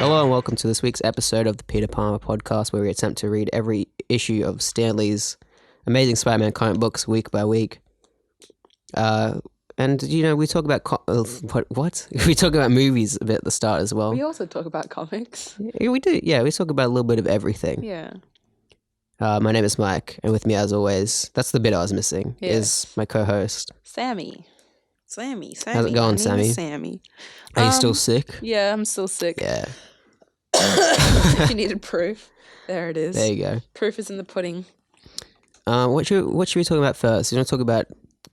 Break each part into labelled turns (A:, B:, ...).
A: Hello and welcome to this week's episode of the Peter Palmer podcast, where we attempt to read every issue of Stan Lee's Amazing Spider-Man comic books week by week. And you know, we talk about what? We talk about movies a bit at the start as well.
B: We also talk about comics.
A: Yeah, we do. Yeah, we talk about a little bit of everything.
B: Yeah.
A: My name is Mike, and with me, as always, that's the bit I was missing. Is my co-host
B: Sammy.
A: How's it going, Sammy?
B: Sammy.
A: Are you still sick?
B: Yeah, I'm still sick.
A: Yeah.
B: If you needed proof, there it is.
A: There you go.
B: Proof is in the pudding.
A: What should we talk about first? You want to talk about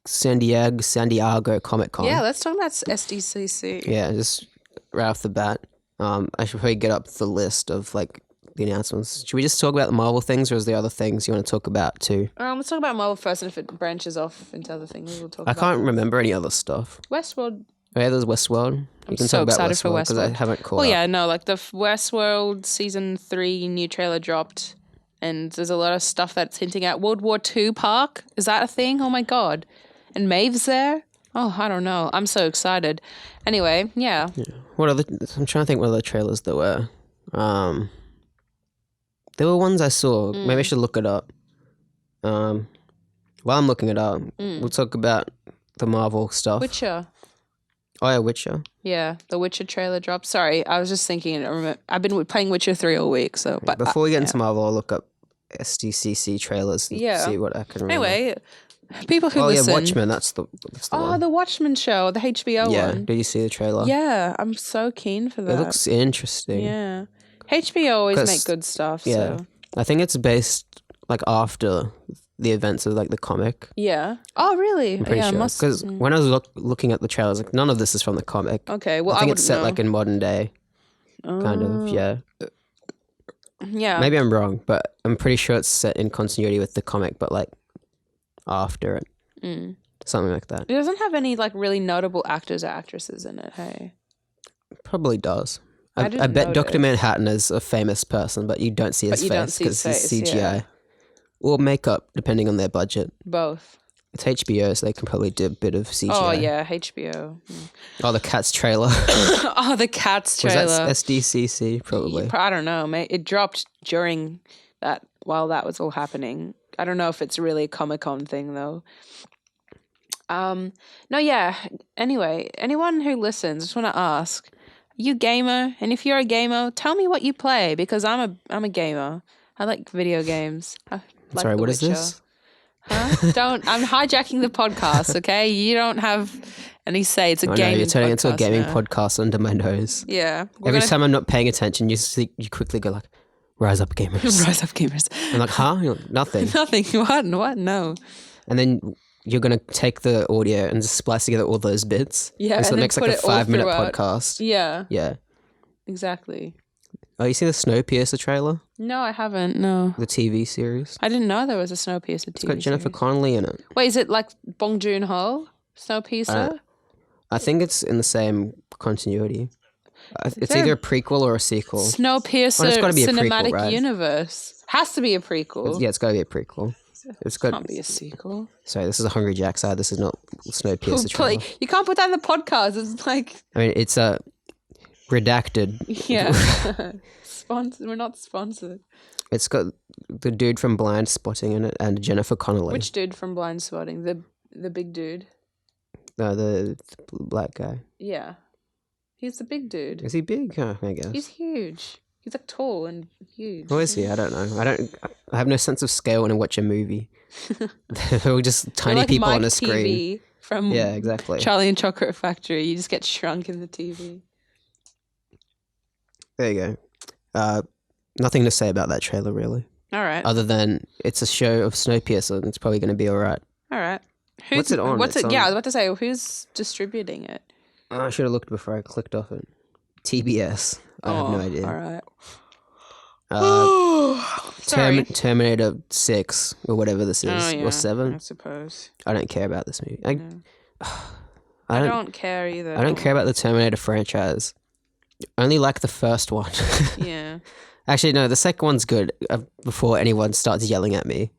A: San Diego Comic Con?
B: Yeah, let's talk about SDCC.
A: Yeah, just right off the bat. I should probably get up the list of like the announcements. Should we just talk about the Marvel things, or is there other things you want to talk about too?
B: Let's talk about Marvel first, and if it branches off into other things, we'll talk about
A: I can't remember any other stuff.
B: Westworld.
A: Oh yeah, there's Westworld.
B: I'm so excited for Westworld
A: because I haven't caught
B: Well,
A: up.
B: yeah, no, like the Westworld season 3 new trailer dropped, and there's a lot of stuff that's hinting at World War II Park. Is that a thing? Oh my god! And Maeve's there. Oh, I don't know. I'm so excited. Anyway, yeah.
A: What other? I'm trying to think what other trailers there were. There were ones I saw. Maybe I should look it up. While I'm looking it up, we'll talk about the Marvel stuff.
B: Witcher.
A: Oh yeah, Witcher.
B: Yeah, the Witcher trailer dropped. Sorry, I was just thinking. I've been playing Witcher 3 all week, so. But
A: before we get into Marvel, I'll look up SDCC trailers and see what I can remember.
B: Anyway, people who listen.
A: Oh yeah, Watchmen. That's the one.
B: The Watchmen show, the HBO one.
A: Yeah. Did you see the trailer?
B: Yeah, I'm so keen for that.
A: It looks interesting.
B: Yeah, HBO always make good stuff.
A: Yeah,
B: so.
A: I think it's based like after the events of like the comic.
B: Yeah. Oh, really?
A: I'm pretty sure. Because when I was looking at the trailers, like none of this is from the comic.
B: Okay. Well,
A: I think it's set like in modern day. Kind of. Yeah.
B: Yeah.
A: Maybe I'm wrong, but I'm pretty sure it's set in continuity with the comic, but like after it. Something like that.
B: It doesn't have any like really notable actors or actresses in it. Hey.
A: Probably does. I bet
B: notice.
A: Dr. Manhattan is a famous person, but you don't see his face because it's CGI.
B: Yeah.
A: Or makeup, depending on their budget.
B: Both.
A: It's HBO, so they can probably do a bit of CGI.
B: Oh, yeah, HBO.
A: Oh, the Cats trailer.
B: Oh, the Cats trailer.
A: Was that SDCC? Probably.
B: I don't know. It dropped during that, while that was all happening. I don't know if it's really a Comic-Con thing, though. No, yeah. Anyway, anyone who listens, I just want to ask, are you a gamer? And if you're a gamer, tell me what you play, because I'm a gamer. I like video games. Like
A: Sorry,
B: The
A: what is
B: Witcher.
A: this?
B: Huh? I'm hijacking the podcast, okay? You don't have any say. It's a gaming podcast.
A: You're turning into a gaming
B: now.
A: podcast under my nose.
B: Yeah.
A: Every time I'm not paying attention, you quickly go like, rise up gamers.
B: Rise up gamers.
A: I'm like, huh? You're like, nothing.
B: Nothing. What? No.
A: And then you're going to take the audio and just splice together all those bits.
B: Yeah.
A: And so
B: and
A: it makes
B: then
A: like a
B: put it all
A: 5-minute
B: throughout.
A: podcast.
B: Yeah.
A: Yeah.
B: Exactly.
A: Oh, you seen the Snowpiercer trailer?
B: No, I haven't. No.
A: The TV series?
B: I didn't know there was a Snowpiercer TV
A: It's got Jennifer
B: series.
A: Connelly in it.
B: Wait, is it like Bong Joon-ho? Snowpiercer?
A: I think it's in the same continuity. It's
B: there
A: either a prequel or a sequel.
B: Snowpiercer
A: Well, it's gotta be a prequel,
B: Cinematic
A: right?
B: Universe. Has to be a prequel.
A: Yeah, it's got to be a prequel. It's got.
B: Can't be a sequel.
A: Sorry, this is a Hungry Jack side. This is not Snowpiercer trailer.
B: You can't put that in the podcast. It's like...
A: I mean, it's a redacted.
B: Yeah. We're not sponsored.
A: It's got the dude from Blind Spotting in it and Jennifer Connelly.
B: Which dude from Blind Spotting? The big dude?
A: No, the black guy.
B: Yeah. He's the big dude.
A: Is he big? Oh, I guess.
B: He's huge. He's like tall and huge.
A: Who is he? I don't know. I have no sense of scale when I watch a movie. They're all just tiny
B: like
A: people
B: Mike
A: on a screen.
B: TV from
A: Yeah, exactly.
B: Charlie and Chocolate Factory. You just get shrunk in the TV.
A: There you go. Nothing to say about that trailer, really.
B: All right.
A: Other than it's a show of Snowpiercer and it's probably going to be all right.
B: All right.
A: What's it on?
B: Yeah, I was about to say, who's distributing it?
A: I should have looked before I clicked off it. TBS. I have no idea.
B: All right.
A: Terminator 6 or whatever this is.
B: Oh, yeah,
A: or 7.
B: I suppose.
A: I don't care about this movie.
B: I don't care either.
A: I don't care about the Terminator franchise. I only like the first one.
B: Yeah.
A: Actually, no, the second one's good before anyone starts yelling at me.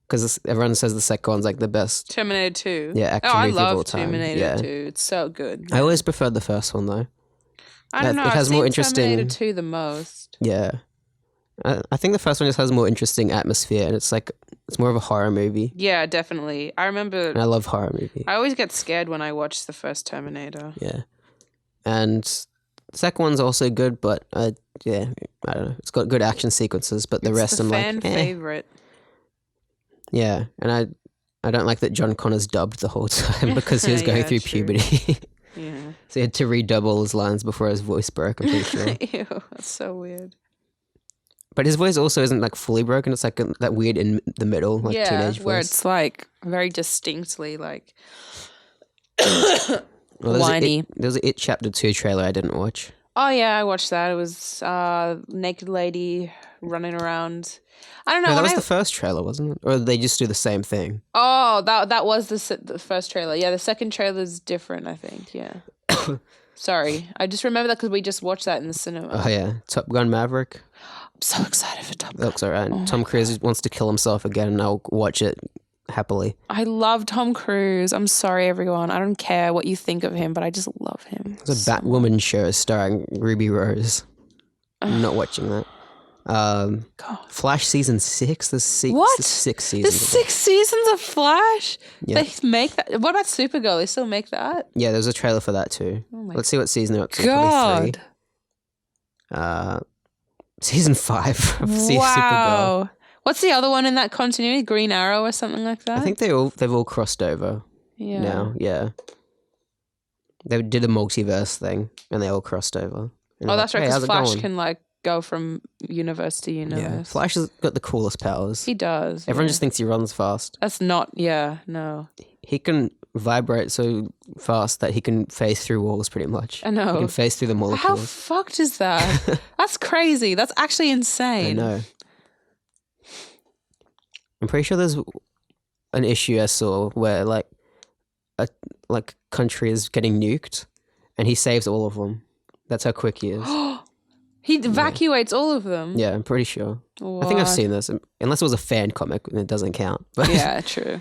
A: Because everyone says the second one's like the best.
B: Terminator 2.
A: Yeah, action
B: I
A: movie of all
B: love
A: time.
B: Terminator
A: Yeah.
B: 2. It's so good.
A: I always preferred the first one though.
B: I don't know.
A: It has
B: I've
A: more
B: seen
A: interesting.
B: Terminator 2 the most.
A: Yeah, I think the first one just has more interesting atmosphere, and it's more of a horror movie.
B: Yeah, definitely. I remember.
A: And I love horror movies.
B: I always get scared when I watch the first Terminator.
A: Yeah, and the second one's also good, but yeah, I don't know. It's got good action sequences, but the rest I'm
B: fan
A: like, eh.
B: favorite.
A: Yeah, and I don't like that John Connor's dubbed the whole time because he was going
B: Yeah,
A: through
B: true.
A: puberty.
B: Yeah.
A: So he had to redouble his lines before his voice broke, I'm pretty sure.
B: Ew, that's so weird.
A: But his voice also isn't like fully broken. It's like that weird in the middle, like teenage voice.
B: Where it's like very distinctly like
A: Well,
B: whiny.
A: There was an It Chapter 2 trailer I didn't watch.
B: Oh yeah, I watched that. It was naked lady running around. I don't know.
A: No, that
B: when
A: was the first trailer, wasn't it? Or did they just do the same thing?
B: Oh, that was the first trailer. Yeah, the second trailer is different, I think. Yeah. Sorry. I just remember that because we just watched that in the cinema.
A: Oh yeah, Top Gun Maverick.
B: I'm so excited for Top
A: That
B: Gun.
A: looks alright.
B: Oh
A: Tom Cruise wants to kill himself again, and I'll watch it happily.
B: I love Tom Cruise. I'm sorry, everyone. I don't care what you think of him, but I just love him.
A: There's a Batwoman show starring Ruby Rose. I'm not watching that.
B: God.
A: Flash season 6. There's
B: What?
A: 6 seasons.
B: There's 6 seasons of Flash?
A: Yeah.
B: They make that. What about Supergirl? They still make that?
A: Yeah, there's a trailer for that too.
B: Oh my
A: Let's see what season they're up to. Probably 3.
B: God.
A: Season 5 of Supergirl.
B: Wow. What's the other one in that continuity? Green Arrow or something like that?
A: I think they've all crossed over
B: yeah.
A: now. Yeah, they did a multiverse thing and they all crossed over. And
B: Oh,
A: they're
B: that's right.
A: "Hey,
B: Because
A: how's it
B: Flash
A: going?"
B: can like go from universe to universe.
A: Yeah, Flash has got the coolest powers.
B: He does.
A: Everyone
B: yeah.
A: just thinks he runs fast.
B: That's not. Yeah. No.
A: He can vibrate so fast that he can phase through walls pretty much.
B: I know.
A: He can phase through the
B: How
A: molecules.
B: fucked is that? That's crazy. That's actually
A: I
B: insane.
A: know. I'm pretty sure there's an issue I saw where like a country is getting nuked and he saves all of them. That's how quick he is.
B: He evacuates all of them.
A: Yeah, I'm pretty sure. I think I've seen this. Unless it was a fan comic, and it doesn't count. But
B: Yeah, true.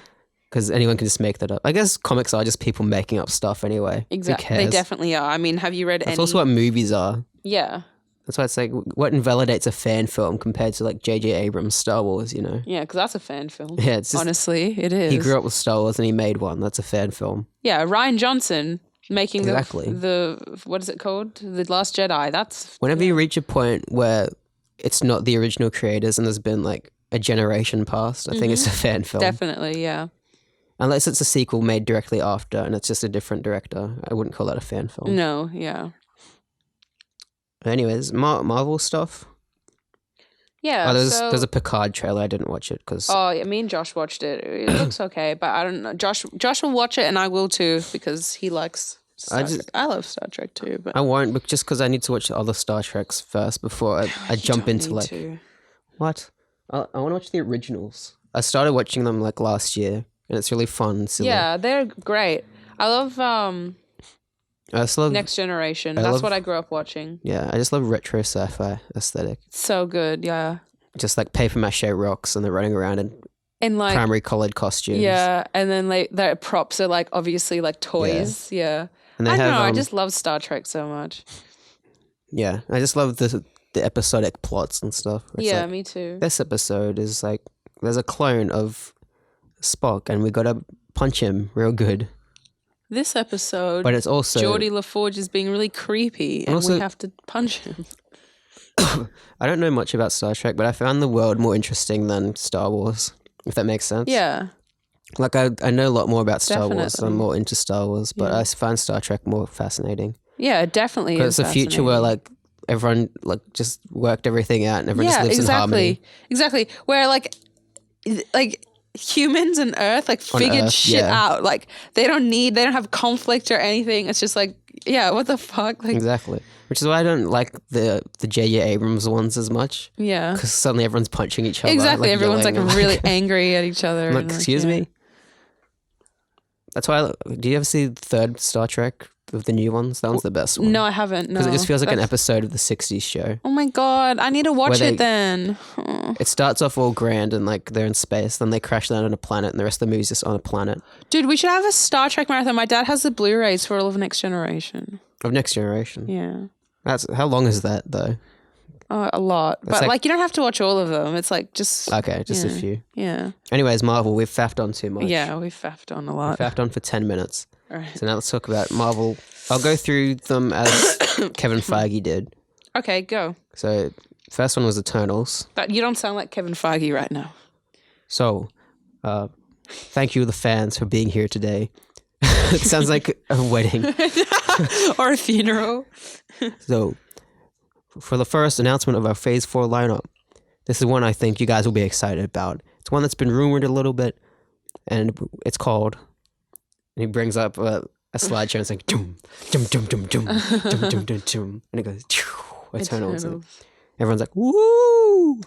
A: because anyone can just make that up. I guess comics are just people making up stuff anyway.
B: Exactly.
A: Who
B: They
A: cares?
B: definitely are. I mean, have you read
A: That's
B: any?
A: also what movies are.
B: Yeah.
A: That's why it's like, what invalidates a fan film compared to like J.J. Abrams' Star Wars, you know?
B: Yeah, because that's a fan film.
A: Yeah, it's just,
B: Honestly, it is.
A: he grew up with Star Wars and he made one. That's a fan film.
B: Yeah, Ryan Johnson making
A: Exactly.
B: the what is it called? The Last Jedi. That's
A: Whenever you reach a point where it's not the original creators and there's been like a generation past, I think it's a fan film.
B: definitely, yeah.
A: Unless it's a sequel made directly after and it's just a different director. I wouldn't call that a fan film.
B: No, yeah.
A: Anyways, Marvel stuff.
B: Yeah.
A: There's a Picard trailer. I didn't watch it because
B: Oh, yeah, me and Josh watched it. It looks okay, but I don't know. Josh will watch it and I will too because he likes Star Trek. I love Star Trek too, but
A: I won't, but just because I need to watch the other Star Treks first before I jump
B: don't
A: into
B: need
A: like
B: to.
A: what? I want to watch the originals. I started watching them like last year, and it's really fun. And silly.
B: Yeah, they're great. I love
A: I just love
B: Next Generation.
A: I
B: That's
A: love-
B: what I grew up watching.
A: Yeah, I just love retro sci-fi aesthetic.
B: So good, yeah.
A: Just like paper mache rocks, and they're running around in
B: And like
A: primary colored costumes.
B: yeah, and then like their props are like obviously like toys. Yeah.
A: and they
B: I don't
A: have
B: know, I just love Star Trek so much.
A: yeah, I just love the episodic plots and stuff. It's
B: Yeah,
A: like,
B: me too.
A: this episode is like there's a clone of Spock, and we gotta punch him real good.
B: This episode,
A: But it's also
B: Geordie LaForge is being really creepy, and
A: also-
B: we have to punch him.
A: I don't know much about Star Trek, but I found the world more interesting than Star Wars, if that makes sense.
B: Yeah,
A: Like I know a lot more about Star Wars.
B: Definitely.
A: I'm more into Star Wars, but
B: Yeah.
A: I find Star Trek more fascinating.
B: yeah, it definitely.
A: Because
B: Is
A: it's a future where
B: fascinating.
A: like everyone like just worked everything out and everyone just lives in harmony.
B: Exactly. Where like humans and Earth like figured
A: Earth,
B: shit
A: yeah.
B: out. Like they don't have conflict or anything. It's just like, yeah, what the fuck? Like,
A: Exactly. Which is why I don't like the J.J. Abrams ones as much.
B: yeah.
A: Because suddenly everyone's punching each other.
B: Exactly.
A: like,
B: Everyone's like
A: yelling and,
B: really angry at each other.
A: I'm like,
B: and,
A: excuse
B: yeah.
A: me? That's why do you ever see the third Star Trek of the new ones? That one's the best one.
B: No, I haven't. No.
A: Because it just feels like an
B: That's-
A: episode of the 60s show.
B: Oh my god, I need to watch
A: Where
B: it then.
A: It starts off all grand and like they're in space, then they crash down on a planet and the rest of the movie's just on a planet.
B: Dude, we should have a Star Trek marathon. My dad has the Blu-rays for all of Next Generation.
A: Of Next Generation.
B: Yeah.
A: That's how long is that though?
B: A lot.
A: That's
B: But like you don't have to watch all of them. It's like just
A: Okay, just a
B: yeah.
A: few.
B: Yeah.
A: Anyways, Marvel, we've faffed on too much.
B: Yeah, we faffed on a lot.
A: Faffed on for 10 minutes.
B: All right.
A: So now let's talk about Marvel. I'll go through them as Kevin Feige did.
B: Okay, go.
A: So first one was Eternals.
B: But you don't sound like Kevin Feige right now.
A: So, thank you, the fans, for being here today. It sounds like a wedding.
B: Or a funeral.
A: So, for the first announcement of our Phase 4 lineup, this is one I think you guys will be excited about. It's one that's been rumored a little bit, and it's called, and he brings up a slideshow and it's like, dum, dum, dum, dum, dum, dum, dum, dum, dum, and it goes, Eternals. And everyone's like, woo!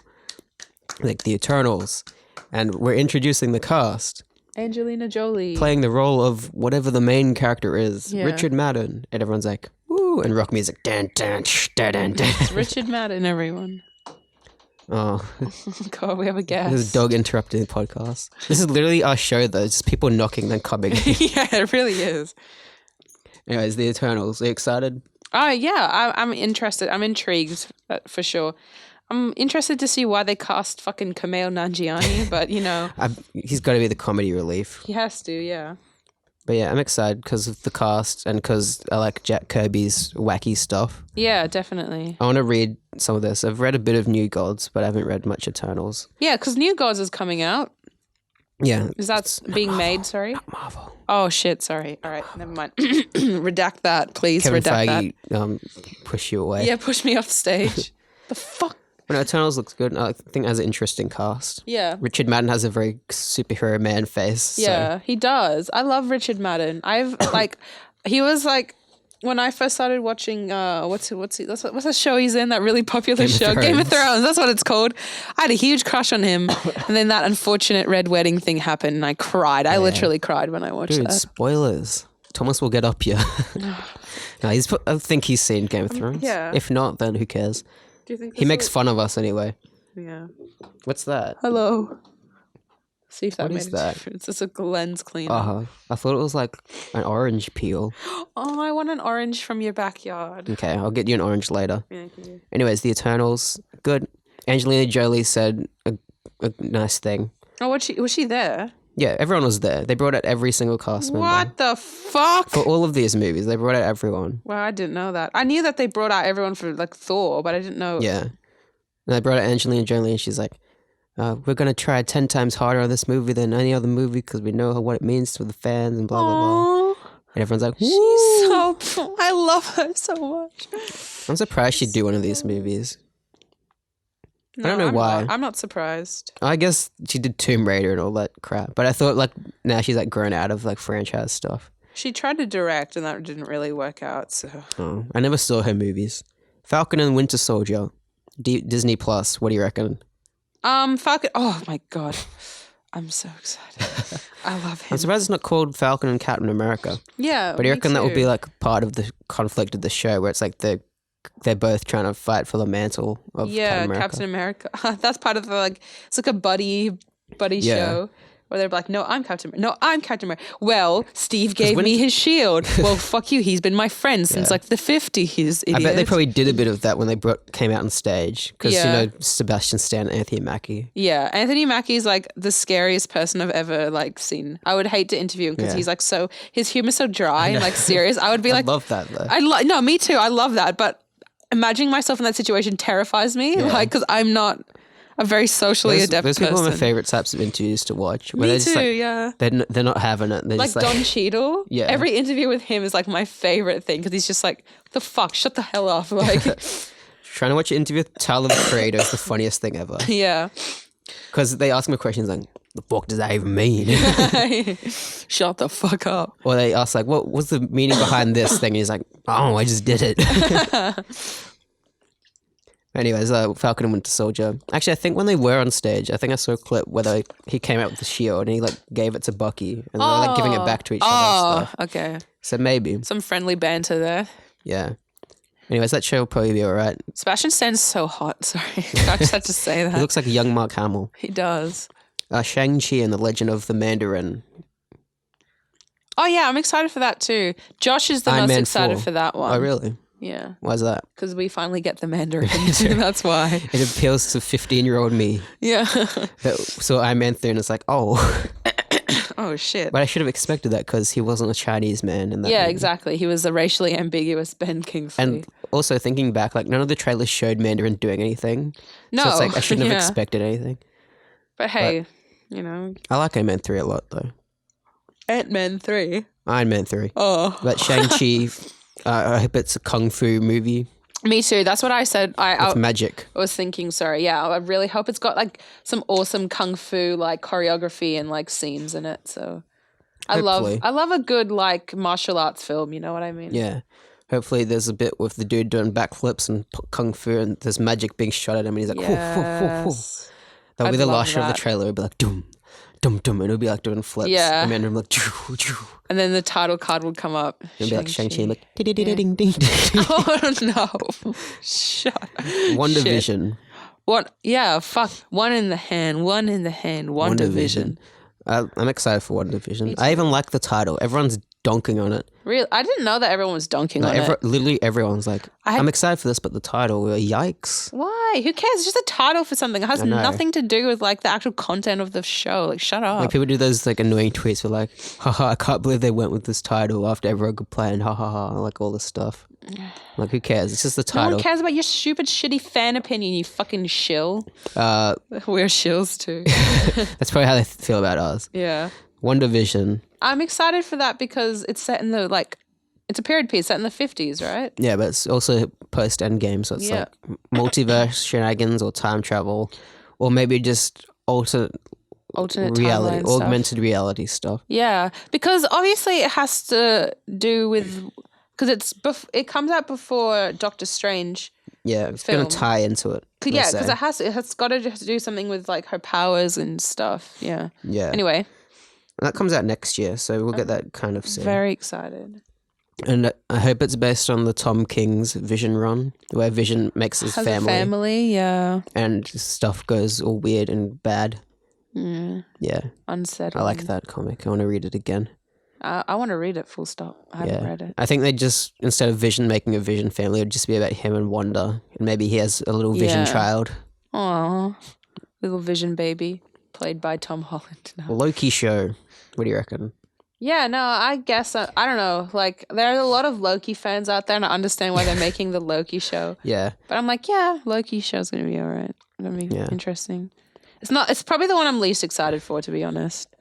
A: Like the Eternals. And we're introducing the cast.
B: Angelina Jolie.
A: Playing the role of whatever the main character is.
B: Yeah.
A: Richard Madden. And everyone's like, woo! And rock music. Dan, dan, sh, da, dan, dan.
B: It's Richard Madden, everyone.
A: Oh.
B: God, we have a guest.
A: There's a dog interrupting the podcast. This is literally our show, though. It's just people knocking, then coming.
B: Yeah, it really is.
A: Anyways, the Eternals. Are you excited?
B: Oh, yeah, I'm interested. I'm intrigued, for sure. I'm interested to see why they cast fucking Kumail Nanjiani, but, you know.
A: He's got to be the comedy relief.
B: He has to, yeah.
A: But yeah, I'm excited because of the cast and because I like Jack Kirby's wacky stuff.
B: Yeah, definitely.
A: I want to read some of this. I've read a bit of New Gods, but I haven't read much Eternals.
B: Yeah, because New Gods is coming out.
A: Yeah.
B: Is that being made, sorry?
A: Not Marvel.
B: Oh, shit, sorry. All right, never mind. Redact that, please.
A: Kevin
B: Redact
A: Feige push you away.
B: that. Yeah, push me off stage. The fuck?
A: But no, Eternals looks good. I think it has an interesting cast.
B: Yeah.
A: Richard Madden has a very superhero man face.
B: Yeah, he does. I love Richard Madden. He was like, when I first started watching, what's that show he's in? That really popular show, Game of Thrones. That's what it's called. I had a huge crush on him, and then that unfortunate red wedding thing happened, and I cried. I literally cried when I watched that.
A: Spoilers. Thomas will get up you. No, I think he's seen Game of Thrones.
B: Yeah.
A: If not, then who cares?
B: Do you think
A: He makes fun of us anyway.
B: Yeah.
A: What's that?
B: Hello. See if that
A: What
B: made
A: is
B: a
A: that?
B: difference. It's a lens cleaner.
A: I thought it was like an orange peel.
B: Oh, I want an orange from your backyard.
A: Okay, I'll get you an orange later.
B: Thank you.
A: Anyways, the Eternals, good. Angelina Jolie said a nice thing.
B: Oh, was she there?
A: Yeah, everyone was there. They brought out every single cast member.
B: What the fuck?
A: For all of these movies, they brought out everyone.
B: Well, I didn't know that. I knew that they brought out everyone for like Thor, but I didn't know.
A: Yeah. And they brought out Angelina Jolie and she's like, we're going to try 10 times harder on this movie than any other movie because we know what it means to the fans and blah, blah, blah.
B: Aww.
A: And everyone's like,
B: She's
A: woo!
B: so... I love her so much.
A: I'm surprised she'd do one of these movies. I don't know why.
B: I'm not surprised.
A: I guess she did Tomb Raider and all that crap. But I thought like now she's like grown out of like franchise stuff.
B: She tried to direct and that didn't really work out, so...
A: Oh, I never saw her movies. Falcon and Winter Soldier. Disney Plus. What do you reckon?
B: Falcon... Oh, my God. I'm so excited. I love him.
A: I'm surprised it's not called Falcon and Captain America.
B: Yeah,
A: But I reckon that would be
B: too.
A: like part of the conflict of the show where it's like they're both trying to fight for the mantle of
B: Captain America. That's part of the like. It's like a buddy
A: Yeah.
B: show where they're like, "No, I'm Captain. No, I'm Captain America." Well, Steve gave me his shield. Well, fuck you. He's been my friend since like the 50s. Idiot.
A: I bet they probably did a bit of that when they came out on stage because
B: Yeah.
A: you know Sebastian Stan and Anthony Mackie.
B: Yeah, Anthony Mackie's like the scariest person I've ever like seen. I would hate to interview him because he's like his humor's so dry and like serious. I would be
A: I
B: like,
A: love that though.
B: no, me too. I love that, but imagining myself in that situation terrifies me. Like, because I'm not a very socially adept
A: Those people
B: person.
A: are my favorite types of interviews to watch. Where
B: Me
A: they're
B: too,
A: just like,
B: yeah.
A: They're not having it. They're
B: Like
A: just like
B: Don Cheadle.
A: Yeah.
B: Every interview with him is like my favorite thing because he's just like, the fuck, shut the hell up. Like,
A: trying to watch an interview with Tyler the Creator is the funniest thing ever.
B: yeah.
A: Because they ask him questions like, the fuck does that even mean?
B: Shut the fuck up.
A: Or they ask like, what's the meaning behind this thing? And he's like, oh, I just did it. Anyways, Falcon and Winter Soldier. Actually, I think when they were on stage, I think I saw a clip where he came out with the shield and he like gave it to Bucky and they were like giving it back to each other. And stuff.
B: Okay.
A: So maybe,
B: Some friendly banter there.
A: yeah. Anyways, that show will probably be alright.
B: Sebastian Stan's so hot. Sorry. I just had to say that.
A: He looks like a young Mark Hamill.
B: He does.
A: Shang-Chi and the Legend of the Mandarin.
B: Oh, yeah, I'm excited for that too. Josh is the
A: Iron
B: most
A: Man
B: excited
A: 4.
B: for that one.
A: Oh, really?
B: Yeah.
A: Why is that?
B: Because we finally get the Mandarin. That's why.
A: It appeals to 15-year-old me.
B: Yeah.
A: So Iron Man 3 and it's like, oh.
B: Oh, shit.
A: But I should have expected that because he wasn't a Chinese man in that movie.
B: Exactly. He was a racially ambiguous Ben Kingsley.
A: And also thinking back, like none of the trailers showed Mandarin doing anything.
B: No.
A: So it's like I shouldn't have expected anything.
B: But hey, you know.
A: I like Iron Man 3 a lot though.
B: Ant-Man 3.
A: Iron Man 3.
B: Oh.
A: But Shang-Chi, I hope it's a kung fu movie.
B: Me too. That's what I said.
A: With magic.
B: I was thinking, sorry. Yeah, I really hope it's got like some awesome kung fu like choreography and like scenes in it. So I love a good like martial arts film. You know what I mean?
A: Yeah. Hopefully there's a bit with the dude doing backflips and kung fu and there's magic being shot at him and he's like,
B: yes.
A: That'll be the last shot of
B: that.
A: the trailer. It'll be like, dum, dum, dum. And it'll be like doing flips.
B: Yeah.
A: And Mandarin will be like, choo, choo.
B: And then the title card would come up.
A: It'll be like Shang-Chi and like, ding, ding, ding, ding, ding.
B: Oh no. Shut up.
A: WandaVision.
B: What? Yeah, fuck. One in the hand, WandaVision.
A: I'm excited for WandaVision. I even like the title. Everyone's donking on it.
B: Really? I didn't know that everyone was donking on it.
A: Literally everyone's like, I'm excited for this, but the title, yikes.
B: Why? Who cares? It's just a title for something. It has nothing to do with like the actual content of the show. Like, shut up.
A: Like people do those like annoying tweets for like, haha, I can't believe they went with this title after everyone could play and ha ha ha, like all this stuff. Like who cares? It's just the title.
B: No one cares about your stupid shitty fan opinion, you fucking shill. We're shills too.
A: That's probably how they feel about us.
B: Yeah.
A: WandaVision.
B: I'm excited for that because it's set in the like, it's a period piece set in the 50s, right?
A: Yeah, but it's also post Endgame, so it's like multiverse shenanigans or time travel, or maybe just alternate reality, augmented reality stuff.
B: Yeah, because obviously it has to do with because it comes out before Doctor Strange.
A: Yeah, it's going to tie into it.
B: Yeah, because it has got to do something with like her powers and stuff. Yeah.
A: Yeah.
B: Anyway.
A: That comes out next year, so we'll get that kind of soon.
B: Very excited.
A: And I hope it's based on the Tom King's Vision run, where Vision makes his family.
B: Yeah.
A: And stuff goes all weird and bad. Yeah.
B: Unsettling.
A: I like that comic. I want to read it again.
B: I want to read it full stop. I haven't read it.
A: I think they just, instead of Vision making a Vision family, it would just be about him and Wanda. And maybe he has a little Vision child.
B: Aww. Little Vision baby, played by Tom Holland. No.
A: Loki show. What do you reckon?
B: Yeah, no, I guess, I don't know. Like, there are a lot of Loki fans out there, and I understand why they're making the Loki show.
A: Yeah.
B: But I'm like, yeah, Loki show's going to be all right. It's going to be interesting. It's probably the one I'm least excited for, to be honest.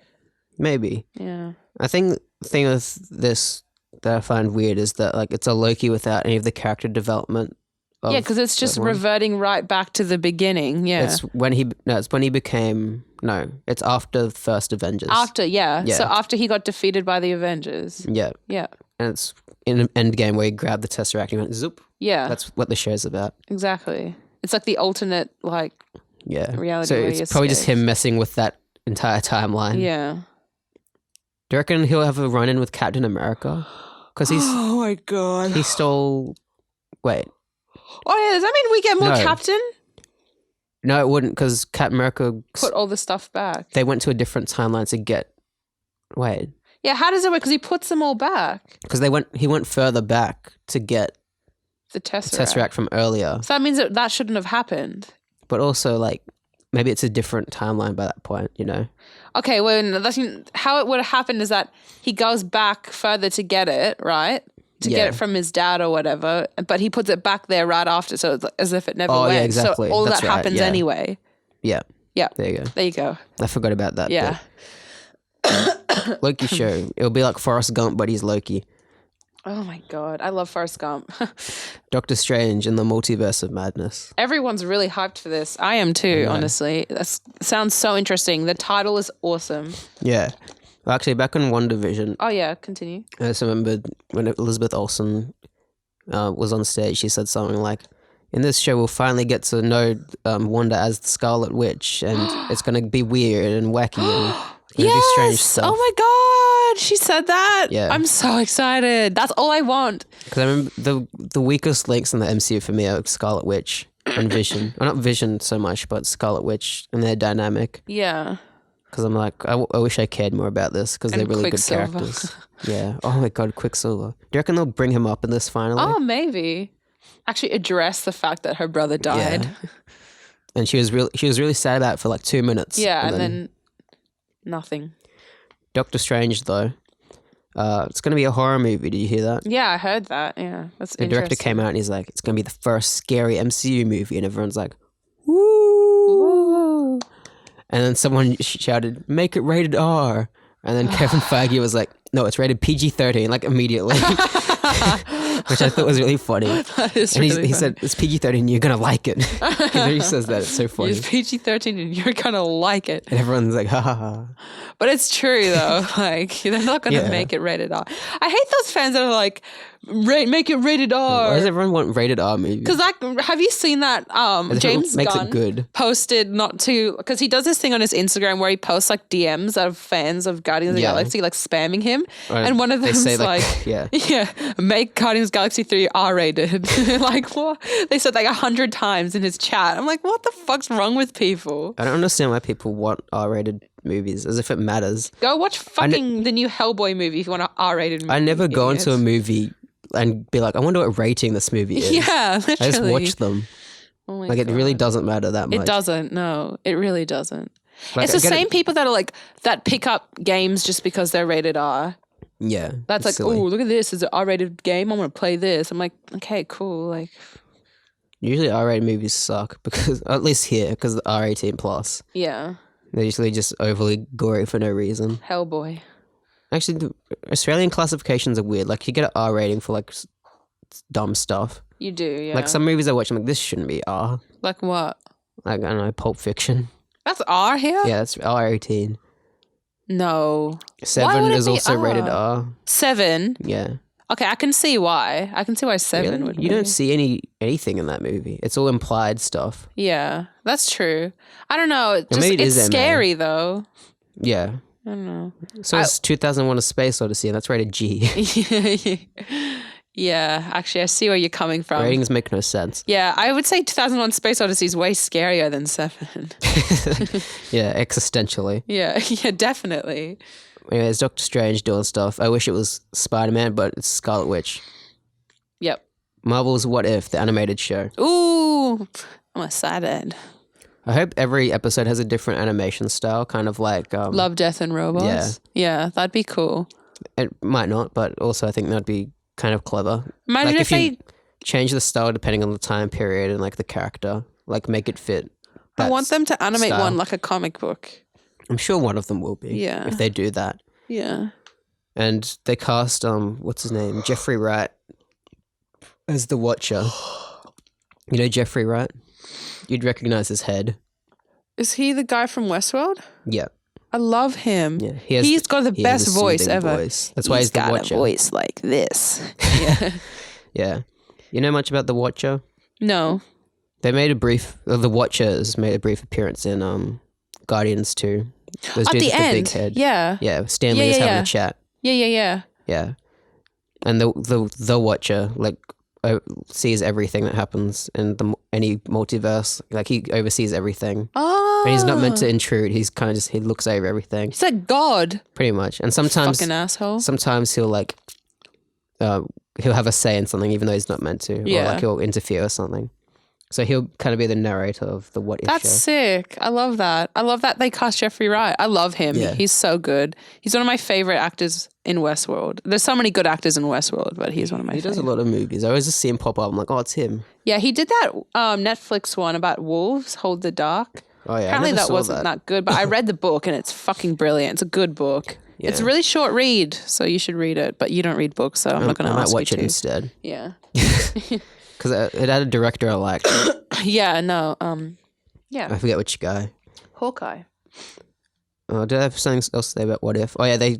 A: Maybe.
B: Yeah.
A: I think the thing with this that I find weird is that, like, it's a Loki without any of the character development.
B: Yeah, because it's just reverting right back to the beginning. Yeah.
A: It's when he became... No, it's after the first Avengers.
B: After, yeah. So after he got defeated by the Avengers.
A: Yeah.
B: Yeah.
A: And it's in an Endgame where he grabbed the Tesseract and he went, zoop.
B: Yeah.
A: That's what the show's about.
B: Exactly. It's like the alternate, like, reality.
A: So it's probably just him messing with that entire timeline.
B: Yeah.
A: Do you reckon he'll have a run-in with Captain America? Because he's...
B: Oh, my God.
A: He stole... Wait.
B: Oh, yeah. Does that mean we get more Captain?
A: No, it wouldn't, because Captain America...
B: Put all the stuff back.
A: They went to a different timeline to get... Wait.
B: Yeah, how does it work? Because he puts them all back.
A: Because he went further back to get...
B: The
A: Tesseract from earlier.
B: So that means that shouldn't have happened.
A: But also, like, maybe it's a different timeline by that point, you know?
B: Okay, well, how it would have happened is that he goes back further to get it, right? To get it from his dad or whatever, but he puts it back there right after, so it's as if it never went.
A: Yeah, exactly.
B: So all
A: That's
B: that
A: right,
B: happens anyway.
A: Yeah.
B: Yeah.
A: There you go.
B: There you go.
A: I forgot about that.
B: Yeah.
A: Loki show. It'll be like Forrest Gump, but he's Loki.
B: Oh my God. I love Forrest Gump.
A: Doctor Strange in the Multiverse of Madness.
B: Everyone's really hyped for this. I am too, honestly. That sounds so interesting. The title is awesome.
A: Yeah. Well, actually, back in WandaVision.
B: Oh, yeah. Continue.
A: I just remembered when Elizabeth Olsen was on stage, she said something like, in this show, we'll finally get to know Wanda as the Scarlet Witch, and it's going to be weird and wacky and it's going to be strange stuff.
B: Oh my God. She said that?
A: Yeah.
B: I'm so excited. That's all I want.
A: Because I remember the weakest links in the MCU for me are Scarlet Witch and Vision. Well, not Vision so much, but Scarlet Witch and their dynamic.
B: Yeah.
A: because I'm like, I wish I cared more about this because
B: And
A: they're really good
B: Quicksilver.
A: characters. Yeah. Oh my god, Quicksilver. Do you reckon they'll bring him up in this finally?
B: Oh, maybe. Actually address the fact that her brother died.
A: Yeah. And she was really sad about it for like 2 minutes.
B: Yeah, and then nothing.
A: Doctor Strange though, it's gonna be a horror movie. Did you hear that?
B: Yeah, I heard that. Yeah, that's
A: The director
B: interesting.
A: came out and he's like, it's gonna be the first scary MCU movie, and everyone's like, woo!
B: Ooh.
A: And then someone shouted, "Make it rated R." And then Kevin Feige was like, "No, it's rated PG-13," like immediately, which I thought was really funny.
B: That is
A: And
B: really
A: he
B: funny.
A: said, "It's PG-13, you're gonna like it." He says that, it's so funny.
B: It's PG-13 and you're gonna like it.
A: And everyone's like, "Ha ha ha."
B: But it's true though. Like they're not gonna
A: Yeah.
B: make it rated R. I hate those fans that are like, make it rated
A: Why does
B: R.
A: everyone want rated R movies?
B: Because like, have you seen that? James
A: makes
B: Gunn
A: it good.
B: posted not to, because he does this thing on his Instagram where he posts like DMs of fans of Guardians of the
A: Yeah.
B: Galaxy like spamming him,
A: Or
B: and one of
A: they
B: them's
A: say
B: like,
A: yeah.
B: yeah, make Guardians of the Galaxy 3 R-rated. Like what? They said like 100 times in his chat. I'm like, what the fuck's wrong with people?
A: I don't understand why people want R-rated movies, as if it matters.
B: Go watch fucking the new Hellboy movie if you want an R-rated movie.
A: I never go into a
B: idiots.
A: movie and be like, I wonder what rating this movie is.
B: Yeah,
A: I just
B: literally.
A: watch them.
B: Oh my
A: Like it really
B: God.
A: doesn't matter that much.
B: It doesn't. No, it really doesn't.
A: Like,
B: it's
A: I
B: the
A: get it-
B: same people that are like that pick up games just because they're rated R.
A: Yeah.
B: That's like,
A: it's silly.
B: oh, look at this. It's an R-rated game. I want to play this. I'm like, okay, cool. Like,
A: Usually R-rated movies suck because, at least here, because the R18 plus.
B: yeah,
A: They're usually just overly gory for no reason.
B: Hellboy.
A: Actually, the Australian classifications are weird. Like you get an R rating for like dumb stuff.
B: You do, yeah.
A: Like some movies I watch, I'm like, this shouldn't be R.
B: Like what?
A: Like I don't know, Pulp Fiction.
B: That's R here?
A: Yeah, that's R18.
B: No.
A: 7
B: would it
A: is
B: be
A: also rated
B: R?
A: R.
B: 7.
A: Yeah.
B: Okay, I can see why. I can see why 7
A: Really?
B: would be.
A: You don't see anything in that movie. It's all implied stuff.
B: Yeah, that's true. I don't know. It just,
A: maybe it
B: it's
A: is MA.
B: scary though.
A: Yeah.
B: I don't know.
A: So it's 2001: A Space Odyssey, and that's rated G.
B: Yeah, actually, I see where you're coming from.
A: Ratings make no sense.
B: Yeah, I would say 2001 Space Odyssey is way scarier than 7.
A: Yeah, existentially.
B: Yeah, yeah, definitely.
A: Anyways, Doctor Strange doing stuff. I wish it was Spider-Man, but it's Scarlet Witch.
B: Yep.
A: Marvel's What If, the animated show.
B: Ooh, I'm excited.
A: I hope every episode has a different animation style, kind of like...
B: Love, Death, and Robots. Yeah, that'd be cool.
A: It might not, but also I think that'd be kind of clever.
B: Imagine
A: Like
B: if
A: you
B: they...
A: change the style depending on the time period and like the character, like make it fit.
B: I want
A: that
B: them to animate
A: style.
B: one like a comic book.
A: I'm sure one of them will be.
B: Yeah.
A: If they do that.
B: Yeah.
A: And they cast what's his name? Jeffrey Wright as the Watcher. You know Jeffrey Wright? You'd recognize his head.
B: Is he the guy from Westworld?
A: Yeah.
B: I love him.
A: Yeah.
B: He's got the
A: he has
B: best
A: a
B: voice
A: soothing
B: ever.
A: voice. That's why he's the
B: got
A: Watcher.
B: a voice like this. Yeah.
A: Yeah. You know much about the Watcher?
B: No.
A: They made the Watchers made a brief appearance in Guardians 2. Those
B: At
A: dudes
B: the
A: with
B: end.
A: big head.
B: Yeah.
A: Yeah, Stanley
B: Yeah,
A: is
B: yeah,
A: having
B: yeah.
A: a chat.
B: Yeah.
A: Yeah. And the Watcher like sees everything that happens in any multiverse. Like he oversees everything.
B: Oh.
A: And he's not meant to intrude. He's kind of just he looks over everything
B: He's like God.
A: pretty much. And sometimes
B: Fucking asshole.
A: sometimes he'll like he'll have a say in something even though he's not meant to. Or
B: Yeah.
A: like he'll interfere or something. So he'll kind of be the narrator of the What If
B: That's
A: show.
B: sick. I love that. I love that they cast Jeffrey Wright. I love him.
A: Yeah.
B: He's so good. He's one of my favorite actors in Westworld. There's so many good actors in Westworld, but he's one of my
A: He does a
B: favorite.
A: lot of movies. I always just see him pop up. I'm like, oh, it's him.
B: Yeah, he did that Netflix one about wolves, Hold the Dark.
A: Oh yeah.
B: Apparently
A: I never
B: that
A: saw
B: wasn't that good, but I read the book and it's fucking brilliant. It's a good book. It's a
A: Yeah.
B: really short read, so you should read it. But you don't read books, so I'm not going
A: I
B: to
A: might
B: ask
A: watch
B: you
A: it
B: to.
A: instead
B: Yeah.
A: because it had a director I liked.
B: Yeah, no. Yeah.
A: I forget which guy.
B: Hawkeye.
A: Oh, did I have something else to say about What If? Oh yeah, they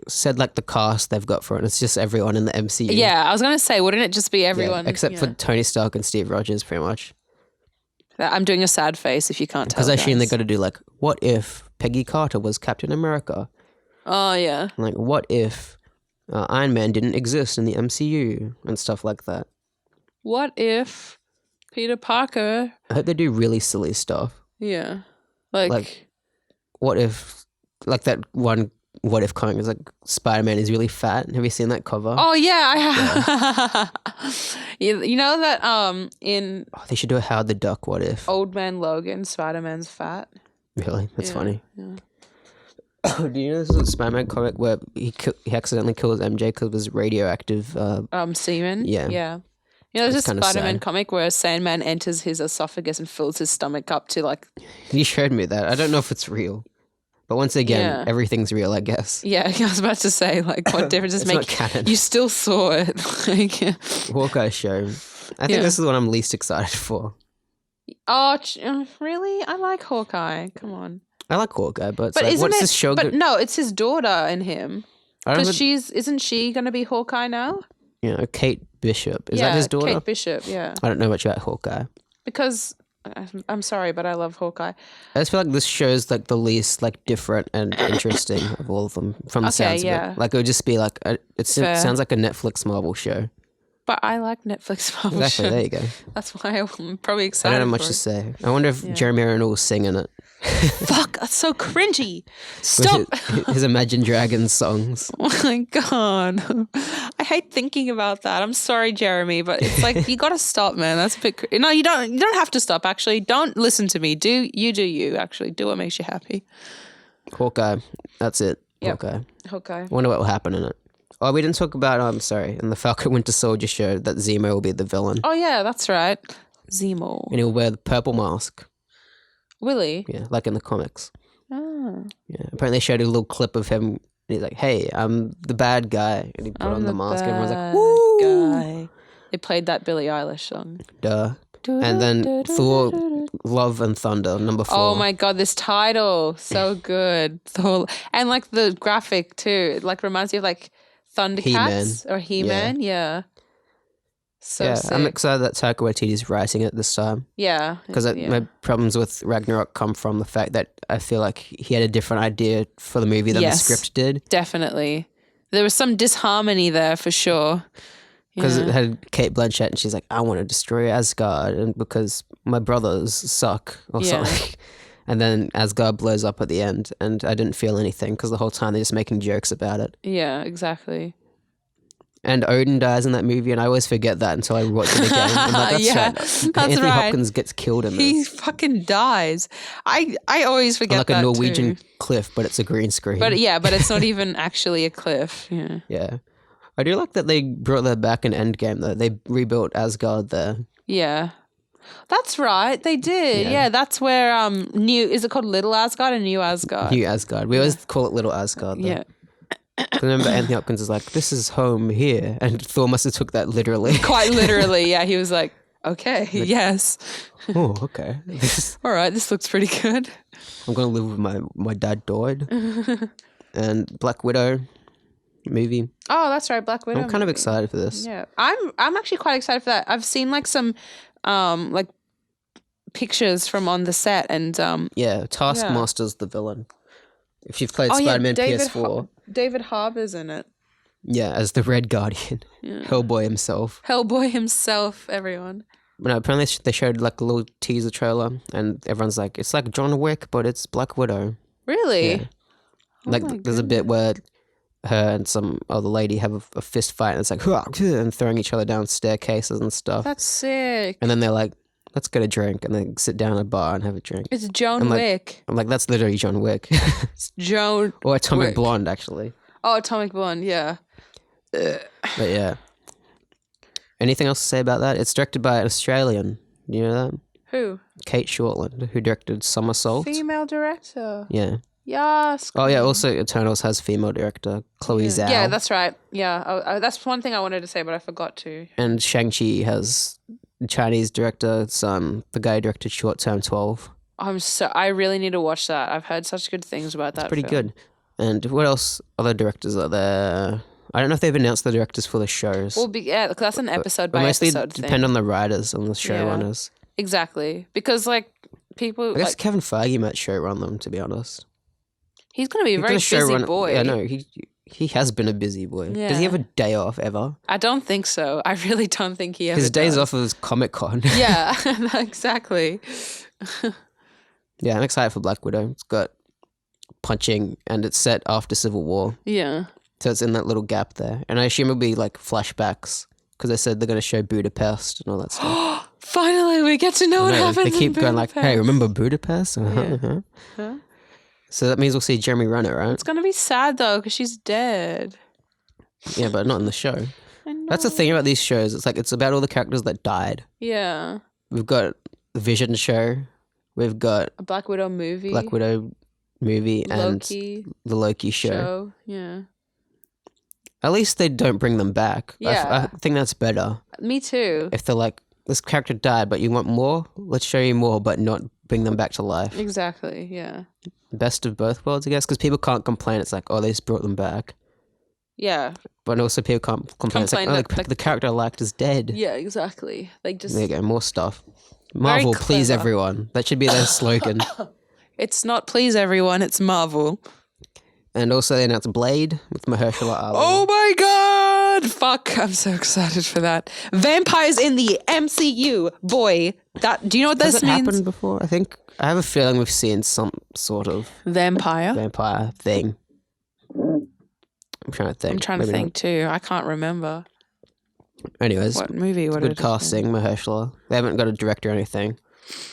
A: said like the cast they've got for it. It's just everyone in the MCU.
B: Yeah, I was going to say, wouldn't it just be
A: Yeah,
B: everyone?
A: except for Tony Stark and Steve Rogers, pretty much.
B: I'm doing a sad face if you can't tell.
A: Because I assume they
B: guys.
A: got to do like, what if Peggy Carter was Captain America?
B: Oh, yeah.
A: Like, what if Iron Man didn't exist in the MCU and stuff like that?
B: What if Peter Parker?
A: I hope they do really silly stuff.
B: Yeah.
A: Like, what if like that one What If comic is like Spider-Man is really fat. Have you seen that cover?
B: Oh yeah, I have. You know that in
A: Oh, they should do a Howard the Duck What If.
B: Old Man Logan, Spider-Man's fat.
A: Really? That's
B: Yeah,
A: funny.
B: yeah.
A: Do you know this is a Spider-Man comic where he accidentally kills MJ because of his radioactive...
B: Semen.
A: Yeah.
B: Yeah. You know, there's
A: It's
B: a
A: kinda
B: Spider-Man
A: sad.
B: comic where Sandman enters his esophagus and fills his stomach up to like.
A: You showed me that. I don't know if it's real. But once again,
B: Yeah.
A: everything's real, I guess.
B: Yeah, I was about to say like, what difference does it
A: It's not
B: make?
A: canon.
B: You still saw it. Like,
A: Hawkeye show. I think
B: Yeah.
A: this is what I'm least excited for.
B: oh, really? I like Hawkeye. Come on.
A: I like Hawkeye, but it's
B: But
A: like,
B: isn't
A: what's
B: it?
A: this show?
B: But no, it's his daughter and him.
A: I don't
B: Because
A: know,
B: isn't she going to be Hawkeye now?
A: Kate Bishop. Is that his daughter?
B: Kate Bishop, yeah.
A: I don't know much about Hawkeye.
B: Because I'm sorry, but I love Hawkeye.
A: I just feel like this show's like the least like different and interesting of all of them from the
B: Okay,
A: sounds of
B: yeah.
A: it. Like it would just be like it
B: Fair.
A: sounds like a Netflix Marvel show.
B: But I like Netflix Marvel
A: Exactly. There you go.
B: That's why I'm probably
A: I
B: excited.
A: don't have much
B: for
A: to
B: it.
A: say. I wonder if Jeremy Renner will sing in it.
B: Fuck, that's so cringy.
A: With
B: Stop.
A: his Imagine Dragons songs.
B: Oh my god. I hate thinking about that. I'm sorry, Jeremy, but it's like you gotta stop, man. That's a bit no, you don't have to stop actually. Don't listen to me. Do you actually. Do what makes you happy.
A: Hawkeye. That's it.
B: Yep.
A: Hawkeye.
B: Okay.
A: Wonder what will happen in it. Oh, we didn't talk about. I'm sorry. In the Falcon Winter Soldier show, that Zemo will be the villain,
B: Oh yeah, that's right. Zemo.
A: and he'll wear the purple mask.
B: Willie.
A: Yeah, like in the comics.
B: Oh.
A: Yeah. Apparently, they showed a little clip of him. And he's like, "Hey, I'm the bad guy," and he put on the mask. Everyone's like,
B: bad
A: "Woo!"
B: guy. They played that Billie Eilish song.
A: Duh. And then Thor, Love and Thunder, number 4.
B: Oh my god, this title so good. Thor, and like the graphic too. It like reminds me of like Thundercats or He-Man. Yeah. So
A: yeah,
B: sick.
A: I'm excited that Taika Waititi's writing it this time
B: Yeah.
A: because
B: yeah.
A: my problems with Ragnarok come from the fact that I feel like he had a different idea for the movie than the
B: Yes.
A: script did.
B: Definitely. There was some disharmony there for sure.
A: Because
B: Yeah.
A: it had Kate Blanchett and she's like, I want to destroy Asgard and because my brothers suck or
B: Yeah.
A: something. And then Asgard blows up at the end and I didn't feel anything because the whole time they're just making jokes about it.
B: Yeah, exactly.
A: And Odin dies in that movie and I always forget that until I watch it again. I'm like, that's
B: Yeah,
A: right.
B: that's
A: Anthony
B: right.
A: Hopkins gets killed in
B: He
A: this.
B: fucking dies. I always
A: On
B: forget
A: like a
B: that
A: Norwegian
B: too.
A: cliff, but it's a green screen.
B: But yeah, but it's not even actually a cliff. Yeah.
A: Yeah. I do like that they brought that back in Endgame though. They rebuilt Asgard there.
B: Yeah. That's right. They did.
A: Yeah.
B: Yeah, that's where is it called Little Asgard or New Asgard?
A: New Asgard. We always call it Little Asgard though.
B: Yeah.
A: 'Cause remember Anthony Hopkins is like, this is home here. And Thor must have took that literally.
B: Quite literally, yeah. He was like, okay, yes.
A: Oh, okay.
B: All right, this looks pretty good.
A: I'm going to live with my dad died. And Black Widow movie.
B: Oh, that's right, Black Widow.
A: I'm kind of
B: movie.
A: excited for this.
B: Yeah. I'm actually quite excited for that. I've seen like some like pictures from on the set and
A: Yeah, Taskmaster's the villain. If you've played
B: oh yeah,
A: Spider-Man PS4,
B: David Harbour's in it.
A: yeah, as the Red Guardian,
B: Yeah.
A: Hellboy himself.
B: Hellboy himself, everyone.
A: But no, apparently they showed like a little teaser trailer, and everyone's like, "It's like John Wick, but it's Black Widow."
B: Really?
A: Yeah.
B: Oh
A: Like,
B: my
A: there's a bit where her and some other lady have a fist fight, and it's like, "Hua," and throwing each other down staircases and stuff.
B: That's sick.
A: And then they're like, "Let's get a drink," and they sit down at a bar and have a drink.
B: It's Joan
A: I'm like-
B: Wick.
A: I'm like, "That's literally John Wick,"
B: Joan.
A: or Atomic
B: Wick.
A: Blonde, actually.
B: Oh, Atomic Blonde. Yeah.
A: But yeah. Anything else to say about that? It's directed by an Australian. You know that?
B: Who?
A: Kate Shortland, who directed Somersault.
B: Female director.
A: Yeah.
B: Yes.
A: Oh yeah. Also, Eternals has female director Chloe Zhao.
B: Yeah, that's right. Yeah, that's one thing I wanted to say, but I forgot to.
A: And Shang-Chi has Chinese director son, the guy who directed Short Term 12.
B: I really need to watch that. I've heard such good things about that.
A: It's pretty
B: film.
A: good. And what else? Other directors are there? I don't know if they've announced the directors for the shows.
B: Well, yeah, 'cause that's an episode
A: but
B: by
A: mostly
B: episode
A: depend
B: thing.
A: on the writers and the showrunners.
B: Exactly, because like people,
A: I guess
B: like,
A: Kevin Feige might showrun them. To be honest,
B: he's gonna be a very busy boy.
A: Yeah, no, he has been a busy boy. Does he
B: Yeah.
A: have a day off ever?
B: I don't think so. I really don't think he ever
A: His days
B: does.
A: off is Comic-Con.
B: Yeah, exactly.
A: Yeah, I'm excited for Black Widow. It's got punching, and it's set after Civil War.
B: Yeah.
A: So it's in that little gap there. And I assume it'll be like flashbacks because they said they're going to show Budapest and all that stuff.
B: Finally, we get to know what happens.
A: They keep
B: in
A: going like, hey, remember Budapest?
B: Yeah. Huh?
A: So that means we'll see Jeremy Renner, right?
B: It's gonna be sad though because she's dead.
A: Yeah, but not in the show.
B: I know.
A: That's the thing about these shows. It's like it's about all the characters that died.
B: Yeah.
A: We've got the Vision show. We've got
B: A Black Widow movie.
A: Black Widow movie and
B: Loki
A: the Loki show.
B: Yeah.
A: At least they don't bring them back.
B: Yeah.
A: I think that's better.
B: Me too.
A: If they're like, this character died, but you want more? Let's show you more, but not bring them back to life.
B: Exactly. Yeah.
A: Best of both worlds, I guess, because people can't complain. It's like, oh, they just brought them back.
B: Yeah.
A: But also people can't complain. It's like, oh, the character I liked is dead.
B: Yeah, exactly. Like just
A: There you go, more stuff. Marvel, please
B: clever.
A: everyone. That should be their slogan.
B: It's not please everyone, it's Marvel.
A: And also they announced Blade with Mahershala Ali.
B: Oh my god! Fuck, I'm so excited for that. Vampires in the MCU. Boy, do you know what
A: Has
B: this
A: it
B: means?
A: happened before? I have a feeling we've seen some sort of
B: Vampire?
A: vampire thing. I'm trying to think.
B: I'm trying to
A: Maybe
B: think too. I can't remember.
A: not. Anyways,
B: What movie would
A: good
B: it have
A: casting, Mahershala. They haven't got a director or anything.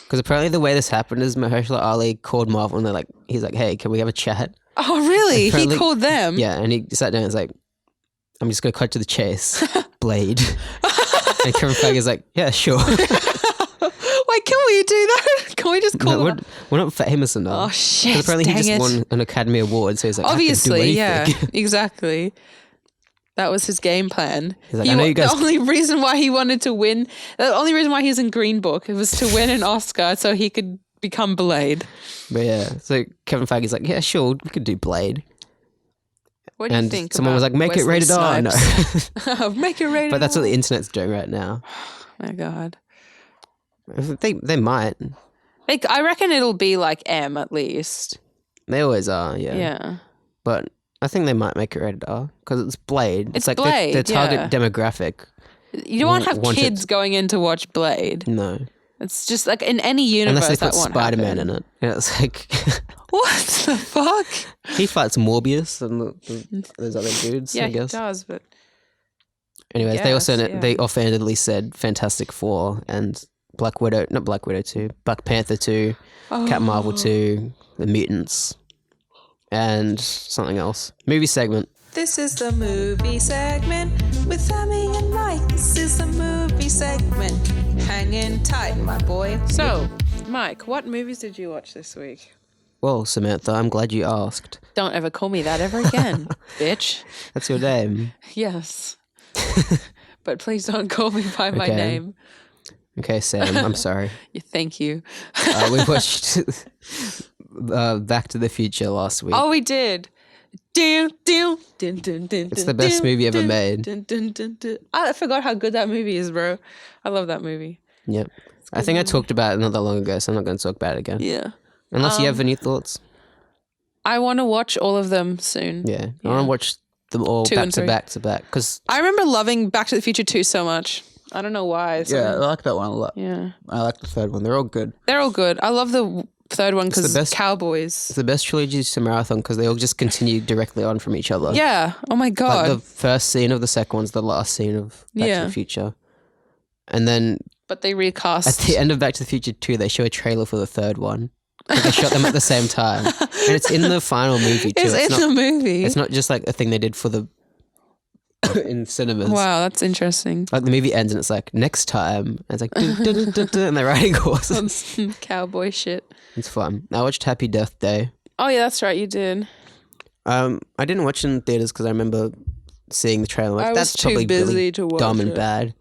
A: Because apparently the way this happened is Mahershala Ali called Marvel and he's like, hey, can we have a chat?
B: Oh, really?
A: Apparently-
B: He called them?
A: Yeah, and he sat down and was like, I'm just going to cut to the chase. Blade. And Kevin Feige's like, yeah, sure.
B: Wait, can we do that? Can we just call
A: No,
B: them?
A: we're not famous enough.
B: Oh,
A: 'Cause
B: shit.
A: apparently he
B: Dang
A: just
B: it.
A: won an Academy Award, so he's like,
B: Obviously,
A: I can do anything.
B: exactly. That was his game plan.
A: He's like, I know you guys-
B: The only reason why he wanted to win, the only reason why he was in Green Book, it was to win an Oscar so he could become Blade.
A: But yeah, so Kevin Feige's like, yeah, sure, we could do Blade.
B: What do you
A: And
B: think?
A: someone was
B: about
A: like, make it
B: Wesley
A: rated R. No.
B: Snipes? Make it rated R.
A: But that's what the internet's doing right now.
B: My God.
A: They might.
B: Like, I reckon it'll be like M at least.
A: They always are, yeah.
B: Yeah.
A: But I think they might make it rated R because it's Blade.
B: It's
A: like
B: Blade,
A: their target
B: yeah.
A: demographic.
B: You don't want to have
A: Want it-
B: kids going in to watch Blade.
A: No.
B: It's just like in any universe
A: Unless they
B: that
A: put
B: won't
A: Spider-Man
B: happen.
A: in it. And it's like,
B: What the fuck?
A: he fights Morbius and those other dudes,
B: Yeah,
A: I
B: he
A: guess.
B: does, but
A: Anyways, they also
B: Yes, yeah.
A: they offhandedly said Fantastic Four and Black Widow, not Black Widow 2, Black Panther 2, Captain Marvel 2, The Mutants, and something else. Movie segment.
B: This is the movie segment with Sammy and Mike. This is the movie segment. Hanging tight, my boy. So, Mike, what movies did you watch this week?
A: Well, Samantha, I'm glad you asked.
B: Don't ever call me that ever again, bitch.
A: That's your name.
B: Yes. But please don't call me by my
A: Okay.
B: name.
A: Okay, Sam, I'm sorry.
B: Thank you.
A: We watched Back to the Future last week.
B: Oh, we did. It's
A: the best movie ever made.
B: I forgot how good that movie is, bro. I love that movie.
A: Yep. I think I talked about it not that long ago, so I'm not going to talk about it again.
B: Yeah.
A: Unless you have any thoughts.
B: I want to watch all of them soon.
A: Yeah. I want to watch them all
B: 2
A: back
B: and
A: to
B: 3.
A: back to back. Because
B: I remember loving Back to the Future 2 so much. I don't know why.
A: I
B: Something-
A: like that one a lot.
B: yeah.
A: I like the third one. They're all good.
B: They're all good. I love the third one
A: the
B: because
A: best-
B: cowboys.
A: It's the best trilogy to marathon because they all just continue directly on from each other.
B: Yeah. Oh my
A: Like
B: God.
A: the first scene of the second one's the last scene of Back to
B: Yeah.
A: the Future. And then
B: But they
A: at
B: recast.
A: the end of Back to the Future 2, they show a trailer for the third one. Like they shot them at the same time. And it's in the final movie too.
B: It's in the movie.
A: It's not just like a thing they did for the in cinemas.
B: Wow, that's interesting.
A: Like the movie ends and it's like next time, and it's like dun, dun, dun, dun, dun, and they're riding horses.
B: Cowboy shit.
A: It's fun. I watched Happy Death Day.
B: Oh yeah, that's right. You did.
A: I didn't watch it in theaters because I remember seeing the trailer. Like,
B: I was
A: that's
B: too
A: probably
B: busy
A: really
B: to watch
A: dumb and
B: it.
A: bad.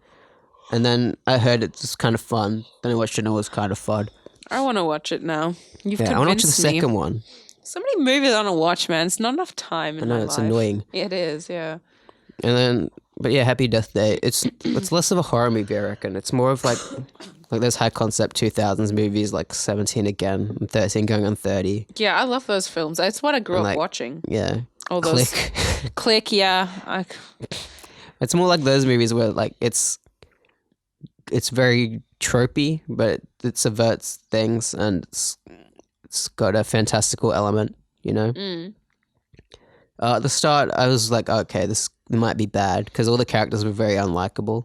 A: And then I heard it was kind of fun. Then I watched it and it was kind of fun.
B: I want to watch it now. You've
A: Yeah, I want to watch the
B: convinced me.
A: second one.
B: So many movies I want to watch, man. It's not enough time in
A: I know
B: my
A: it's
B: life.
A: annoying.
B: It is, yeah.
A: And then, but yeah, Happy Death Day. It's less of a horror movie, I reckon. It's more of like those high concept 2000s movies, like 17 again, and 13 going on 30.
B: Yeah, I love those films. It's what I grew
A: And,
B: up
A: like,
B: watching.
A: Yeah,
B: All those
A: Click.
B: Click, yeah.
A: It's more like those movies where like it's very tropey, but it subverts things and it's got a fantastical element. you know?
B: Mm.
A: At the start, I was like, okay, this might be bad because all the characters were very unlikable.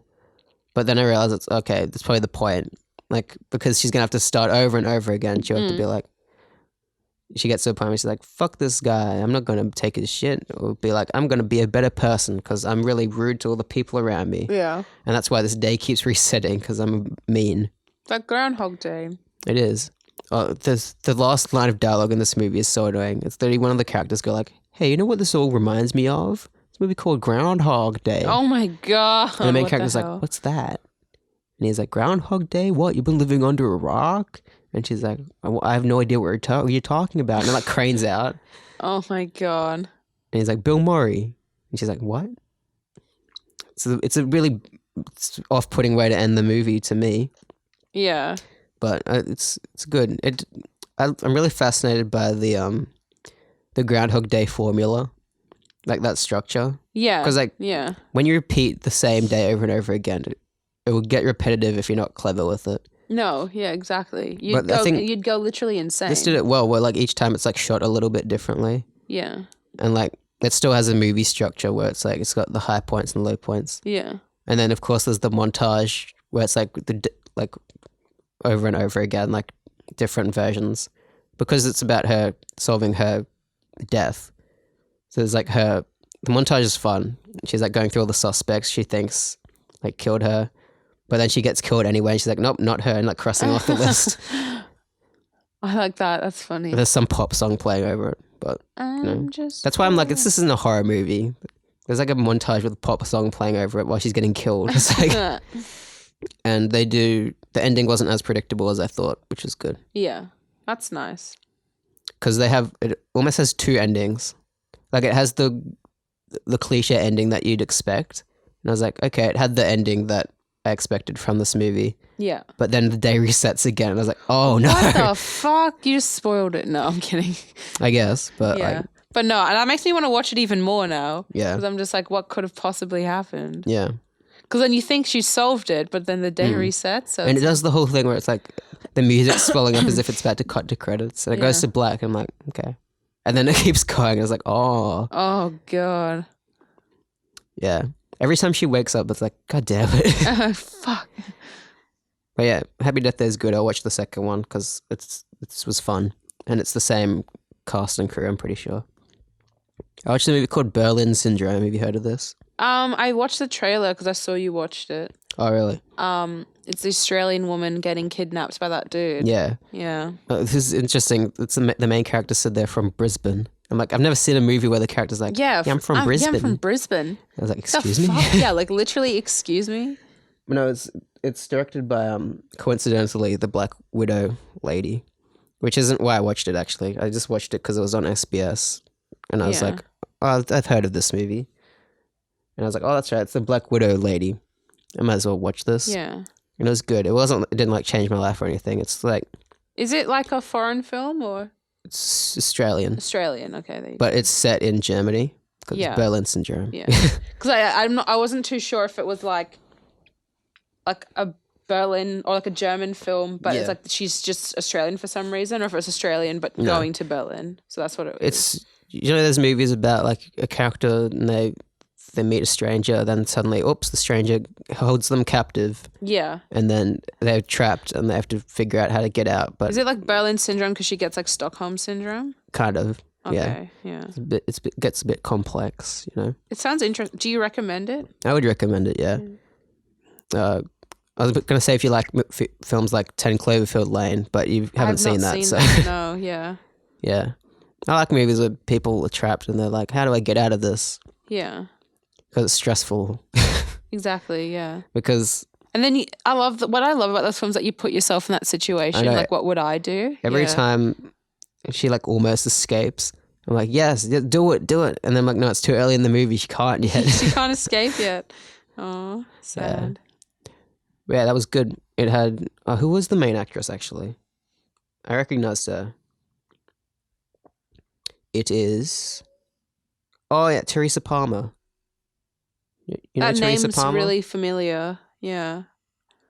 A: But then I realized it's okay, that's probably the point. Like, because she's going to have to start over and over again. She'll have to be like, she gets to a point where she's like, fuck this guy. I'm not going to take his shit. Or be like, I'm going to be a better person because I'm really rude to all the people around me.
B: Yeah.
A: And that's why this day keeps resetting because I'm mean.
B: Like Groundhog Day.
A: It is. Oh, the last line of dialogue in this movie is so annoying. It's literally one of the characters go like, hey, you know what this all reminds me of? It's a movie called Groundhog Day.
B: Oh my god.
A: And the main
B: what
A: character's
B: the
A: like,
B: hell?
A: what's that? And he's like, Groundhog Day? What? You've been living under a rock? And she's like, I have no idea what you're talking about. And it like cranes out.
B: Oh my god.
A: And he's like, Bill Murray. And she's like, what? So it's a really off-putting way to end the movie to me.
B: Yeah.
A: But it's good. I'm really fascinated by the Groundhog Day formula, like that structure.
B: Yeah.
A: Because like
B: yeah.
A: when you repeat the same day over and over again, it will get repetitive if you're not clever with it.
B: No, yeah, exactly.
A: But I think
B: You'd go literally insane.
A: this did it well, where like each time it's like shot a little bit differently,
B: Yeah.
A: and like it still has a movie structure where it's like it's got the high points and low points,
B: Yeah.
A: and then of course there's the montage where it's like like over and over again, like different versions, because it's about her solving her death. So there's like the montage is fun. She's like going through all the suspects she thinks like killed her, but then she gets killed anyway, and she's like, nope, not her, and like crossing off the list.
B: I like that. That's funny.
A: There's some pop song playing over it, but that's why I'm like, this isn't a horror movie. There's like a montage with a pop song playing over it while she's getting killed. It's like, and the ending wasn't as predictable as I thought, which is good.
B: Yeah, that's nice.
A: Because it almost has two endings. Like it has the cliche ending that you'd expect, and I was like, okay, it had the ending that I expected from this movie.
B: Yeah.
A: But then the day resets again, and I was like, oh no.
B: What the fuck? You just spoiled it. No, I'm kidding.
A: I guess, but
B: Yeah.
A: like,
B: But no, and that makes me want to watch it even more now.
A: Yeah.
B: Because I'm just like, what could have possibly happened?
A: yeah.
B: Because then you think she solved it, but then the day resets. So
A: And it
B: it's
A: does the whole thing where it's like the music's swelling up as if it's about to cut to credits, and it goes
B: Yeah.
A: to black. And I'm like, okay, and then it keeps going. And I was like, oh,
B: oh god.
A: yeah. Every time she wakes up, it's like, god damn it.
B: Fuck.
A: But yeah, Happy Death Day is good. I'll watch the second one because it was fun, and it's the same cast and crew. I'm pretty sure. I watched a movie called Berlin Syndrome. Have you heard of this?
B: I watched the trailer because I saw you watched it.
A: Oh, really?
B: It's the Australian woman getting kidnapped by that dude.
A: Yeah.
B: Yeah.
A: This is interesting. It's the main character said they're from Brisbane. I'm like, I've never seen a movie where the character's like,
B: Yeah.
A: I'm from Brisbane.
B: Yeah, I'm from Brisbane.
A: I was like,
B: The
A: excuse me?
B: fuck? Yeah, like literally, excuse me.
A: No, it's directed by coincidentally the Black Widow lady, which isn't why I watched it actually. I just watched it because it was on SBS, and I was
B: Yeah.
A: like, oh, I've heard of this movie, and I was like, oh, that's right, it's the Black Widow lady. I might as well watch this.
B: Yeah.
A: And it was good. It didn't like change my life or anything. It's like
B: Is it like a foreign film or
A: it's Australian,
B: Australian? Okay, there you
A: but it's set in Germany because
B: Yeah.
A: it's Berlin Syndrome.
B: Yeah. Because I wasn't too sure if it was like a Berlin or like a German film, but
A: Yeah.
B: it's like she's just Australian for some reason, or if it's Australian but going to Berlin. So that's what it is.
A: It's there's movies about like a character and they meet a stranger, then suddenly, oops, the stranger holds them captive,
B: Yeah.
A: and then they're trapped and they have to figure out how to get out. But
B: Is it like Berlin syndrome because she gets like Stockholm syndrome?
A: kind of, yeah,
B: Okay. Yeah.
A: gets a bit complex, you know.
B: It sounds interesting. Do you recommend it?
A: I would recommend it, yeah. I was gonna say if you like films like 10 Cloverfield Lane, but you haven't seen that, so
B: No. Yeah.
A: yeah. I like movies where people are trapped and they're like, how do I get out of this?
B: Yeah.
A: Because it's stressful.
B: Exactly. Yeah.
A: Because
B: And then what I love about those films that you put yourself in that situation.
A: know.
B: Like, what would I do?
A: every
B: Yeah.
A: time she like almost escapes, I'm like, yes, do it. And then I'm like, no, it's too early in the movie. She can't yet.
B: She can't escape yet. Oh, sad.
A: Yeah, that was good. It had who was the main actress actually? I recognized her. It is Teresa Palmer. You know
B: That
A: Teresa
B: name's
A: Palmer?
B: really familiar. Yeah.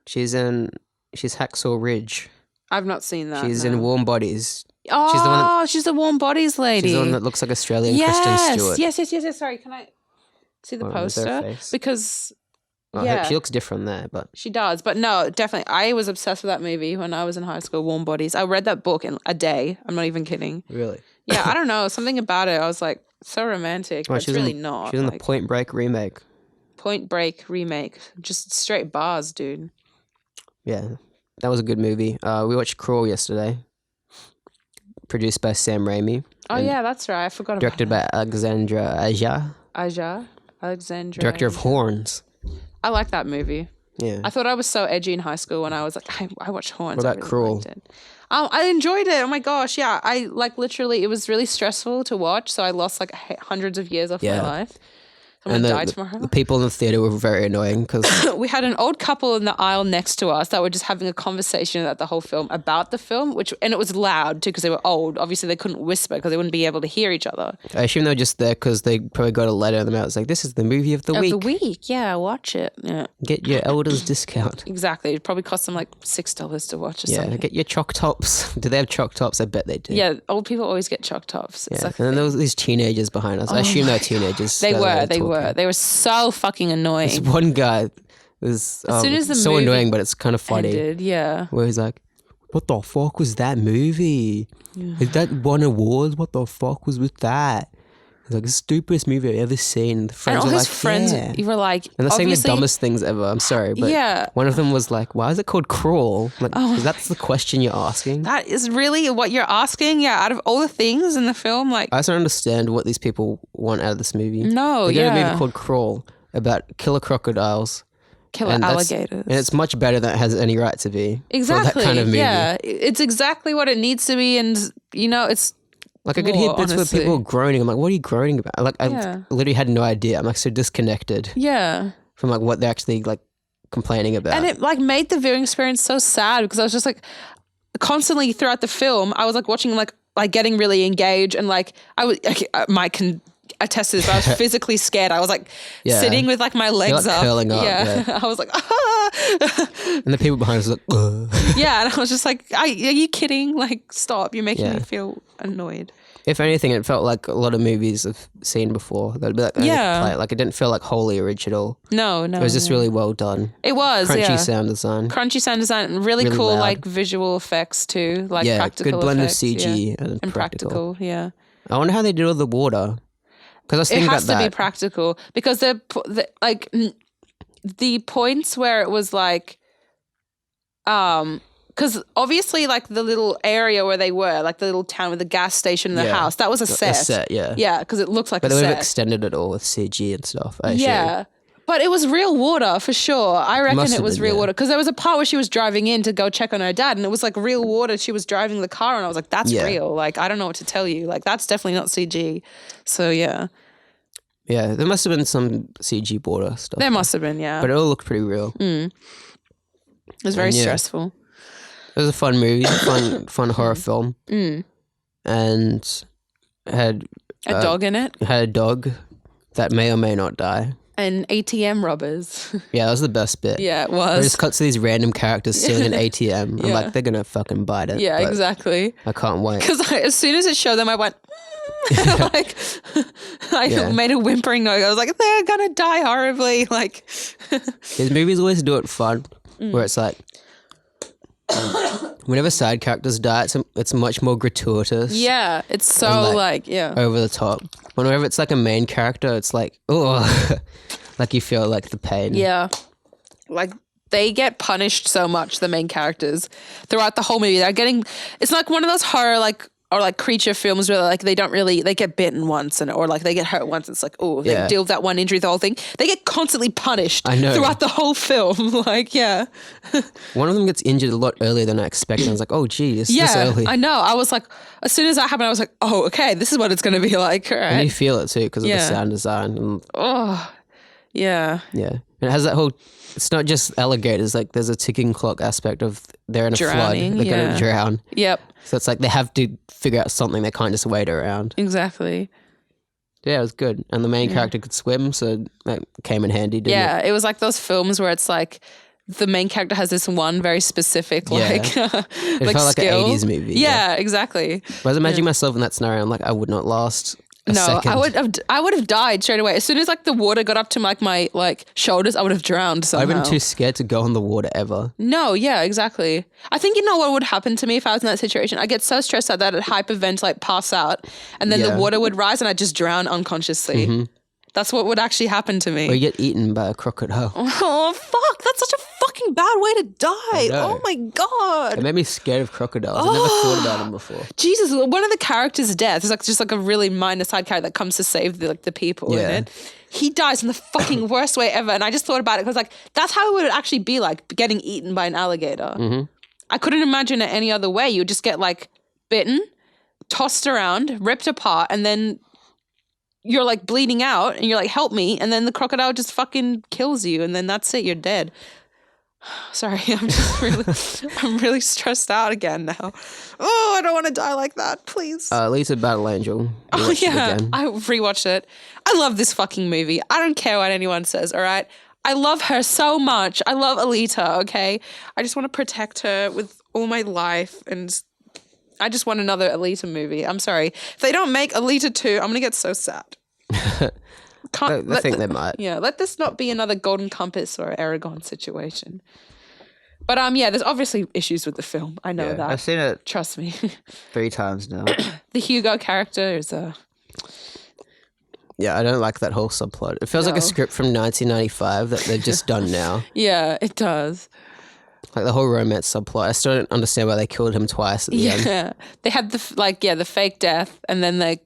A: She's Hacksaw Ridge.
B: I've not seen that.
A: She's
B: no.
A: in Warm Bodies.
B: Oh, she's the Warm Bodies lady.
A: She's the one that looks like Australian Kristen Stewart.
B: Yes. Sorry, can I see the
A: Oh, is there a
B: poster?
A: face?
B: Because
A: Oh, she looks different there, but
B: she does. But no, definitely. I was obsessed with that movie when I was in high school, Warm Bodies. I read that book in a day. I'm not even kidding.
A: really.
B: Yeah, I don't know. Something about it. I was like, so romantic.
A: Oh,
B: But it's really not.
A: She's in the Point Break remake.
B: Point Break remake. Just straight bars, dude.
A: Yeah, that was a good movie. We watched Crawl yesterday. Produced by Sam Raimi.
B: Oh, yeah, that's right. I forgot
A: Directed
B: about
A: by Alexandra Aja.
B: Alexandra.
A: Director of Horns.
B: I like that movie.
A: Yeah.
B: I thought I was so edgy in high school when I was like, I watched Horns.
A: What about Cruel?
B: I enjoyed it. Oh my gosh, yeah. I like literally, it was really stressful to watch, so I lost like hundreds of years off my life. I'm gonna die tomorrow.
A: The people in the theater were very annoying because
B: we had an old couple in the aisle next to us that were just having a conversation about the whole film, about the film, and it was loud too because they were old. Obviously, they couldn't whisper because they wouldn't be able to hear each other.
A: I assume they were just there because they probably got a letter in the mail. It's like, this is the movie of the week.
B: Yeah, watch it. Yeah,
A: get your elders discount.
B: Exactly. It probably cost them like $6 to watch or something.
A: Yeah, get your chalk tops. Do they have chalk tops? I bet they do.
B: Yeah, old people always get chalk tops.
A: Yeah. And then there was these teenagers behind us. I assume they're teenagers.
B: They were so fucking annoying.
A: This one guy was
B: as soon as the
A: so
B: movie
A: annoying, but it's kind of funny.
B: ended, yeah.
A: Where he's like, what the fuck was that movie? Is that won awards? What the fuck was with that? He's like, the stupidest movie I've ever seen. The friends
B: and all
A: were
B: his
A: like,
B: friends,
A: yeah.
B: you were like,
A: And they're saying the
B: obviously-
A: dumbest things ever. I'm sorry, but
B: Yeah.
A: one of them was like, why is it called Crawl? Like, that's the question you're asking?
B: That is really what you're asking? Yeah, out of all the things in the film, like,
A: I just don't understand what these people want out of this movie.
B: No,
A: They get a
B: yeah.
A: movie called Crawl about killer crocodiles.
B: killer
A: and
B: alligators.
A: And it's much better than it has any right to be.
B: Exactly.
A: For that kind of movie.
B: Yeah, it's exactly what it needs to be, and it's
A: Like I could hear
B: more,
A: bits
B: honestly.
A: where people were groaning. I'm like, what are you groaning about? Like I
B: Yeah.
A: literally had no idea. I'm like so disconnected
B: Yeah.
A: from like what they're actually like complaining about.
B: And it like made the viewing experience so sad because I was just like constantly throughout the film, I was like watching like getting really engaged and like Mike can attest to this, but I was physically scared. I was like sitting with like my legs
A: like
B: up.
A: curling up,
B: Yeah. I was like,
A: and the people behind us were like, ugh.
B: yeah. And I was just like, are you kidding? Like, stop. You're making me feel annoyed.
A: If anything, it felt like a lot of movies I've seen before. That'd be like, like it didn't feel like wholly original.
B: No.
A: It was just really well done.
B: It was,
A: Crunchy sound design.
B: Crunchy sound design and really cool
A: loud.
B: like visual effects too. Like practical
A: good blend
B: effects,
A: of CG
B: yeah.
A: and practical.
B: Yeah.
A: I wonder how they did all the water. Because I was
B: It
A: thinking
B: has
A: about
B: to
A: that.
B: be practical because the points where it was like, because obviously like the little area where they were, like the little town with the gas station and the house, that was a set.
A: A set, yeah.
B: Yeah, because it looks like
A: But
B: a
A: they would
B: set.
A: have extended it all with CG and stuff. I assume.
B: Yeah. But it was real water for sure. I reckon
A: Must
B: it
A: have
B: was
A: been,
B: real
A: yeah.
B: water because there was a part where she was driving in to go check on her dad and it was like real water. She was driving the car and I was like, that's real. Like, I don't know what to tell you. Like, that's definitely not CG. So, yeah.
A: Yeah, there must have been some CG border stuff.
B: There must have been, yeah.
A: But it all looked pretty real.
B: It was very stressful.
A: It was a fun movie, fun horror film. And had
B: A dog in it
A: had a dog that may or may not die.
B: and ATM robbers.
A: Yeah, that was the best bit.
B: Yeah, it
A: It
B: was.
A: just cuts to these random characters stealing an ATM. I'm like, they're gonna fucking bite it.
B: Yeah,
A: but
B: exactly.
A: I can't wait.
B: Because as soon as it showed them, I went, like, I made a whimpering noise. I was like, they're gonna die horribly. Like,
A: These movies always do it fun, where it's like, whenever side characters die, it's much more gratuitous.
B: yeah, it's so like,
A: over the top. Whenever it's like a main character, it's like, oh, like you feel like the pain.
B: yeah, like they get punished so much. The main characters throughout the whole movie, they're getting. It's like one of those horror or like creature films where like they get bitten once or like they get hurt once. It's like, oh, they deal with that one injury, the whole thing. They get constantly punished
A: I know.
B: throughout the whole film. Like, yeah.
A: One of them gets injured a lot earlier than I expected. I was like, oh, geez, this early.
B: I know. I was like, as soon as that happened, I was like, oh, okay, this is what it's going to be like. All
A: And you
B: right.
A: feel it too because of the sound design. And
B: Oh, yeah.
A: yeah. And it has that whole, it's not just alligators. Like there's a ticking clock aspect of they're in a
B: Drowning,
A: flood. They're going to drown.
B: Yep,
A: So it's like they have to figure out something. They can't just wait around.
B: exactly.
A: Yeah, it was good. And the main character could swim, so that came in handy, didn't it?
B: Yeah, it was like those films where it's like the main character has this one very specific like
A: It
B: like
A: felt like
B: skill.
A: an 80s movie.
B: Yeah, exactly.
A: But I was imagining myself in that scenario. I'm like, I would not last a second.
B: I would have died straight away. As soon as like the water got up to my like shoulders, I would have drowned somehow.
A: I've been too scared to go on the water ever.
B: No, yeah, exactly. I think you know what would happen to me if I was in that situation? I get so stressed out that I'd hyperventilate, pass out, and then the water would rise and I'd just drown unconsciously.
A: Mm-hmm.
B: That's what would actually happen to me.
A: Or you get eaten by a crocodile.
B: Oh, fuck. That's such a fucking bad way to die. Oh, my God.
A: It made me scared of crocodiles. I never thought about them before.
B: Jesus, one of the characters' deaths is like just like a really minor side character that comes to save the people in it. He dies in the fucking worst way ever. And I just thought about it because like that's how it would actually be like getting eaten by an alligator.
A: Mm-hmm.
B: I couldn't imagine it any other way. You would just get like bitten, tossed around, ripped apart, and then you're like bleeding out and you're like, help me. And then the crocodile just fucking kills you. And then that's it. You're dead. Sorry. I'm really stressed out again now. Oh, I don't want to die like that. Please.
A: Alita Battle Angel.
B: Oh yeah. I rewatched it. I love this fucking movie. I don't care what anyone says. All right. I love her so much. I love Alita. Okay. I just want to protect her with all my life. And I just want another Alita movie. I'm sorry. If they don't make Alita 2, I'm going to get so sad.
A: I think they might.
B: Yeah, let this not be another Golden Compass or Aragon situation. But yeah, there's obviously issues with the film. I know that.
A: I've seen it.
B: Trust me.
A: 3 times now.
B: The Hugo character is
A: Yeah, I don't like that whole subplot. It feels like a script from 1995 that they've just done now.
B: Yeah, it does.
A: Like the whole romance subplot. I still don't understand why they killed him twice at the end.
B: Yeah, they had the fake death, and then they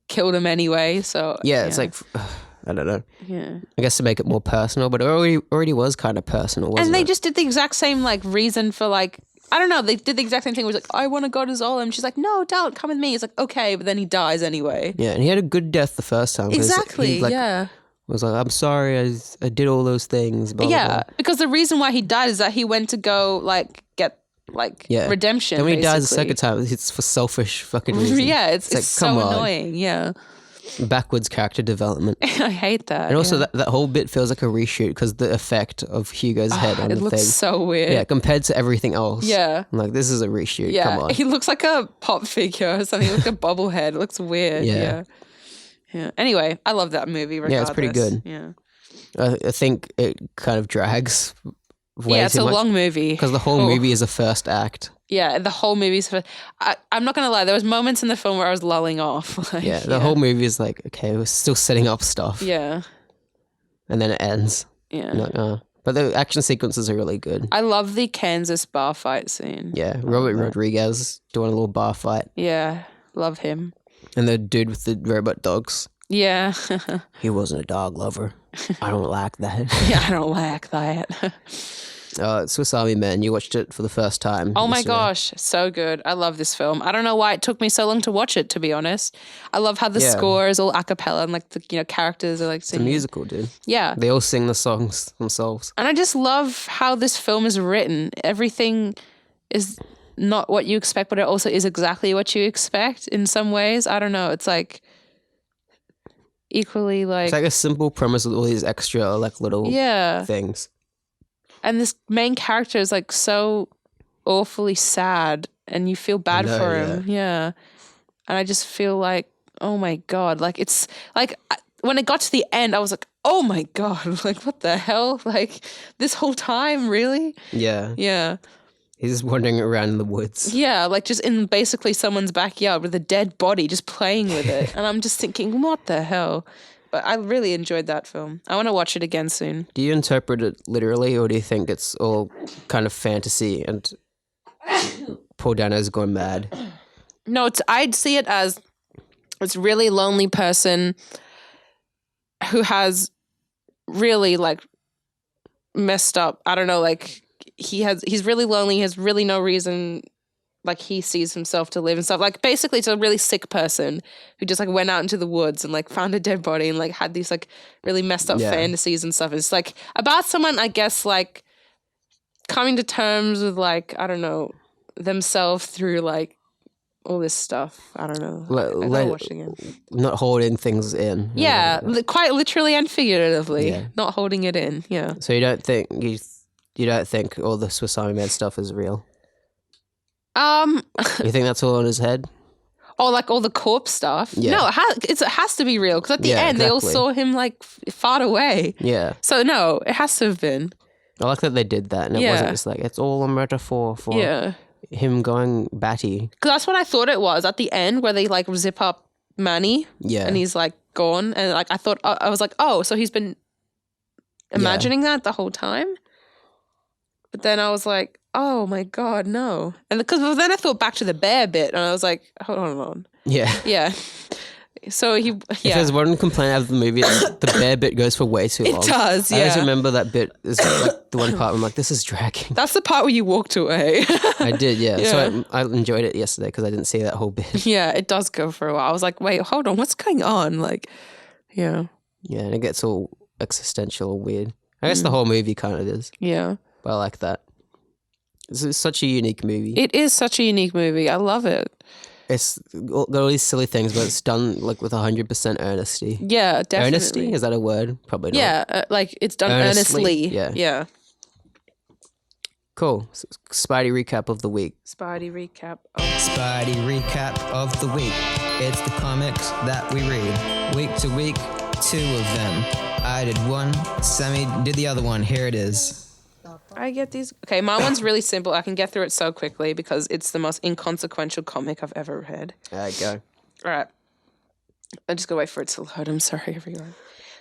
B: killed him anyway. So
A: it's like I don't know.
B: Yeah,
A: I guess to make it more personal, but it already was kind of personal, wasn't it?
B: And they just did the exact same like reason for like I don't know. They did the exact same thing. It was like I want to go to Zola, and she's like, no, don't come with me. It's like okay, but then he dies anyway.
A: Yeah, and he had a good death the first time.
B: Exactly.
A: He, was like, I'm sorry, I did all those things. Blah, blah, blah.
B: Because the reason why he died is that he went to go like get redemption.
A: Then when he dies the
B: basically.
A: second time, it's for selfish fucking reasons.
B: Yeah, it's
A: like,
B: so annoying. Yeah.
A: Backwards character development.
B: I hate that.
A: And also that whole bit feels like a reshoot because the effect of Hugo's head on the thing.
B: It looks so weird.
A: Yeah, compared to everything else.
B: Yeah.
A: I'm like, this is a reshoot.
B: Yeah.
A: Come on.
B: He looks like a pop figure or something. He looks like a bobblehead. It looks weird. Yeah. Anyway, I love that movie regardless.
A: Yeah, it's pretty good.
B: Yeah.
A: I think it kind of drags way
B: it's
A: too
B: a
A: much
B: long movie.
A: because the whole movie is a first act.
B: Yeah, the whole movie's I'm not going to lie. There was moments in the film where I was lulling off. Like,
A: the whole movie is like, okay, we're still setting up stuff.
B: Yeah.
A: And then it ends.
B: Yeah.
A: Like, but the action sequences are really good.
B: I love the Kansas bar fight scene.
A: Yeah, Robert Rodriguez doing a little bar fight.
B: Yeah, love him.
A: And the dude with the robot dogs.
B: Yeah.
A: He wasn't a dog lover. I don't like that.
B: Yeah, I don't like that.
A: Swiss Army Man, you watched it for the first time.
B: Oh my gosh, so good. I love this film. I don't know why it took me so long to watch it, to be honest. I love how the score is all a cappella and like the characters are like singing.
A: It's a musical, dude.
B: Yeah.
A: They all sing the songs themselves.
B: And I just love how this film is written. Everything is not what you expect, but it also is exactly what you expect in some ways. I don't know. It's like equally like...
A: It's like a simple premise with all these extra like little things.
B: And this main character is like so awfully sad and you feel bad for him. Yeah. And I just feel like, oh my God. Like it's like when it got to the end, I was like, oh my God. Like what the hell? Like this whole time, really?
A: Yeah.
B: Yeah.
A: He's just wandering around in the woods.
B: Yeah, like just in basically someone's backyard with a dead body just playing with it. And I'm just thinking, what the hell? But I really enjoyed that film. I want to watch it again soon.
A: Do you interpret it literally or do you think it's all kind of fantasy and Paul Dano's gone mad?
B: No, I'd see it as this really lonely person who has really like messed up. I don't know, like he's really lonely. He has really no reason, like he sees himself to live and stuff. Like basically it's a really sick person who just like went out into the woods and like found a dead body and like had these like really messed up fantasies and stuff. It's like about someone, I guess, like coming to terms with like, I don't know, themselves through like all this stuff. I don't know. Watching it.
A: Not holding things in.
B: Yeah, quite literally and figuratively. Yeah. Not holding it in. Yeah.
A: So you don't think You don't think all the Swiss Army Man stuff is real?
B: Um,
A: You think that's all in his head?
B: or like all the corpse stuff.
A: Yeah.
B: No, it has to be real because at the
A: Yeah,
B: end they all
A: exactly.
B: saw him like fart away.
A: Yeah.
B: So no, it has to have been.
A: I like that they did that, and it wasn't just like, it's all a metaphor for
B: Yeah.
A: him going batty.
B: Because that's what I thought it was at the end where they like zip up Manny
A: Yeah.
B: and he's like gone. And like I was like, oh, so he's been imagining that the whole time? But then I was like, oh my God, no. And because then I thought back to the bear bit and I was like, hold on.
A: Yeah.
B: Yeah. So
A: If there's one complaint of the movie, it's the bear bit goes for way too long.
B: It does,
A: I always
B: yeah.
A: remember that bit is like the one part where I'm like, this is dragging.
B: That's the part where you walked away.
A: I did, yeah.
B: Yeah.
A: So I enjoyed it yesterday because I didn't see that whole bit.
B: Yeah, it does go for a while. I was like, wait, hold on, what's going on? Like, yeah.
A: Yeah, and it gets all existential and weird. I guess the whole movie kind of is,
B: Yeah.
A: but I like that. It's such a unique movie.
B: It is such a unique movie. I love it.
A: It's got all these silly things, but it's done like with 100% earnesty.
B: Yeah, definitely.
A: Earnesty? Is that a word? Probably not.
B: Yeah, like it's done
A: Earnestly,
B: earnestly.
A: yeah.
B: Yeah.
A: Cool. Spidey recap of the week.
B: Spidey recap. Oh.
A: Spidey recap of the week. It's the comics that we read. Week to week, 2 of them. I did one, Sammy did the other one. Here it is.
B: I get these. Okay, my one's really simple. I can get through it so quickly because it's the most inconsequential comic I've ever read.
A: There you go.
B: All right. I just gotta wait for it to load. I'm sorry, everyone.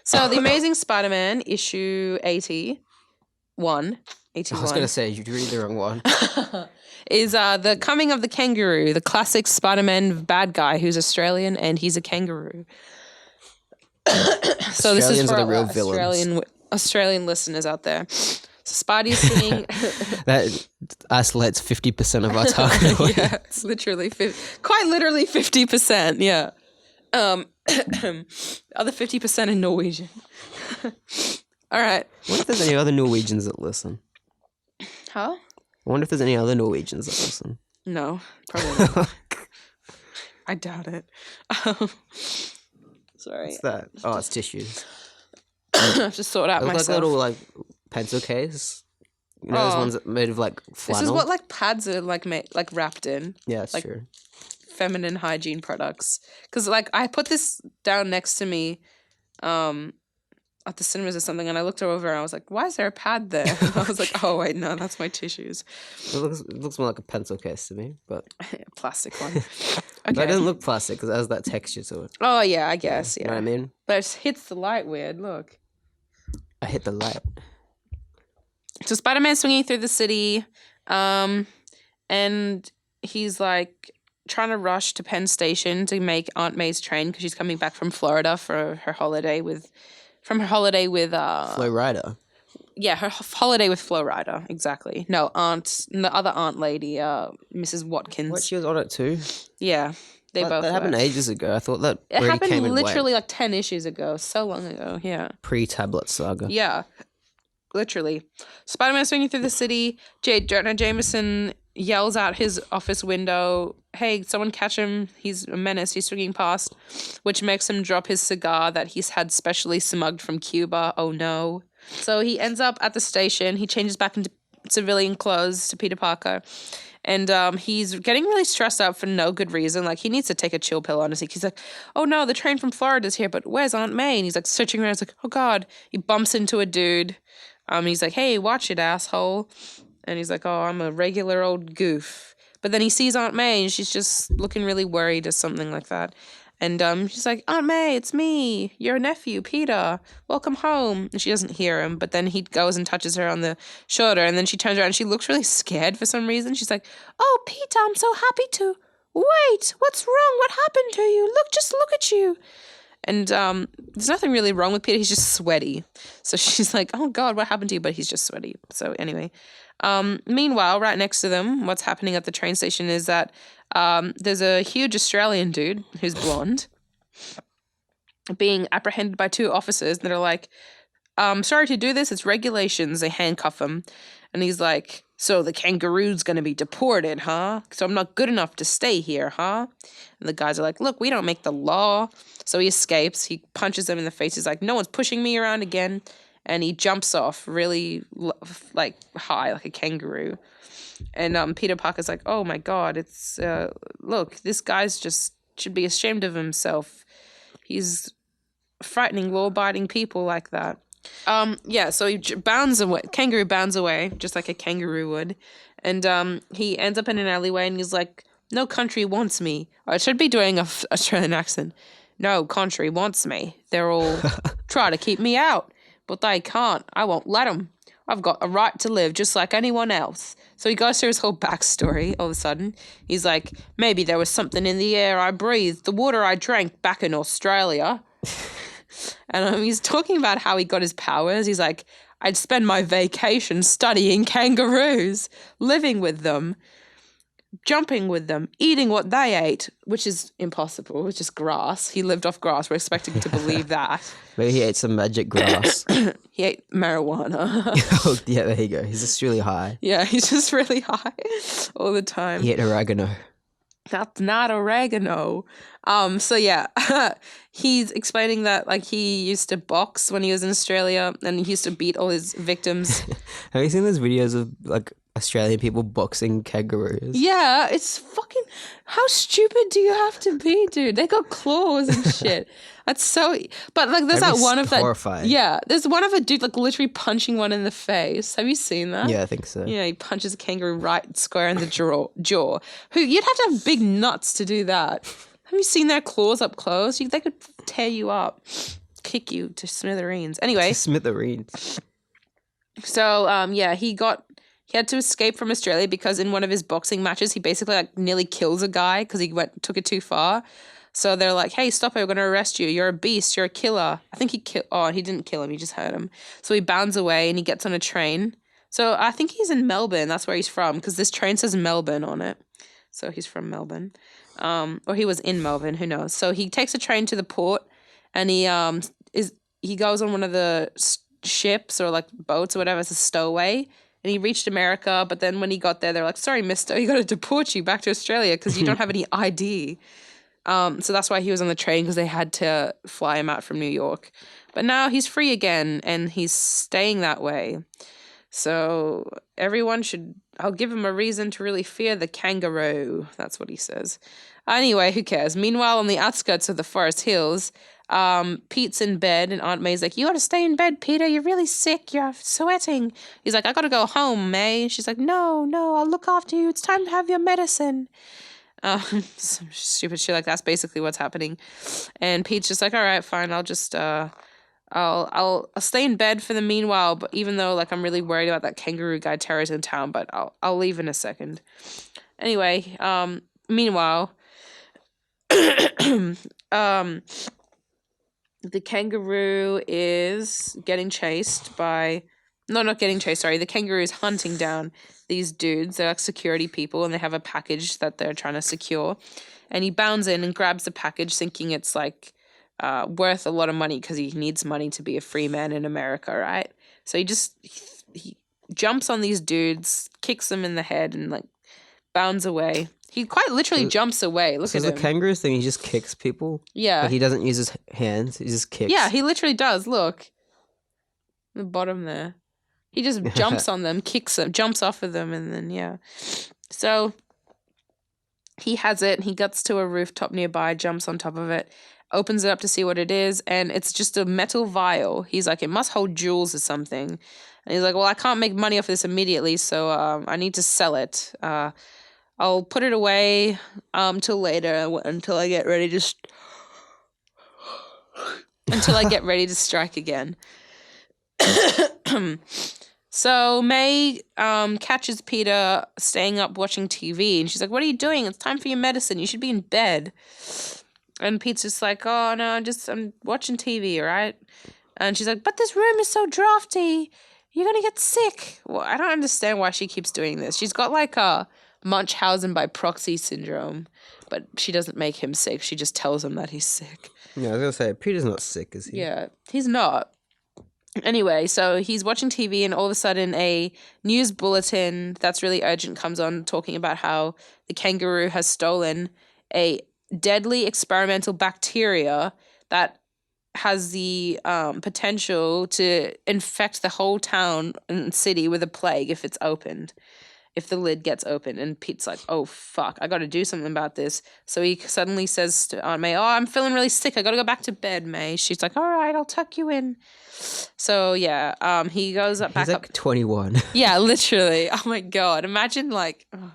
B: So, The Amazing Spider-Man, issue 81.
A: I was going to say, you read the wrong one.
B: Is the coming of the kangaroo, the classic Spider-Man bad guy who's Australian and he's a kangaroo. So this is
A: Australians
B: for
A: are the
B: our
A: real villains.
B: Australian listeners out there. So Spidey's singing.
A: That isolates 50% of our target audience.
B: Yeah, it's literally quite literally 50%. Yeah. Other 50% in Norwegian. All right.
A: I wonder if there's any other Norwegians that listen.
B: Huh?
A: I wonder if there's any other Norwegians that listen.
B: No, probably not. I doubt it. Sorry.
A: What's that? Oh, it's tissues.
B: I've just thought out
A: It looks
B: myself.
A: like a little like pencil case. You know those ones that made of like flannel?
B: This is what like pads are like wrapped in.
A: Yeah, that's
B: like,
A: true.
B: Feminine hygiene products. Because like I put this down next to me at the cinemas or something and I looked over and I was like, why is there a pad there? And I was like, oh wait, no, that's my tissues.
A: It looks more like a pencil case to me, but
B: Plastic one.
A: but
B: Okay.
A: it doesn't look plastic because it has that texture to it.
B: Oh yeah, I guess, yeah.
A: You know what I mean?
B: But it hits the light weird, look.
A: I hit the light.
B: So Spider-Man's swinging through the city, and he's like trying to rush to Penn Station to make Aunt May's train because she's coming back from Florida for her holiday with Flo
A: Rida.
B: Yeah, her holiday with Flo Rida, exactly. No, the other aunt lady, Mrs. Watkins.
A: What, she was on it too?
B: Yeah, they both.
A: That happened
B: were.
A: ages ago. I thought that
B: It
A: already
B: happened
A: came in
B: literally like 10 issues ago, so long ago. Yeah.
A: Pre-tablet saga.
B: Yeah, literally. Spider-Man swinging through the city. J. Jonah Jameson yells out his office window, hey, someone catch him. He's a menace. He's swinging past, which makes him drop his cigar that he's had specially smugged from Cuba. Oh, no. So he ends up at the station. He changes back into civilian clothes to Peter Parker. And he's getting really stressed out for no good reason. Like, he needs to take a chill pill, honestly. He's like, oh, no, the train from Florida's here, but where's Aunt May? And he's, like, searching around. He's like, oh, God. He bumps into a dude. He's like, hey, watch it, asshole. And he's like, oh, I'm a regular old goof. But then he sees Aunt May, and she's just looking really worried or something like that. And she's like, Aunt May, it's me, your nephew, Peter. Welcome home. And she doesn't hear him, but then he goes and touches her on the shoulder, and then she turns around, and she looks really scared for some reason. She's like, oh, Peter, I'm so happy to. Wait, what's wrong? What happened to you? Just look at you. And there's nothing really wrong with Peter. He's just sweaty. So she's like, oh, God, what happened to you? But he's just sweaty. So anyway. Meanwhile, right next to them, what's happening at the train station is that there's a huge Australian dude who's blonde being apprehended by 2 officers that are like, sorry to do this, it's regulations. They handcuff him. And he's like, so the kangaroo's going to be deported, huh? So I'm not good enough to stay here, huh? And the guys are like, look, we don't make the law. So he escapes. He punches them in the face. He's like, no one's pushing me around again. and he jumps off really like high, like a kangaroo. And Peter Parker's like, oh my God, it's look, this guy's just should be ashamed of himself. He's frightening law-abiding people like that. So he bounds away. Kangaroo bounds away, just like a kangaroo would. And he ends up in an alleyway and he's like, no country wants me. I should be doing an Australian accent. No country wants me. They're all trying to keep me out, but they can't. I won't let them. I've got a right to live just like anyone else. So he goes through his whole backstory all of a sudden. He's like, maybe there was something in the air I breathed, the water I drank back in Australia. And he's talking about how he got his powers. He's like, I'd spend my vacation studying kangaroos, living with them, jumping with them, eating what they ate, which is impossible. It's just grass. He lived off grass. We're expecting to believe that.
A: Maybe he ate some magic grass.
B: He ate marijuana.
A: Oh, yeah, there you go. He's just really high.
B: Yeah, he's just really high all the time.
A: He ate oregano.
B: That's not oregano. So yeah, he's explaining that like he used to box when he was in Australia and he used to beat all his victims.
A: Have you seen those videos of like Australian people boxing kangaroos?
B: Yeah, it's fucking. How stupid do you have to be, dude? They got claws and shit. That's so. But like, there's
A: That'd
B: that
A: be
B: one of that.
A: horrifying.
B: Yeah, there's one of a dude like literally punching one in the face. Have you seen that?
A: Yeah, I think so.
B: Yeah, he punches a kangaroo right square in the jaw. Who you'd have to have big nuts to do that. Have you seen their claws up close? They could tear you up, kick you to smithereens. Anyway,
A: Smithereens.
B: so he had to escape from Australia because in one of his boxing matches, he basically like nearly kills a guy because he took it too far. So they're like, hey, stop it, we're going to arrest you. You're a beast, you're a killer. I think he didn't kill him, he just hurt him. So he bounds away and he gets on a train. So I think he's in Melbourne, that's where he's from, because this train says Melbourne on it. So he's from Melbourne. Or he was in Melbourne, who knows. So he takes a train to the port and he goes on one of the ships or like boats or whatever, it's a stowaway. And he reached America, but then when he got there, they're like, sorry, mister, you got to deport you back to Australia because you don't have any ID. So that's why he was on the train, because they had to fly him out from New York. But now he's free again, and he's staying that way. So I'll give him a reason to really fear the kangaroo. That's what he says. Anyway, who cares? Meanwhile, on the outskirts of the Forest Hills, Pete's in bed and Aunt May's like, you gotta stay in bed, Peter. You're really sick. You're sweating. He's like, I gotta go home, May. She's like, no, I'll look after you. It's time to have your medicine. Some stupid shit like that's basically what's happening. And Pete's just like, all right, fine. I'll just, I'll stay in bed for the meanwhile. But even though like I'm really worried about that kangaroo guy terrorist in town, but I'll leave in a second. Anyway, meanwhile, the kangaroo is getting chased by... No, not getting chased, sorry. The kangaroo is hunting down these dudes. They're like security people, and they have a package that they're trying to secure. And he bounds in and grabs the package, thinking it's like worth a lot of money because he needs money to be a free man in America, right? So he jumps on these dudes, kicks them in the head, and like bounds away. He quite literally jumps away. Look at him.
A: So the kangaroo thing, he just kicks people?
B: Yeah.
A: Like he doesn't use his hands, he just kicks.
B: Yeah, he literally does. Look. The bottom there. He just jumps on them, kicks them, jumps off of them, and then, yeah. So he has it. He gets to a rooftop nearby, jumps on top of it, opens it up to see what it is, and it's just a metal vial. He's like, it must hold jewels or something. And he's like, well, I can't make money off this immediately, so I need to sell it. I'll put it away till later, until I get ready to strike again. So May catches Peter staying up watching TV, and she's like, what are you doing? It's time for your medicine. You should be in bed. And Pete's just like, oh, no, I'm watching TV, all right? And she's like, but this room is so drafty. You're going to get sick. Well, I don't understand why she keeps doing this. She's got like a Munchausen by proxy syndrome, but she doesn't make him sick. She just tells him that he's sick.
A: Yeah, I was going to say, Peter's not sick, is he?
B: Yeah, he's not. Anyway, so he's watching TV and all of a sudden a news bulletin that's really urgent comes on talking about how the kangaroo has stolen a deadly experimental bacteria that has the potential to infect the whole town and city with a plague if it's opened. If the lid gets open. And Pete's like, oh, fuck, I got to do something about this. So he suddenly says to Aunt May, oh, I'm feeling really sick. I got to go back to bed, May. She's like, all right, I'll tuck you in. So, yeah, he goes back
A: He's
B: up.
A: like 21.
B: Yeah, literally. Oh, my God. Imagine, like... Oh.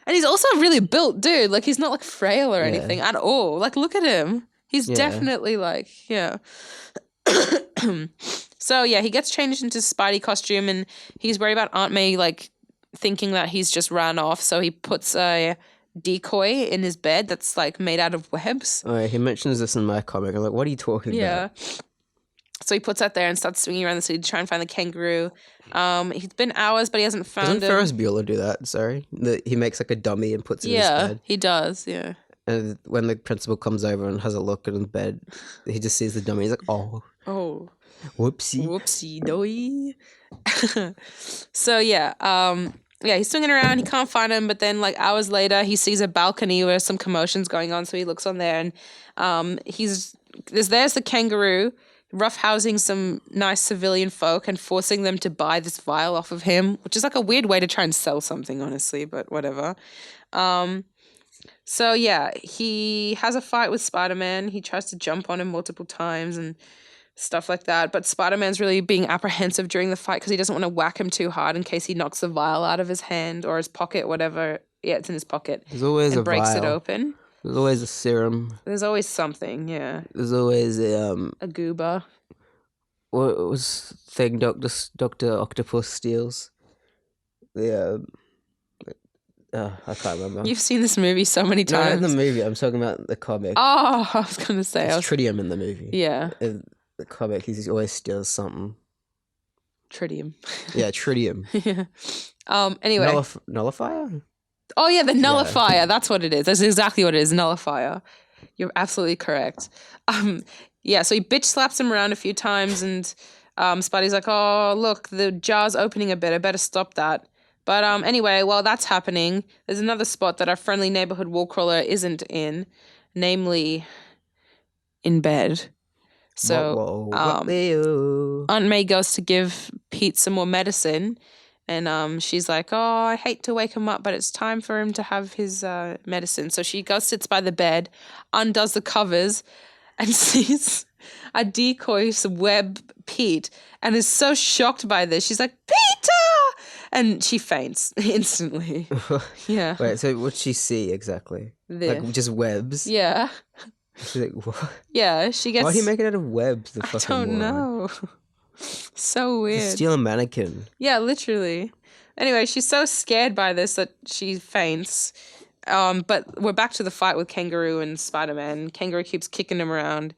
B: And he's also a really built dude. Like, he's not, like, frail or anything at all. Like, look at him. He's definitely, like, yeah. So, yeah, he gets changed into Spidey costume, and he's worried about Aunt May, like... thinking that he's just ran off, so he puts a decoy in his bed that's like made out of webs.
A: Oh, he mentions this in my comic. I'm like, what are you talking about?
B: Yeah. So he puts that there and starts swinging around the city to try and find the kangaroo. It's been hours, but he hasn't found
A: Doesn't Ferris Bueller do that? Sorry, he makes like a dummy and puts it in his bed.
B: Yeah, he does. Yeah.
A: And when the principal comes over and has a look at the bed, he just sees the dummy. He's like, oh, whoopsie
B: doy. So yeah, he's swinging around. He can't find him, but then like hours later, he sees a balcony where some commotion's going on. So he looks on there, and there's the kangaroo roughhousing some nice civilian folk and forcing them to buy this vial off of him, which is like a weird way to try and sell something, honestly, but whatever. So yeah, he has a fight with Spider-Man. He tries to jump on him multiple times and stuff like that. But Spider-Man's really being apprehensive during the fight because he doesn't want to whack him too hard in case he knocks the vial out of his hand or his pocket, whatever. Yeah, it's in his pocket.
A: There's always
B: and
A: a
B: breaks
A: vial.
B: it open.
A: There's always a serum.
B: There's always something, yeah.
A: There's always a
B: goober.
A: What was the thing Dr. Octopus steals? I can't remember.
B: You've seen this movie so many times.
A: No, in the movie. I'm talking about the comic.
B: Oh, I was going to say.
A: It's tritium in the movie.
B: Yeah.
A: In the comic, he always steals something.
B: Tritium.
A: Yeah, tritium.
B: Yeah. Anyway.
A: Nullifier?
B: Oh, yeah, the nullifier. Yeah. That's what it is. That's exactly what it is, nullifier. You're absolutely correct. Yeah, so he bitch slaps him around a few times, and Spidey's like, oh, look, the jar's opening a bit. I better stop that. But anyway, while that's happening, there's another spot that our friendly neighborhood wall crawler isn't in, namely in bed. So Aunt May goes to give Pete some more medicine, and she's like, oh, I hate to wake him up, but it's time for him to have his medicine. So she goes, sits by the bed, undoes the covers, and sees a decoy web Pete, and is so shocked by this. She's like, Peter! And she faints instantly. Yeah.
A: Wait, so what'd she see exactly? Like just webs?
B: Yeah.
A: She's like, what?
B: Yeah, she gets...
A: Why do you make it out of webs?
B: I don't know. So weird.
A: Just steal a mannequin.
B: Yeah, literally. Anyway, she's so scared by this that she faints. But we're back to the fight with Kangaroo and Spider-Man. Kangaroo keeps kicking him around.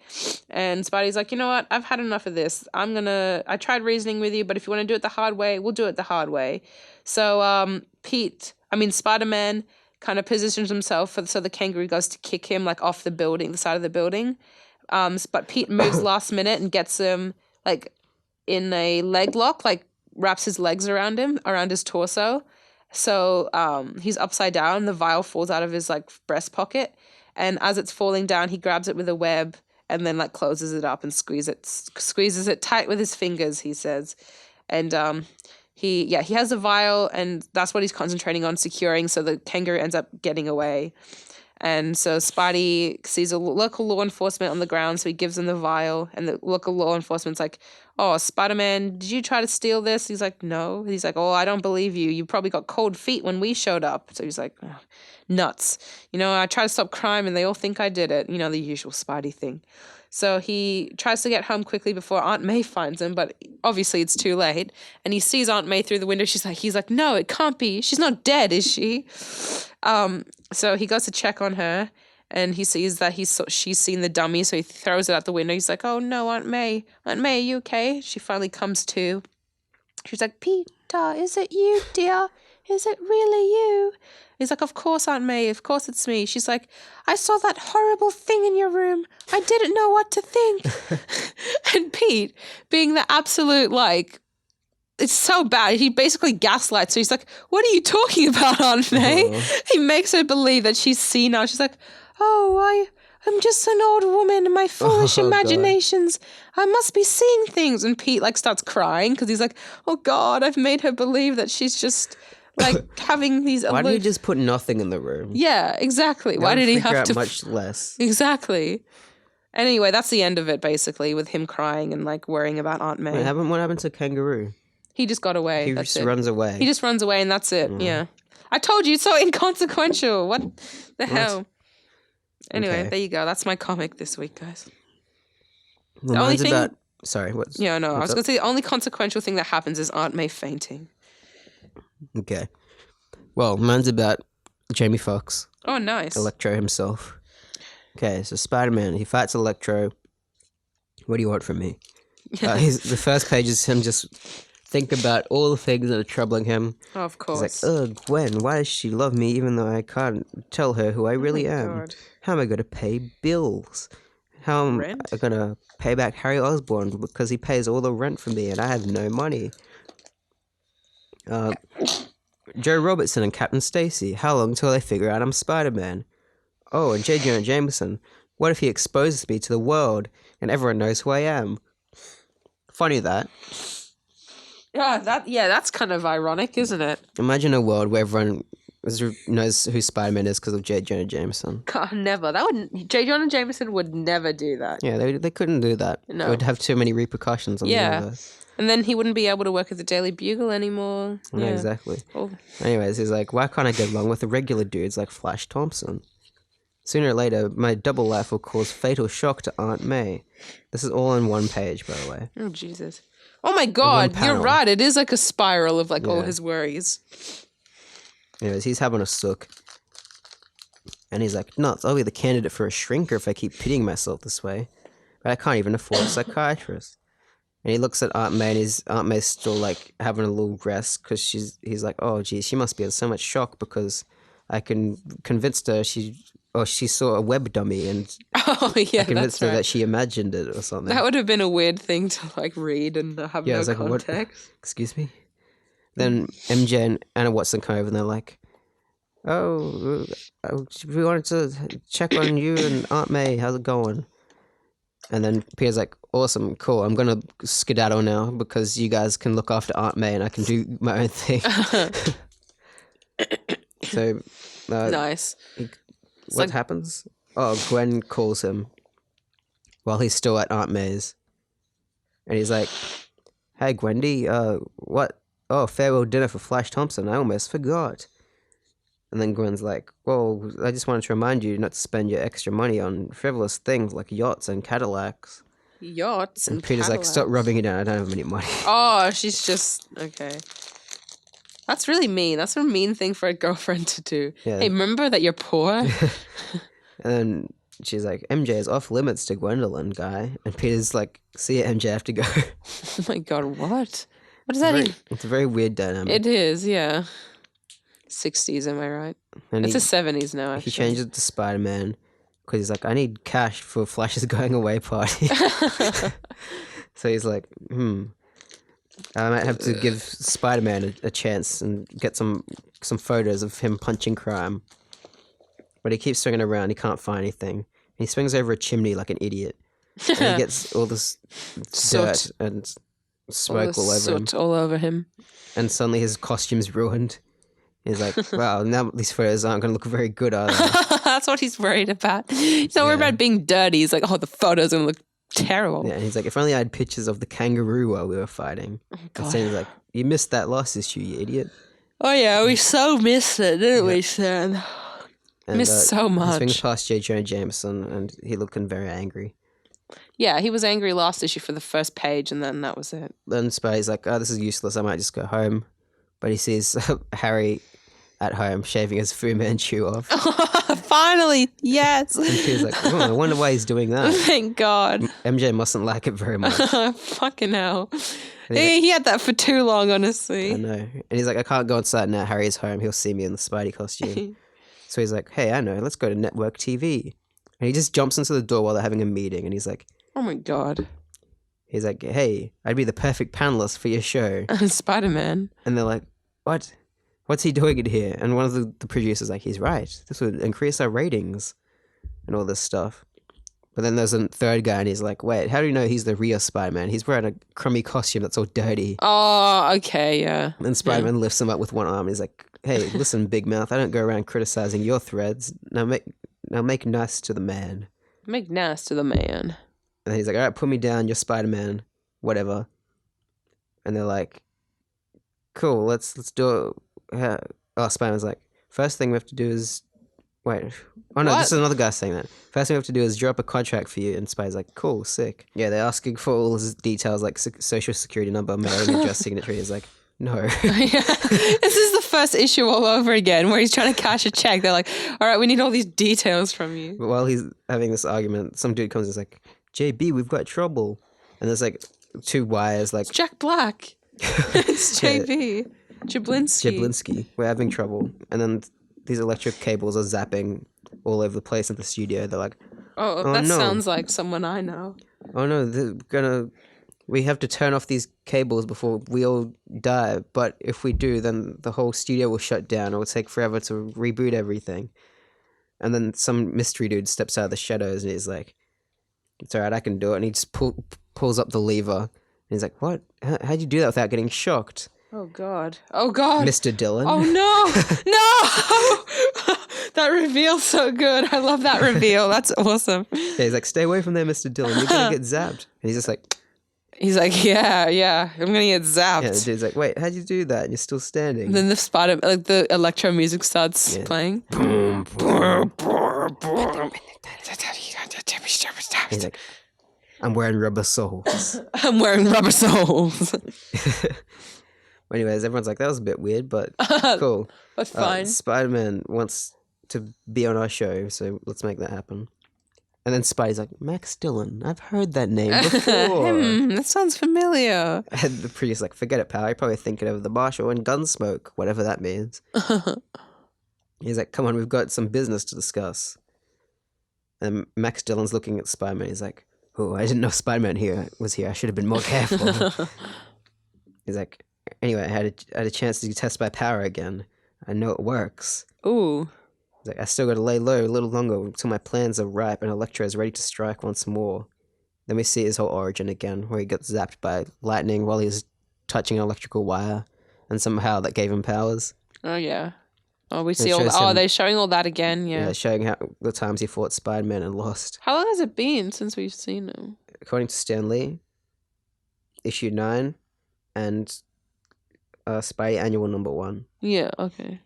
B: And Spidey's like, you know what? I've had enough of this. I tried reasoning with you, but if you want to do it the hard way, we'll do it the hard way. So Spider-Man kind of positions himself so the Kangaroo goes to kick him like off the building, the side of the building. But Pete moves last minute and gets him like in a leg lock, like wraps his legs around him, around his torso. So he's upside down. The vial falls out of his like breast pocket, and as it's falling down, he grabs it with a web and then like closes it up and squeezes it tight with his fingers. He says, and he has the vial, and that's what he's concentrating on securing. So the kangaroo ends up getting away, and so Spidey sees a local law enforcement on the ground, so he gives them the vial, and the local law enforcement's like, oh, Spider-Man, did you try to steal this? He's like, no. He's like, oh, I don't believe you. You probably got cold feet when we showed up. So he's like, oh, nuts. I try to stop crime and they all think I did it. The usual Spidey thing. So he tries to get home quickly before Aunt May finds him, but obviously it's too late. And he sees Aunt May through the window. He's like, no, it can't be. She's not dead, is she? So he goes to check on her. And he sees that she's seen the dummy, so he throws it out the window. He's like, oh, no, Aunt May, are you okay? She finally comes to. She's like, Peter, is it you, dear? Is it really you? He's like, of course, Aunt May, of course it's me. She's like, I saw that horrible thing in your room. I didn't know what to think. And Pete, being the absolute, it's so bad. He basically gaslights her. He's like, what are you talking about, Aunt May? He makes her believe that she's senile. She's like, oh, I'm just an old woman and my foolish
A: God.
B: imaginations. I must be seeing things. And Pete like starts crying because he's like, oh God, I've made her believe that she's just like having these.
A: Why did he just put nothing in the room?
B: Yeah, exactly.
A: That
B: Why
A: would
B: did he
A: figure
B: have
A: out
B: to?
A: much less.
B: Exactly. Anyway, that's the end of it basically, with him crying and like worrying about Aunt May.
A: What happened to Kangaroo?
B: He just got away.
A: He
B: That's
A: just
B: it.
A: runs away.
B: He just runs away and that's it. Yeah. I told you, it's so inconsequential. What the hell? Anyway, There you go. That's my comic this week, guys.
A: Well,
B: the only
A: mine's
B: thing.
A: about. Sorry, what's.
B: Yeah, no. I
A: what's
B: was
A: up?
B: going to say the only consequential thing that happens is Aunt May fainting.
A: Okay. Well, mine's about Jamie Foxx,
B: Oh, nice.
A: Electro himself. Okay, so Spider-Man, he fights Electro. What do you want from me? The first page is him just think about all the things that are troubling him.
B: Oh, of course.
A: He's like, ugh, Gwen, why does she love me even though I can't tell her who I really am?
B: God.
A: How am I going to pay bills? How am
B: Rent?
A: I going to pay back Harry Osborn because he pays all the rent for me and I have no money? Joe Robertson and Captain Stacy, how long till they figure out I'm Spider-Man? Oh, and J. Jonah Jameson, what if he exposes me to the world and everyone knows who I am? Funny that.
B: Yeah, that's kind of ironic, isn't it?
A: Imagine a world where everyone knows who Spider-Man is because of J. Jonah Jameson.
B: God, never. J. Jonah Jameson would never do that.
A: Yeah, they couldn't do that.
B: No.
A: It would have too many repercussions on the universe.
B: And then he wouldn't be able to work at the Daily Bugle anymore.
A: Yeah,
B: Yeah.
A: exactly.
B: Oh.
A: Anyways, he's like, why can't I get along with the regular dudes like Flash Thompson? Sooner or later, my double life will cause fatal shock to Aunt May. This is all in one page, by the way.
B: Oh, Jesus. Oh, my God. You're
A: panel.
B: right. It is like a spiral of like all
A: Yeah.
B: his worries.
A: Anyways, he's having a sook. And he's like, nuts, I'll be the candidate for a shrinker if I keep pitying myself this way. But I can't even afford a psychiatrist. And he looks at Aunt May, and Aunt May's still like having a little rest because he's like, oh, geez, she must be in so much shock because I convinced her she saw a web dummy and
B: Oh, yeah,
A: I convinced
B: that's
A: her
B: right.
A: that she imagined it or something.
B: That would have been a weird thing to like read and have
A: Yeah,
B: no
A: it's like, what-
B: context.
A: Excuse me? Then MJ and Anna Watson come over and they're like, oh, we wanted to check on you and Aunt May. How's it going? And then Peter's like, awesome, cool. I'm going to skedaddle now because you guys can look after Aunt May and I can do my own thing. So,
B: Nice.
A: what happens? Oh, Gwen calls him while he's still at Aunt May's. And he's like, hey, Gwendy, what? Oh, farewell dinner for Flash Thompson. I almost forgot. And then Gwen's like, well, I just wanted to remind you not to spend your extra money on frivolous things like yachts and Cadillacs.
B: Yachts and
A: Peter's like, stop
B: Cadillacs.
A: rubbing it down. I don't have any money.
B: Oh, she's just okay. That's really mean. That's a mean thing for a girlfriend to do.
A: Yeah.
B: Hey, remember that you're poor?
A: And then she's like, MJ is off limits to Gwendolyn, guy. And Peter's like, see ya, MJ, I have to go.
B: Oh my God, what? What does that mean?
A: It's a very weird dynamic.
B: It is, yeah. 60s, am I right?
A: And
B: It's the 70s now, actually.
A: he changes it to Spider-Man because he's like, I need cash for Flash's going away party. So he's like, I might have to give Spider-Man a chance and get some photos of him punching crime. But he keeps swinging around. He can't find anything. And he swings over a chimney like an idiot. And he gets all this dirt
B: Soot.
A: and smoke all over him.
B: Soot all over him.
A: And suddenly his costume's ruined. He's like, wow, now these photos aren't going to look very good, are they?
B: That's what he's worried about. He's not worried about being dirty. He's like, oh, the photos are going to look terrible.
A: Yeah, and he's like, if only I had pictures of the kangaroo while we were fighting. And Sam's like, you missed that last issue, you idiot.
B: Oh, yeah, we so missed it, didn't we, Sam?
A: And,
B: Missed so
A: He
B: much.
A: swings past J. Jonah Jameson, and he looking very angry.
B: Yeah, he was angry last issue for the first page, and then that was it.
A: Then Spidey's like, oh, this is useless, I might just go home. But he sees Harry at home shaving his Fu Manchu off.
B: Finally, yes.
A: And Peter's like, oh, I wonder why he's doing that.
B: Thank God.
A: MJ mustn't like it very much.
B: Fucking hell.
A: And he's
B: He had that for too long,
A: I
B: honestly.
A: know. And he's like, I can't go outside now. Harry's home. He'll see me in the Spidey costume. So he's like, hey, I know. Let's go to network TV. And he just jumps into the door while they're having a meeting. And he's like,
B: Oh my God.
A: hey, I'd be the perfect panelist for your show.
B: Spider-Man.
A: And they're like, what? What's he doing in here? And one of the producers like, he's right. This would increase our ratings and all this stuff. But then there's a third guy, and he's like, wait, how do you know he's the real Spider-Man? He's wearing a crummy costume that's all dirty.
B: Oh, okay, yeah.
A: And Spider-Man lifts him up with one arm. And he's like, hey, listen, Big Mouth, I don't go around criticizing your threads. Now make nice to the man.
B: Make nice to the man.
A: And he's like, all right, put me down. You're Spider-Man. Whatever. And they're like, cool, let's do it. Spider-Man's like, first thing we have to do is... Wait. Oh, no,
B: What?
A: this is another guy saying that. First thing we have to do is drop a contract for you. And Spidey's like, cool, sick. Yeah, they're asking for all his details, like social security number, mailing address, signature. He's like, no.
B: Yeah. This is the first issue all over again where he's trying to cash a check. They're like, all right, we need all these details from you.
A: But while he's having this argument, some dude comes and is like, JB, we've got trouble. And there's like two wires, like...
B: Jack Black. It's JB.
A: Jablinski. We're having trouble. And then these electric cables are zapping all over the place in the studio. They're like,
B: Oh, that
A: no.
B: sounds like someone I know.
A: oh no, we have to turn off these cables before we all die. But if we do, then the whole studio will shut down. It will take forever to reboot everything. And then some mystery dude steps out of the shadows and he's like, it's all right, I can do it. And he just pulls up the lever. And he's like, what? How'd you do that without getting shocked?
B: Oh, God. Oh, God.
A: Mr. Dillon.
B: Oh, no. No. That reveal's so good. I love that reveal. That's awesome.
A: Yeah, he's like, stay away from there, Mr. Dillon. You're going to get zapped. And he's just like...
B: He's like, yeah, I'm going to get zapped.
A: Yeah, the dude's like, wait, how'd you do that? And you're still standing.
B: And then the electro music starts playing.
A: Boom, boom, boom, boom. He's like, I'm wearing rubber soles.
B: I'm wearing rubber soles.
A: Anyways, everyone's like, that was a bit weird, but cool.
B: That's fine.
A: Spider-Man wants to be on our show, so let's make that happen. And then Spidey's like, Max Dillon, I've heard that name before.
B: That sounds familiar.
A: And the priest's like, forget it, pal. You're probably thinking of the Marshal and Gunsmoke, whatever that means. He's like, come on, we've got some business to discuss. And Max Dillon's looking at Spider-Man. He's like, oh, I didn't know Spider-Man was here. I should have been more careful. He's like, anyway, I had a chance to test my power again. I know it works.
B: Ooh.
A: He's like, I still got to lay low a little longer until my plans are ripe and Electro is ready to strike once more. Then we see his whole origin again, where he got zapped by lightning while he was touching an electrical wire, and somehow that gave him powers.
B: Oh, yeah. Oh, we
A: It
B: see all
A: shows
B: that. Oh,
A: him-
B: they're showing all that again, yeah.
A: Showing how the times he fought Spider-Man and lost.
B: How long has it been since we've seen him?
A: According to Stan Lee, issue 9 and Spidey Annual number 1.
B: Yeah, okay.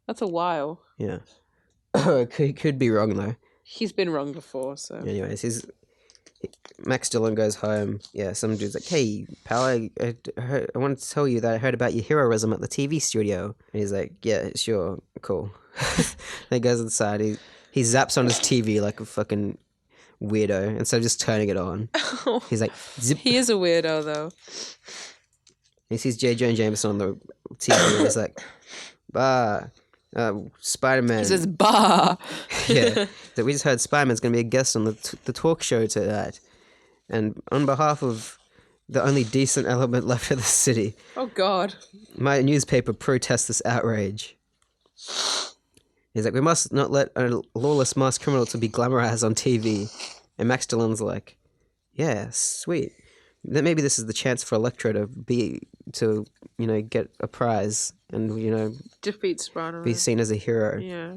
B: That's a while.
A: Yeah. could be wrong though.
B: He's been wrong before, so.
A: Anyways, Max Dillon goes home. Yeah, some dude's like, hey, pal, I wanted to tell you that I heard about your heroism at the TV studio. And he's like, yeah, sure, cool. Then he goes inside. He zaps on his TV like a fucking weirdo instead of just turning it on. He's like, zip.
B: He is a weirdo, though.
A: He sees J. Jonah Jameson on the TV and he's like, bah, Spider-Man.
B: He says, bah.
A: Yeah, that we just heard Spider-Man's going to be a guest on the talk show tonight. And on behalf of the only decent element left of the city,
B: Oh, God.
A: my newspaper protests this outrage. He's like, we must not let a lawless mass criminal to be glamorized on TV. And Max Dillon's like, yeah, sweet. Then maybe this is the chance for Electro to get a prize and,
B: Defeat Spider-Man.
A: be seen as a hero.
B: Yeah.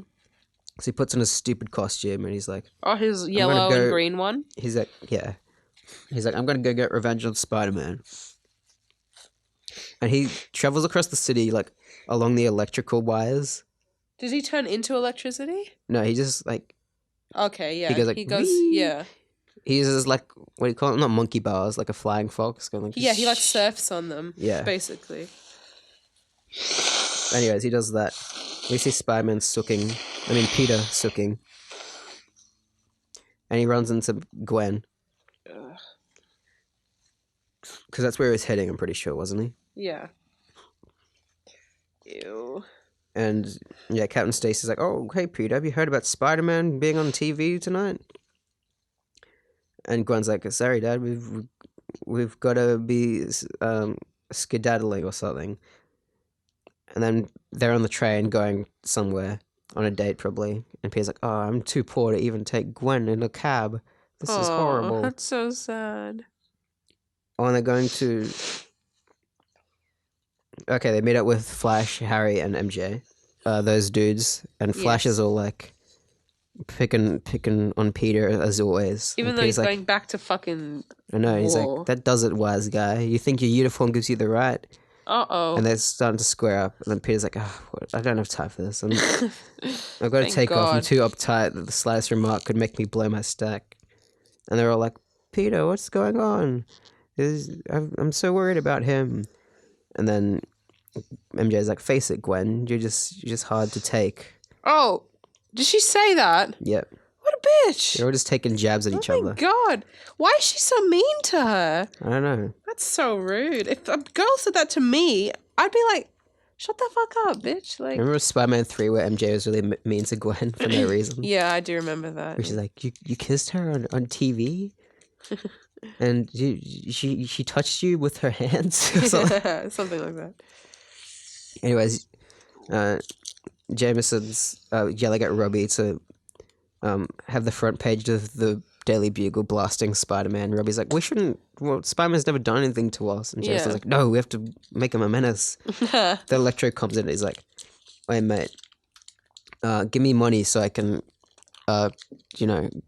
A: So he puts on his stupid costume and he's like,
B: Oh, his yellow and green one?
A: he's like, yeah. He's like, I'm going to go get revenge on Spider-Man. And he travels across the city, like, along the electrical wires.
B: Does he turn into electricity?
A: No, he just, like,
B: Okay, yeah.
A: He goes like, "Whee!"
B: yeah.
A: he uses, like, what do you call it? Not monkey bars, like a flying fox. Going like,
B: Yeah, he like surfs on them.
A: Yeah.
B: Basically.
A: Anyways, he does that. We see Spider-Man Peter sooking. And he runs into Gwen. Because that's where he was heading, I'm pretty sure, wasn't he?
B: Yeah. Ew.
A: And yeah, Captain Stacy's like, oh, hey, Peter, have you heard about Spider-Man being on TV tonight? And Gwen's like, sorry, Dad, we've got to be skedaddling or something. And then they're on the train going somewhere. on a date probably, and Peter's like, "Oh, I'm too poor to even take Gwen in a cab. This is horrible."
B: That's so sad.
A: Oh, and they're going to. Okay, they meet up with Flash, Harry, and MJ. Those dudes, and Flash
B: Yes.
A: is all like picking on Peter as always.
B: Even
A: And
B: though
A: Peter's
B: he's going back to fucking
A: I know, he's
B: war.
A: like, "That does it, wise guy. You think your uniform gives you the right?"
B: Uh-oh.
A: And they're starting to square up, and then Peter's like, I don't have time for this. I've got to
B: Thank
A: take off. I'm
B: God.
A: too uptight that the slightest remark could make me blow my stack. And they're all like, "Peter, what's going on? I'm so worried about him." And then MJ's like, "Face it, Gwen. You're just hard to take."
B: Oh, did she say that?
A: Yep.
B: What a bitch.
A: They're all just taking jabs at each
B: Oh
A: other.
B: my God. Why is she so mean to her?
A: I don't know.
B: That's so rude. If a girl said that to me, I'd be like, shut the fuck up, bitch. Like,
A: Remember Spider-Man 3 where MJ was really mean to Gwen for no reason?
B: yeah, I do remember that.
A: Which is like, you kissed her on TV? And she touched you with her hands? Or something?
B: Something like that.
A: Anyways, Jameson's yelling at Robbie to have the front page of the Daily Bugle blasting Spider-Man. Robbie's like, Spider-Man's never done anything to us. And Jameson's
B: Yeah.
A: like, no, we have to make him a menace. The Electro comes in and he's like, "Wait, mate, give me money so I can,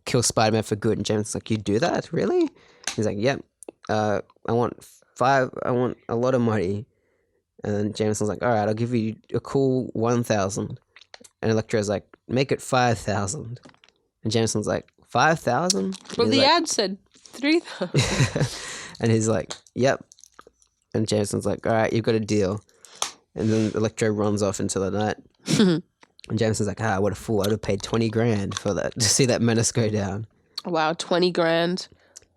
A: kill Spider-Man for good." And Jameson's like, "You do that? Really?" He's like, "Yep. I want a lot of money." And then Jameson's like, "All right, I'll give you a cool 1,000. And Electro's like, "Make it 5,000. And Jameson's like, 5,000?
B: But the ad said 3,000.
A: And he's like, "Yep." And Jameson's like, "All right, you've got a deal." And then Electro runs off into the night. And Jameson's like, "What a fool. I would have paid 20 grand for that, to see that menace go down."
B: Wow, 20 grand.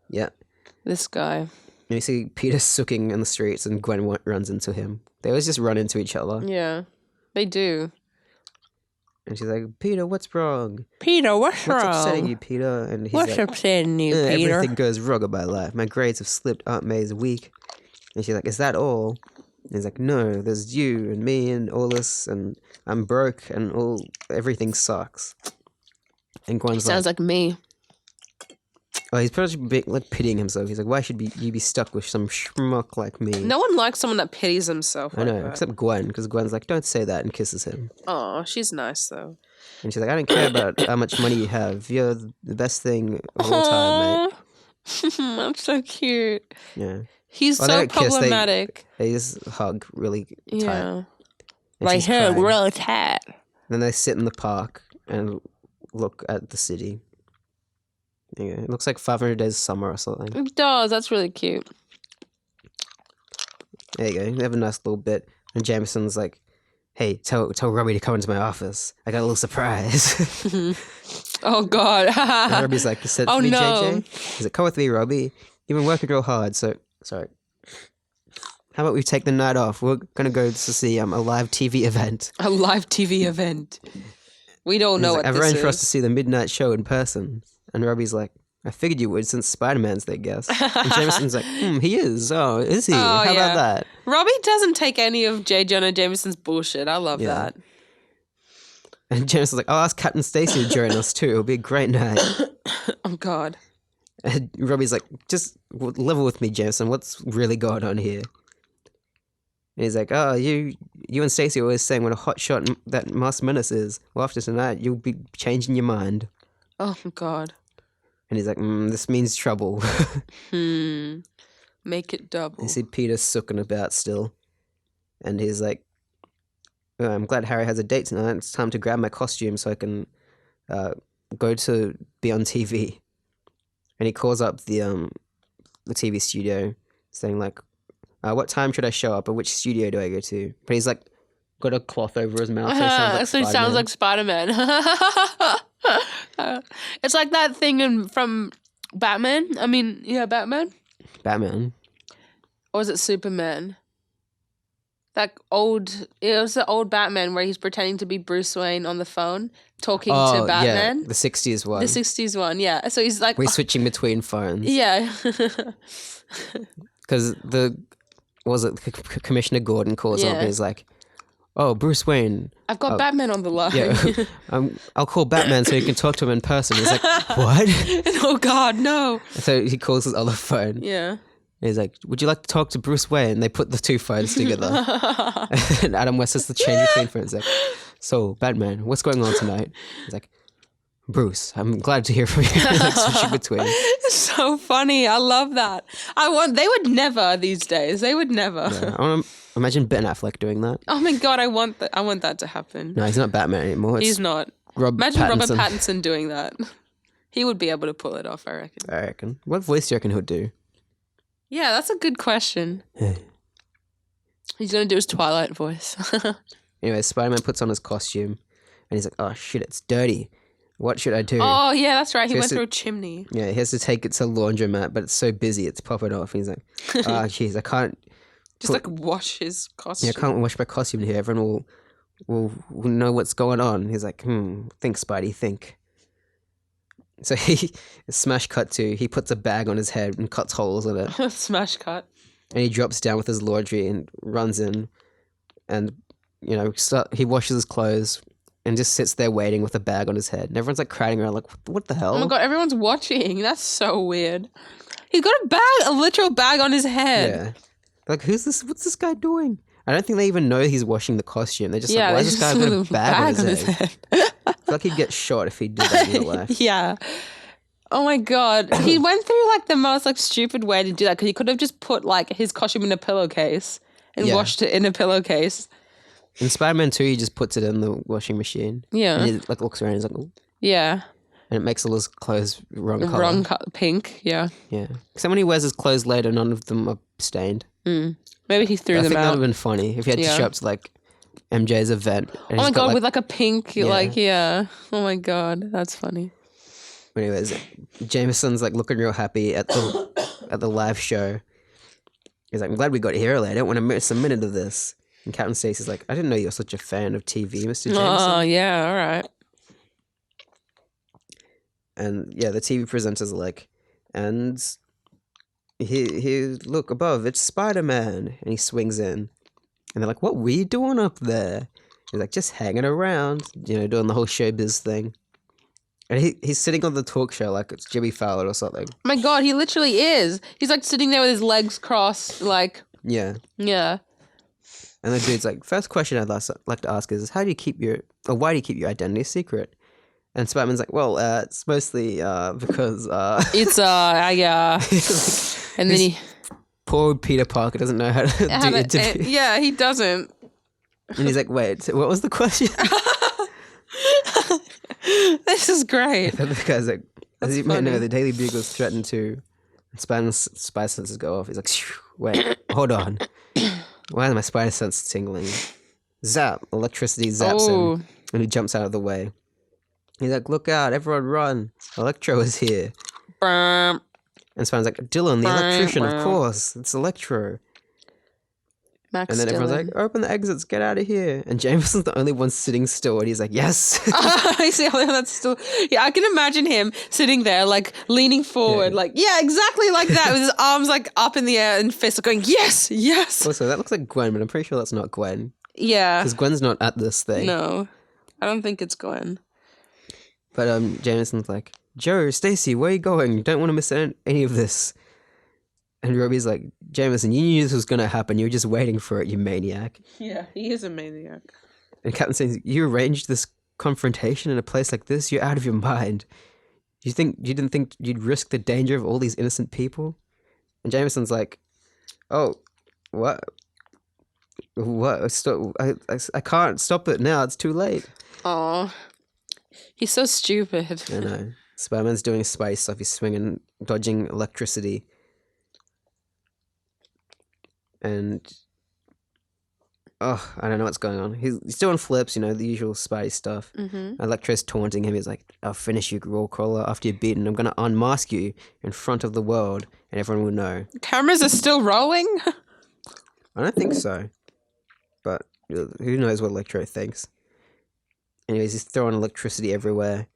A: Yep.
B: This guy.
A: And you see Peter sooking in the streets and Gwen runs into him. They always just run into each other.
B: Yeah, they do.
A: And she's like, "Peter, what's wrong?
B: Peter, what's
A: What's
B: wrong?
A: upsetting you, Peter?" And he's
B: What's
A: like,
B: upsetting you, Peter?
A: "Everything goes wrong in my life. My grades have slipped. Aunt May's weak." And she's like, "Is that all?" And he's like, "No, there's you and me and all this, and I'm broke and everything sucks." And Gwen's
B: Sounds like me.
A: "Oh, he's probably pitying himself." He's like, "Why should you be stuck with some schmuck like me?"
B: No one likes someone that pities himself.
A: I
B: like
A: know,
B: that.
A: except Gwen, because Gwen's like, "Don't say that," and kisses him.
B: Oh, she's nice though.
A: And she's like, "I don't care about how much money you have. You're the best thing of all time, mate."
B: That's so cute.
A: Yeah.
B: He's
A: Well, they
B: so
A: don't kiss,
B: problematic.
A: They just hug really tight.
B: Yeah.
A: And
B: Like
A: she's
B: her,
A: crying.
B: real tight.
A: Then they sit in the park and look at the city. Yeah, it looks like 500 Days of Summer or something.
B: It does. That's really cute.
A: There you go. They have a nice little bit. And Jameson's like, "Hey, tell Robbie to come into my office. I got a little surprise."
B: Oh God.
A: And Robbie's like, "You said
B: Oh,
A: to me,
B: no.
A: JJ?" He's like, "Come with me, Robbie. You've been working real hard, so..." Sorry. "How about we take the night off? We're going to go to see a live TV event."
B: A live TV event. We don't
A: And
B: know
A: he's
B: what
A: like, "I've
B: this
A: arranged for us to
B: is.
A: see the midnight show in person." And Robbie's like, "I figured you would since Spider-Man's their guest." And Jameson's like, "He is. Oh, is he?
B: Oh,
A: How
B: yeah.
A: about that?"
B: Robbie doesn't take any of J. Jonah Jameson's bullshit. I love
A: Yeah.
B: that.
A: And Jameson's like, "I'll ask Captain Stacy to join us too. It'll be a great night."
B: Oh God.
A: And Robbie's like, "Just level with me, Jameson. What's really going on here?" And he's like, "Oh, you and Stacy are always saying what a hot shot that Masked Menace is. Well, after tonight, you'll be changing your mind."
B: Oh God.
A: And he's like, "This means trouble."
B: Make it double.
A: You see Peter sooking about still. And he's like, "Oh, I'm glad Harry has a date tonight. It's time to grab my costume so I can go to be on TV." And he calls up the TV studio saying like, "What time should I show up? Or which studio do I go to?" But he's like got a cloth over his mouth.
B: So he sounds like Spider-Man. It's like that thing from Batman. I mean, yeah, Batman.
A: Batman.
B: Or was it Superman? It was the old Batman where he's pretending to be Bruce Wayne on the phone, talking to Batman.
A: Yeah, the 60s one.
B: The 60s one, yeah. So he's like,
A: We're switching between phones.
B: yeah.
A: Because Commissioner Gordon calls up
B: Yeah.
A: and he's like, oh, Bruce Wayne.
B: I've got Batman on the line.
A: Yeah, I'll call Batman so you can talk to him in person. He's like, what?
B: Oh God, no.
A: So he calls his other phone.
B: Yeah.
A: He's like, would you like to talk to Bruce Wayne? They put the two phones together. And Adam West has to change between phones. Like, so, Batman, what's going on tonight? He's like, Bruce, I'm glad to hear from you. Like, switching between.
B: It's so funny. I love that. They would never these days. They would never.
A: Yeah, I want to imagine Ben Affleck doing that.
B: Oh my God, I want that to happen.
A: No, he's not Batman anymore.
B: He's not. Imagine Robert Pattinson doing that. He would be able to pull it off, I reckon.
A: What voice do you reckon he'll do?
B: Yeah, that's a good question. He's going to do his Twilight voice.
A: Anyway, Spider-Man puts on his costume and he's like, oh shit, it's dirty. What should I do?
B: Oh, yeah, that's right. He went through a chimney.
A: Yeah, he has to take it to a laundromat, but it's so busy, it's popping off. He's like, oh jeez, I can't...
B: Just wash his costume.
A: Yeah, I can't wash my costume here. Everyone will know what's going on. He's like, think, Spidey, think. So smash cut to, he puts a bag on his head and cuts holes in it.
B: Smash cut.
A: And he drops down with his laundry and runs in and, he washes his clothes and just sits there waiting with a bag on his head. And everyone's like crowding around like, what the hell?
B: Oh my God, everyone's watching. That's so weird. He's got a literal bag on his head.
A: Yeah. Like, who's this? What's this guy doing? I don't think they even know he's washing the costume. They're just like, why is this guy got a bag on his head? I feel like he'd get shot if he did that in real life.
B: Yeah. Oh my God. He went through like the most like stupid way to do that because he could have just put like his costume in a pillowcase and washed it in a pillowcase.
A: In Spider-Man 2, he just puts it in the washing machine.
B: Yeah.
A: And he like looks around and he's like, oh.
B: Yeah.
A: And it makes all his clothes wrong color.
B: Pink, yeah.
A: Yeah. Except when he wears his clothes later, none of them are stained.
B: Maybe he threw them out.
A: I think that would have been funny if he had to show up to like MJ's event.
B: And oh my God, with like a pink, oh my God, that's funny.
A: Anyways, Jameson's like looking real happy at the live show. He's like, I'm glad we got here early. I don't want to miss a minute of this. And Captain Stacy's like, I didn't know you were such a fan of TV, Mr. Jameson.
B: Oh, yeah, all right.
A: And yeah, the TV presenters are like, and he look above, it's Spider-Man. And he swings in. And they're like, what were you doing up there? He's like, just hanging around, doing the whole showbiz thing. And he's sitting on the talk show like it's Jimmy Fallon or something.
B: Oh my God, he literally is. He's like sitting there with his legs crossed, like...
A: Yeah.
B: Yeah.
A: And the dude's like, first question I'd like to ask is, why do you keep your identity secret? And Spider-Man's like, well, it's mostly because...
B: It's, yeah. And then he...
A: Poor Peter Parker doesn't know how to do interview.
B: Yeah, he doesn't.
A: And he's like, wait, what was the question?
B: This is great.
A: The guy's like, as you may know, the Daily Bugle's threatened to... Spiderman's spy senses go off. He's like, wait, hold on. Why is my spider sense tingling? Zap! Electricity zaps him. And he jumps out of the way. He's like, look out, everyone run. Electro is here.
B: Burm.
A: And Spider's like, Dylan, the electrician, of course. It's Electro.
B: Max
A: and then everyone's like, open the exits, get out of here. And Jameson's the only one sitting still, and he's like, yes.
B: I see how that's still... Yeah, I can imagine him sitting there, like, leaning forward, like, yeah, exactly like that, with his arms, like, up in the air and fists going, yes, yes.
A: Also, that looks like Gwen, but I'm pretty sure that's not Gwen.
B: Yeah.
A: Because Gwen's not at this thing.
B: No, I don't think it's Gwen.
A: But Jameson's like, Joe, Stacy, where are you going? You don't want to miss any of this. And Robbie's like, Jameson, you knew this was going to happen. You were just waiting for it, you maniac.
B: Yeah, he is a maniac.
A: And Captain says, you arranged this confrontation in a place like this? You're out of your mind. You didn't think you'd risk the danger of all these innocent people? And Jameson's like, oh, what? What? I can't stop it now. It's too late.
B: Aw. He's so stupid.
A: I know. Spider-Man's doing Spidey stuff. He's swinging, dodging electricity. And, I don't know what's going on. He's doing flips, the usual Spidey stuff.
B: Mm-hmm.
A: Electro's taunting him. He's like, I'll finish you, wall crawler, after you're beaten. I'm going to unmask you in front of the world, and everyone will know.
B: Cameras are still rolling?
A: I don't think so. But who knows what Electro thinks. Anyways, he's throwing electricity everywhere.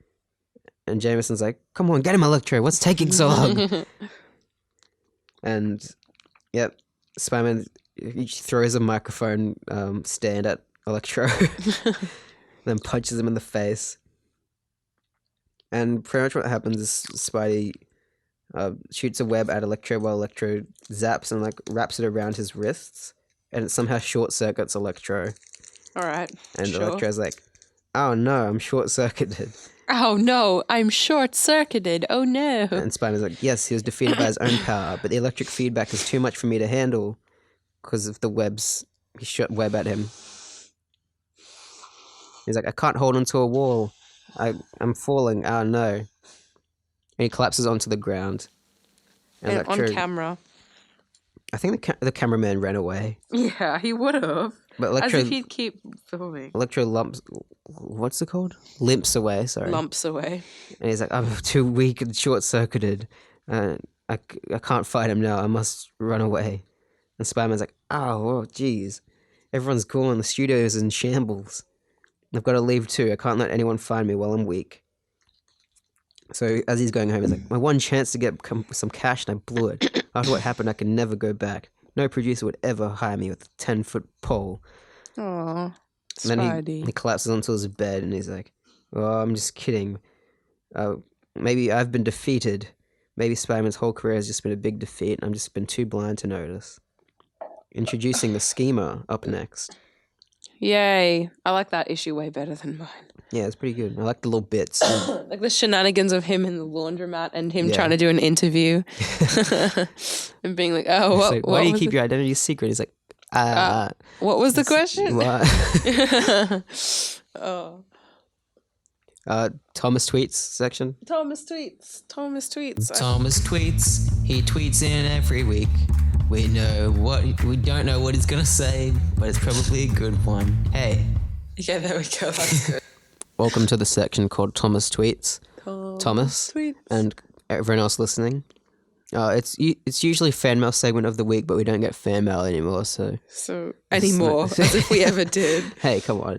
A: And Jameson's like, come on, get him, Electro. What's taking so long? And, yep. Spider-Man, he throws a microphone stand at Electro, then punches him in the face. And pretty much what happens is Spidey shoots a web at Electro while Electro zaps and like wraps it around his wrists, and it somehow short circuits Electro.
B: All right.
A: And
B: sure.
A: Electro's like, "Oh no, I'm short circuited."
B: Oh no, I'm short circuited. Oh no.
A: And Spidey's like, "Yes, he was defeated by his own power, but the electric feedback is too much for me to handle because of the webs." He shot web at him. He's like, "I can't hold onto a wall. I'm falling. Oh no." And he collapses onto the ground.
B: And on camera.
A: I think the cameraman ran away.
B: Yeah, he would have.
A: But Electro,
B: as if he'd keep filming.
A: Electro what's it called? Limps away, sorry.
B: Lumps away.
A: And he's like, "I'm too weak and short-circuited. I can't fight him now. I must run away." And Spider-Man's like, oh, geez. Everyone's gone. The studio's in shambles. I've got to leave too. I can't let anyone find me while I'm weak. So as he's going home, he's like, my one chance to get some cash and I blew it. After what happened, I can never go back. No producer would ever hire me with a 10-foot pole.
B: Aww,
A: And then
B: Spidey.
A: he collapses onto his bed and he's like, oh, I'm just kidding. Maybe I've been defeated. Maybe Spider-Man's whole career has just been a big defeat and I've just been too blind to notice. Introducing the Schemer up next.
B: Yay. I like that issue way better than mine.
A: Yeah, it's pretty good. I like the little bits.
B: Like the shenanigans of him in the laundromat and him
A: Yeah.
B: trying to do an interview. And being like, oh,
A: It's
B: what,
A: like,
B: what
A: why do you
B: was
A: keep
B: the-
A: your identity secret? He's like,
B: what was the question?
A: what?
B: Oh.
A: Thomas tweets section.
B: Thomas tweets.
A: Thomas tweets. He tweets in every week. We don't know what he's gonna say, but it's probably a good one. Hey.
B: Yeah, there we go. That's good.
A: Welcome to the section called Thomas tweets. Thomas
B: tweets.
A: and everyone else listening. It's usually fan mail segment of the week, but we don't get fan mail anymore. So
B: Anymore, as if we ever did.
A: Hey, come on.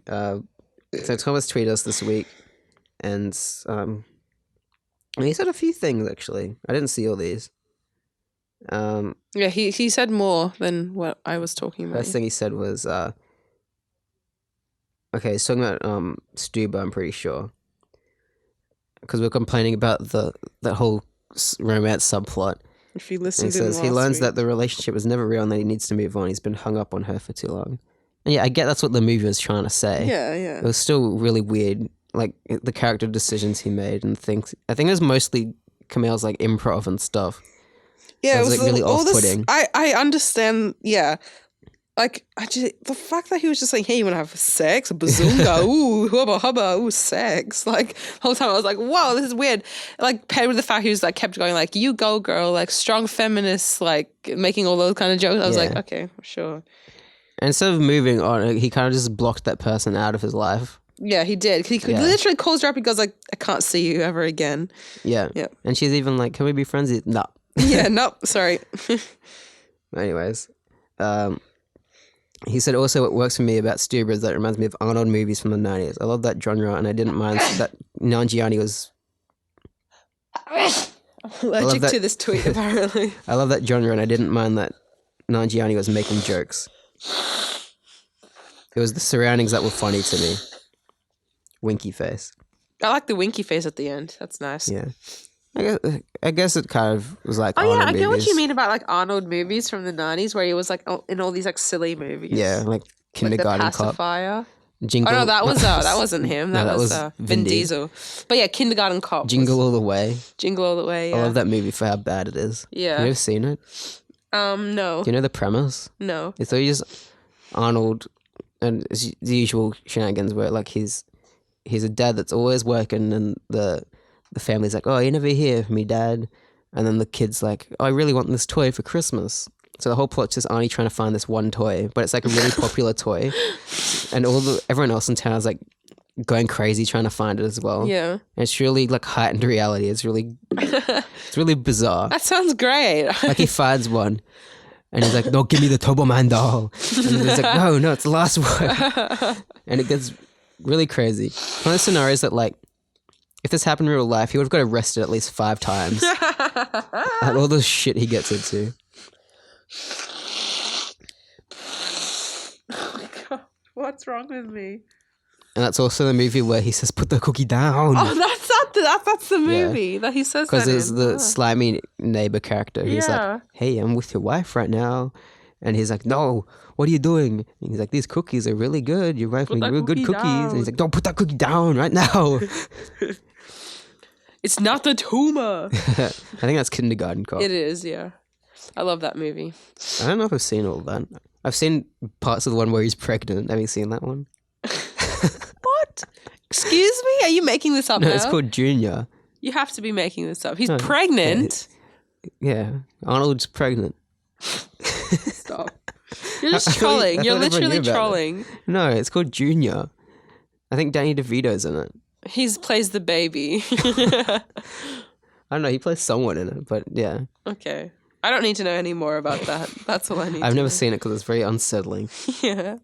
A: So Thomas tweeted us this week, and he said a few things actually. I didn't see all these.
B: Yeah, he said more than what I was talking about.
A: First thing he said was, okay, he's talking about Stuba, I'm pretty sure, because we're complaining about that whole romance subplot.
B: If you
A: And
B: listen
A: he
B: to him
A: says he
B: last
A: learns
B: week.
A: that the relationship was never real and that he needs to move on. He's been hung up on her for too long. And yeah, I get that's what the movie was trying to say.
B: Yeah,
A: It
B: yeah.
A: was still really weird, like the character decisions he made and things. I think it was mostly Camille's like improv and stuff.
B: Yeah,
A: It was, like, really
B: all this.
A: off-putting.
B: I understand. Yeah, like the fact that he was just like, "Hey, you want to have sex? A bazunga? Ooh, hubba hubba, ooh, sex!" Like the whole time, I was like, "Wow, this is weird." Like paired with the fact he was like kept going like, "You go, girl!" Like strong feminists, like making all those kind of jokes. I was
A: Yeah.
B: like, "Okay, sure."
A: And instead of moving on, he kind of just blocked that person out of his life.
B: Yeah, he did. He
A: Yeah.
B: literally calls her up. He goes like, "I can't see you ever again."
A: Yeah.
B: Yeah.
A: And she's even like, "Can we be friends?" No.
B: Yeah, nope. Sorry.
A: Anyways, he said also what works for me about Stuber is that it reminds me of Arnold movies from the 90s. I love that genre and I didn't mind that Nanjiani was...
B: Allergic
A: that-
B: to this tweet, apparently.
A: I love that genre and I didn't mind that Nanjiani was making jokes. It was the surroundings that were funny to me. Winky face.
B: I like the winky face at the end. That's nice.
A: Yeah. I guess it kind of was like
B: Oh
A: Arnold
B: yeah, I get what
A: movies.
B: you mean about like Arnold movies from the 90s where he was like in all these like silly movies.
A: Yeah, like
B: Like the
A: Kindergarten Cop.
B: pacifier.
A: Jingle.
B: Oh no, that wasn't him.
A: No,
B: That was Vin
A: Vin
B: Diesel. But yeah, Kindergarten Cop.
A: Jingle All the Way.
B: Jingle All the Way. Yeah.
A: I love that movie for how bad it is.
B: Yeah.
A: Have you ever seen it?
B: No.
A: Do you know the premise?
B: No.
A: It's just Arnold and it's the usual shenanigans where like he's a dad that's always working and the family's like, oh, you're never here for me, Dad. And then the kid's like, oh, I really want this toy for Christmas. So the whole plot's just Arnie trying to find this one toy, but it's like a really popular toy. And everyone else in town is like going crazy trying to find it as well.
B: Yeah.
A: And it's really like heightened reality. It's really bizarre.
B: That sounds great.
A: Like he finds one and he's like, no, give me the Turbo Man doll. And he's like, no, it's the last one. And it gets really crazy. One of the scenarios that like, if this happened in real life, he would have got arrested at least 5 times. At all the shit he gets into.
B: What's wrong with me?
A: And that's also the movie where he says, "Put the cookie down."
B: Oh, that's the movie that he says that
A: Because it's
B: in.
A: the slimy neighbor character who's
B: Yeah.
A: like, "Hey, I'm with your wife right now," and he's like, "No, what are you doing?" And he's like, "These cookies are really good. Your wife
B: Put
A: made
B: that
A: real good
B: cookie
A: cookies." And he's
B: down.
A: like, "Don't put that cookie down right now."
B: It's not the tumor.
A: I think that's Kindergarten Cop.
B: It is, yeah. I love that movie.
A: I don't know if I've seen all that. I've seen parts of the one where he's pregnant. Have you seen that one?
B: What? Excuse me? Are you making this up
A: No,
B: now?
A: it's called Junior.
B: You have to be making this up. He's
A: No,
B: pregnant.
A: Yeah, Arnold's pregnant.
B: Stop. You're just
A: I thought
B: trolling.
A: I
B: You're
A: thought everyone
B: literally
A: knew about it.
B: trolling.
A: No, it's called Junior. I think Danny DeVito's in it.
B: He plays the baby.
A: I don't know. He plays someone in it, but yeah.
B: Okay. I don't need to know any more about that. That's all I need
A: I've
B: to
A: never
B: know.
A: seen it because it's very unsettling.
B: Yeah.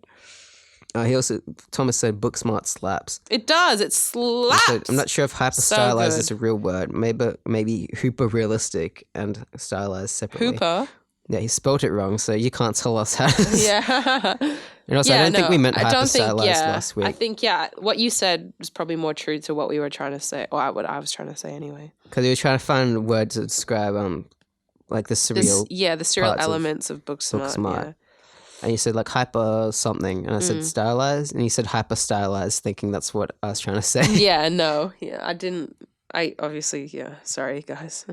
A: Thomas said Booksmart slaps.
B: It does. It
A: He
B: slaps.
A: said, I'm not sure if hyper
B: So
A: stylized
B: good.
A: is a real word. Maybe hyper realistic and stylized separately.
B: Hooper.
A: Yeah, he spelled it wrong, so you can't tell us how.
B: Yeah.
A: And also, I don't think we meant
B: I
A: hyper
B: don't think,
A: stylized
B: yeah.
A: last week.
B: I think, yeah, what you said was probably more true to what we were trying to say, or what I was trying to say anyway.
A: Because we were trying to find a word to describe like the surreal.
B: The serial
A: parts of
B: elements of Booksmart.
A: Booksmart.
B: Yeah.
A: And you said like hyper something, and I said stylized, and you said hyper stylized, thinking that's what I was trying to say.
B: Yeah, no. Yeah, I didn't. I obviously, yeah. Sorry, guys.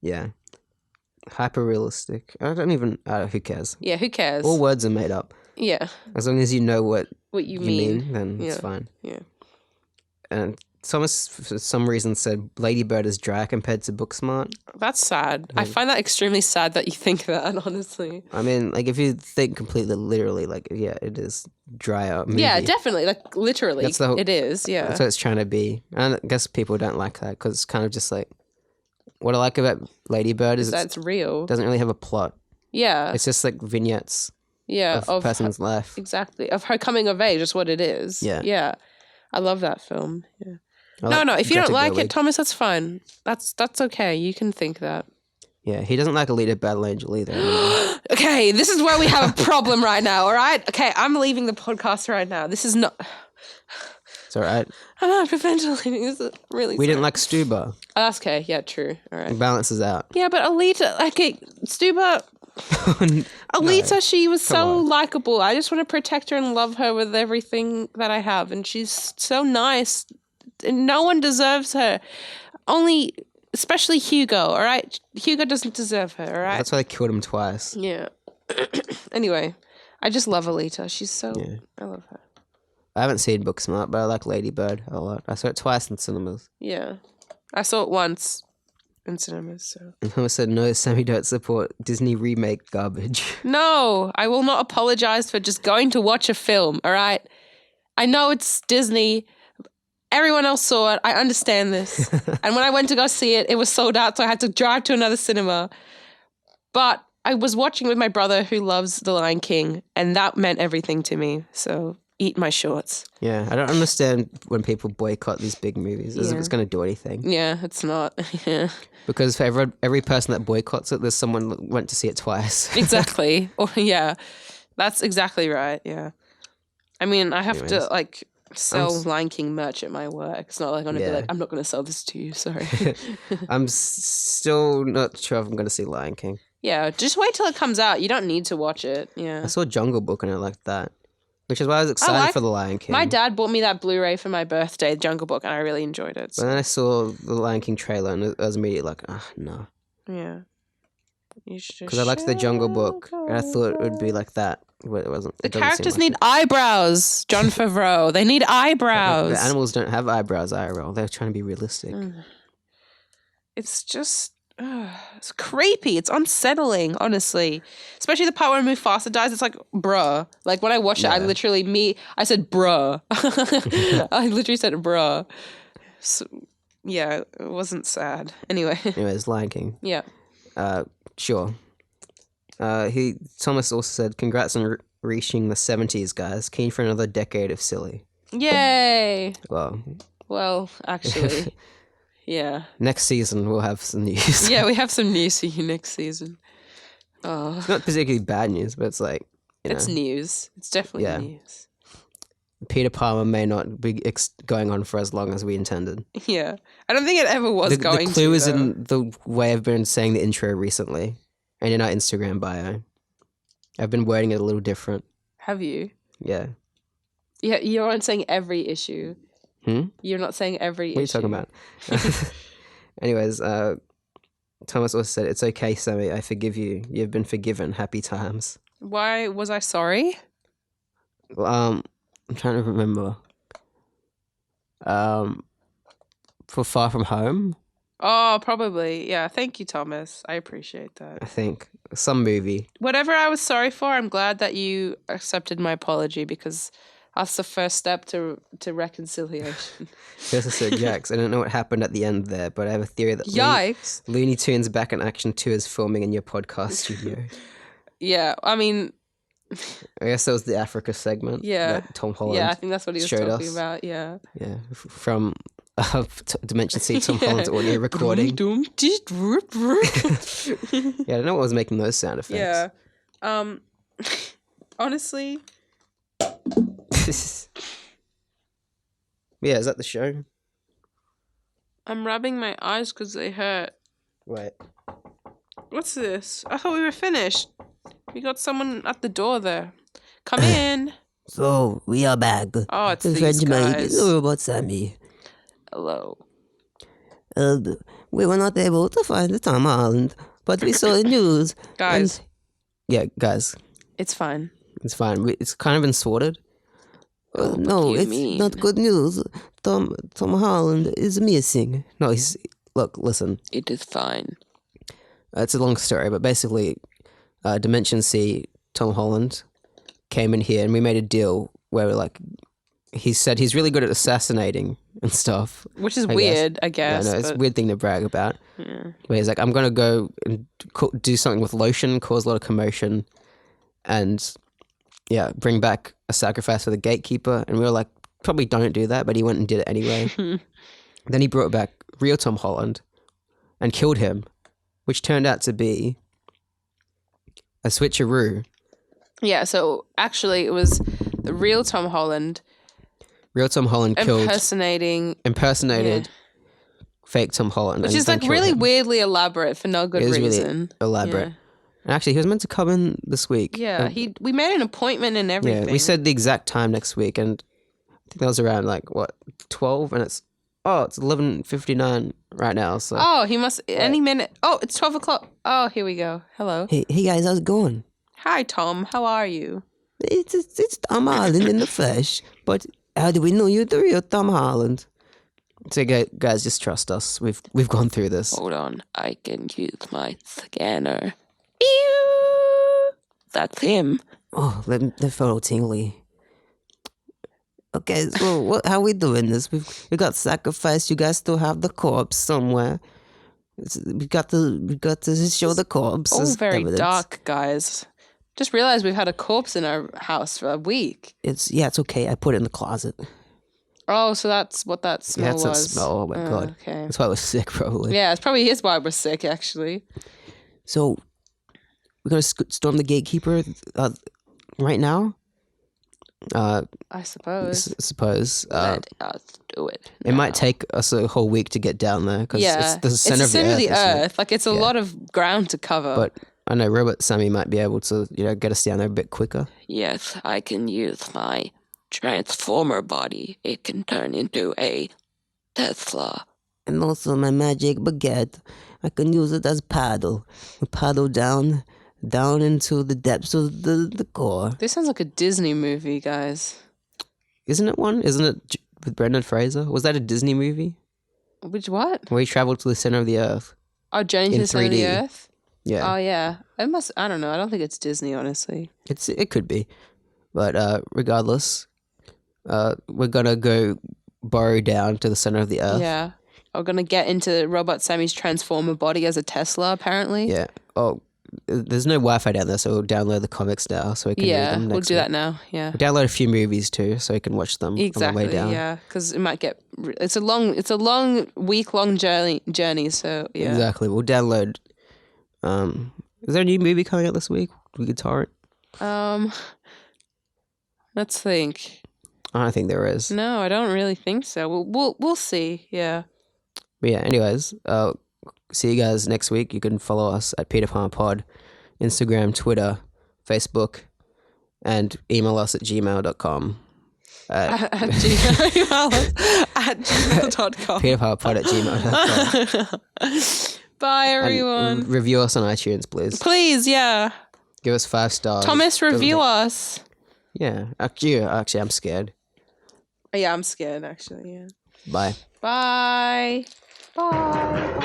A: Yeah. Hyper realistic. I don't even. Who cares?
B: Yeah, who cares?
A: All words are made up.
B: Yeah,
A: As long as you know what
B: what you
A: you
B: mean.
A: mean, then it's
B: Yeah.
A: fine.
B: Yeah.
A: And Thomas, for some reason, said Lady Bird is dry compared to Booksmart.
B: That's sad. I find that extremely sad that you think that, honestly.
A: I mean, like, if you think completely literally, like, yeah, it is drier movie.
B: Yeah, definitely. Like, literally,
A: That's the whole-
B: it is. Yeah.
A: That's what it's trying to be. And I guess people don't like that because it's kind of just like, what I like about Lady Bird is it
B: That's real.
A: doesn't really have a plot.
B: Yeah.
A: It's just like vignettes
B: Yeah.
A: of a person's life.
B: Exactly. Of her coming of age, is what it is.
A: Yeah.
B: Yeah. I love that film. Yeah.
A: I
B: No,
A: like
B: if you don't
A: Greta
B: like
A: Gerwig.
B: it, Thomas, that's fine. That's okay. You can think that.
A: Yeah, he doesn't like Alita Battle Angel either. I don't know.
B: Okay, this is where we have a problem right now, all right? Okay, I'm leaving the podcast right now. This is not...
A: It's all right.
B: I'm not hyperventilating. This is really
A: We
B: sad.
A: didn't like Stuba.
B: Oh, that's okay. Yeah, true. All right.
A: It balances out.
B: Yeah, but Alita, okay, Stuba... Alita, she was so
A: on.
B: likable. I just want to protect her and love her with everything that I have. And she's so nice. And no one deserves her. Only, especially Hugo, all right? Hugo doesn't deserve her, all right?
A: That's why they killed him twice.
B: Yeah. Anyway, I just love Alita. She's so...
A: Yeah.
B: I love her.
A: I haven't seen Booksmart, but I like Lady Bird a lot. I saw it twice in cinemas.
B: Yeah. I saw it once in cinemas, so...
A: And Thomas said, no, Sammy, don't support Disney remake garbage.
B: No, I will not apologize for just going to watch a film, all right? I know it's Disney. Everyone else saw it. I understand this. And when I went to go see it, it was sold out, so I had to drive to another cinema. But I was watching with my brother who loves The Lion King, and that meant everything to me. So eat my shorts.
A: Yeah, I don't understand when people boycott these big movies as if
B: Yeah.
A: it's going to do anything.
B: Yeah, it's not. Yeah.
A: Because for every person that boycotts it, there's someone that went to see it twice.
B: Exactly. Or yeah, that's exactly right. Yeah. I mean, I have to
A: Anyways.
B: like sell
A: I'm s-
B: Lion King merch at my work. It's not like I'm gonna be
A: Yeah.
B: like, I'm not gonna sell this to you. Sorry.
A: I'm still not sure if I'm going to see Lion King.
B: Yeah, just wait till it comes out. You don't need to watch it. Yeah.
A: I saw Jungle Book and I liked that. Which is why I was excited
B: like-
A: for The Lion King.
B: My dad bought me that Blu-ray for my birthday, Jungle Book, and I really enjoyed it.
A: But
B: So,
A: then I saw The Lion King trailer and I was immediately like, no.
B: yeah. You should
A: Because I liked the Jungle Book and I thought it would be like that. But it wasn't.
B: The
A: It doesn't seem
B: characters
A: like
B: need
A: it.
B: eyebrows, John Favreau. They need eyebrows.
A: The animals don't have eyebrows, IRL. They're trying to be realistic.
B: It's just it's creepy. It's unsettling, honestly. Especially the part where Mufasa dies. It's like, bruh. Like when I watched it, I said, bruh. I literally said, bruh. So, yeah, it wasn't sad. Anyway,
A: Anyways, Lion King.
B: yeah.
A: Sure. Thomas also said, congrats on reaching the 70s, guys. Keen for another decade of silly.
B: Yay.
A: Well,
B: Well, actually, yeah.
A: next season we'll have some news.
B: Yeah, we have some news for you next season. Oh,
A: It's not particularly bad news, but it's like, you know.
B: it's news. It's definitely
A: Yeah.
B: news.
A: Peter Palmer may not be going on for as long as we intended.
B: Yeah. I don't think it ever was going to.
A: The clue is
B: though.
A: in the way I've been saying the intro recently and in our Instagram bio. I've been wording it a little different.
B: Have you?
A: Yeah.
B: Yeah, you aren't saying every issue. You're not saying every issue.
A: What are you talking about? Anyways, Thomas also said, "It's okay, Sammy. I forgive you. You've been forgiven. Happy times."
B: Why was I sorry?
A: I'm trying to remember. For Far From Home,
B: Oh, probably. Yeah, thank you, Thomas. I appreciate that.
A: I think some movie.
B: Whatever I was sorry for, I'm glad that you accepted my apology because that's the first step to reconciliation.
A: Just said, "Yikes! I don't know what happened at the end there, but I have a theory that
B: Yikes!
A: Looney Tunes Back in Action 2 is filming in your podcast studio."
B: Yeah, I mean,
A: I guess that was the Africa segment.
B: Yeah.
A: That Tom Holland.
B: yeah, I think that's what he was
A: showed
B: talking
A: us.
B: about. Yeah.
A: Yeah, from Dimension C, Tom Holland's audio recording. Yeah, I don't know what was making those sound effects.
B: Yeah. Honestly,
A: Yeah, is that the show?
B: I'm rubbing my eyes because they hurt.
A: Wait.
B: What's this? I thought we were finished. We got someone at the door there. Come in.
C: So, we are back.
B: Oh, it's
C: The
B: these
C: French maid
B: guys.
C: is Robot Sammy.
B: Hello.
C: We were not able to find Tom Holland, but we saw the news.
B: Guys,
A: Yeah, guys,
B: it's fine.
A: it's fine. It's kind of been sorted.
C: No,
B: you
C: it's
B: mean?
C: not good news. Tom Holland is missing.
A: No, listen.
B: It is fine.
A: It's a long story, but basically, Dimension C, Tom Holland, came in here and we made a deal where he said he's really good at assassinating and stuff.
B: Which is
A: I
B: weird, I guess.
A: Yeah, no, it's a
B: but-
A: weird thing to brag about.
B: Yeah.
A: But he's like, I'm going to go and do something with lotion, cause a lot of commotion, and bring back a sacrifice for the gatekeeper. And we were like, probably don't do that, but he went and did it anyway. Then he brought back real Tom Holland and killed him, which turned out to be a switcheroo.
B: Yeah, so actually it was the real Tom Holland
A: Real Tom Holland
B: Yeah.
A: impersonated fake Tom Holland.
B: Which
A: and
B: is
A: then
B: like
A: killed
B: really
A: him.
B: weirdly elaborate for no good
A: It is really
B: reason.
A: elaborate. And actually, he was meant to come in this week.
B: Yeah,
A: And-
B: we made an appointment and everything.
A: Yeah, we said the exact time next week, and I think that was around 12, and it's 11:59 right now. So
B: Oh, he must any minute. Oh, it's 12 o'clock. Oh, here we go. Hello.
C: Hey guys, how's it going?
B: Hi, Tom. How are you?
C: It's Tom Holland in the flesh, but how do we know you're the real Tom Holland?
A: So guys, just trust us. We've gone through this.
B: Hold on. I can use my scanner. Ew! That's him.
C: Oh, let me feel tingly. Okay, so how we doing this? We got sacrificed. You guys still have the corpse somewhere. We got to show the corpse.
B: All
C: as
B: very
C: evidence.
B: dark, guys. Just realized we've had a corpse in our house for a week.
C: It's okay. I put it in the closet.
B: Oh, so that's what that smell
A: Yeah, it's that
B: was.
A: smell. Oh my god,
B: Okay.
A: that's why I was sick probably.
B: Yeah, it's probably his why we're sick, actually.
C: So we're gonna storm the gatekeeper right now.
B: I suppose.
A: Suppose
B: Let us do it.
A: it might take us a whole week to get down there because
B: Yeah,
A: it's the center of the earth. isn't it?
B: Earth. Like it's a lot of ground to cover.
A: But I know Robot Sammy might be able to, get us down there a bit quicker.
D: Yes, I can use my transformer body. It can turn into a Tesla.
C: And also my magic baguette. I can use it as paddle. We paddle down into the depths of the core.
B: This sounds like a Disney movie, guys.
A: Isn't it one? Isn't it with Brendan Fraser? Was that a Disney movie
B: Which what?
A: where he traveled to the center of the earth?
B: Oh, Journey to
A: In
B: the Center of the
A: 3D.
B: Earth?
A: Yeah,
B: Oh, yeah. It must, I don't know. I don't think it's Disney, honestly.
A: it could be, but regardless, we're gonna go burrow down to the center of the earth.
B: Yeah. I'm going to get into Robot Sammy's transformer body as a Tesla, apparently.
A: Yeah. Oh, there's no Wi-Fi down there, so we'll download the comics now so we can read
B: Yeah,
A: them next
B: we'll do
A: week.
B: that now. Yeah.
A: We'll download a few movies too, so we can watch them on the
B: Exactly.
A: way down.
B: Yeah, because it might get. It's a long week-long journey. So yeah.
A: Exactly. We'll download. Is there a new movie coming out this week? We could torrent.
B: Let's think.
A: I don't think there is.
B: No, I don't really think so. We'll see. Yeah.
A: But yeah, anyways, see you guys next week. You can follow us at peterpalmerpod, Instagram, Twitter, Facebook, and email us at gmail.com.
B: At gmail.com.
A: peterpalmerpod@gmail.com.
B: Bye,
A: And
B: everyone.
A: review us on iTunes, please.
B: Please, yeah.
A: Give us 5 stars.
B: Thomas, review us.
A: Yeah, actually, I'm scared.
B: Yeah, I'm scared, actually, yeah.
A: Bye.
B: Bye. Bye.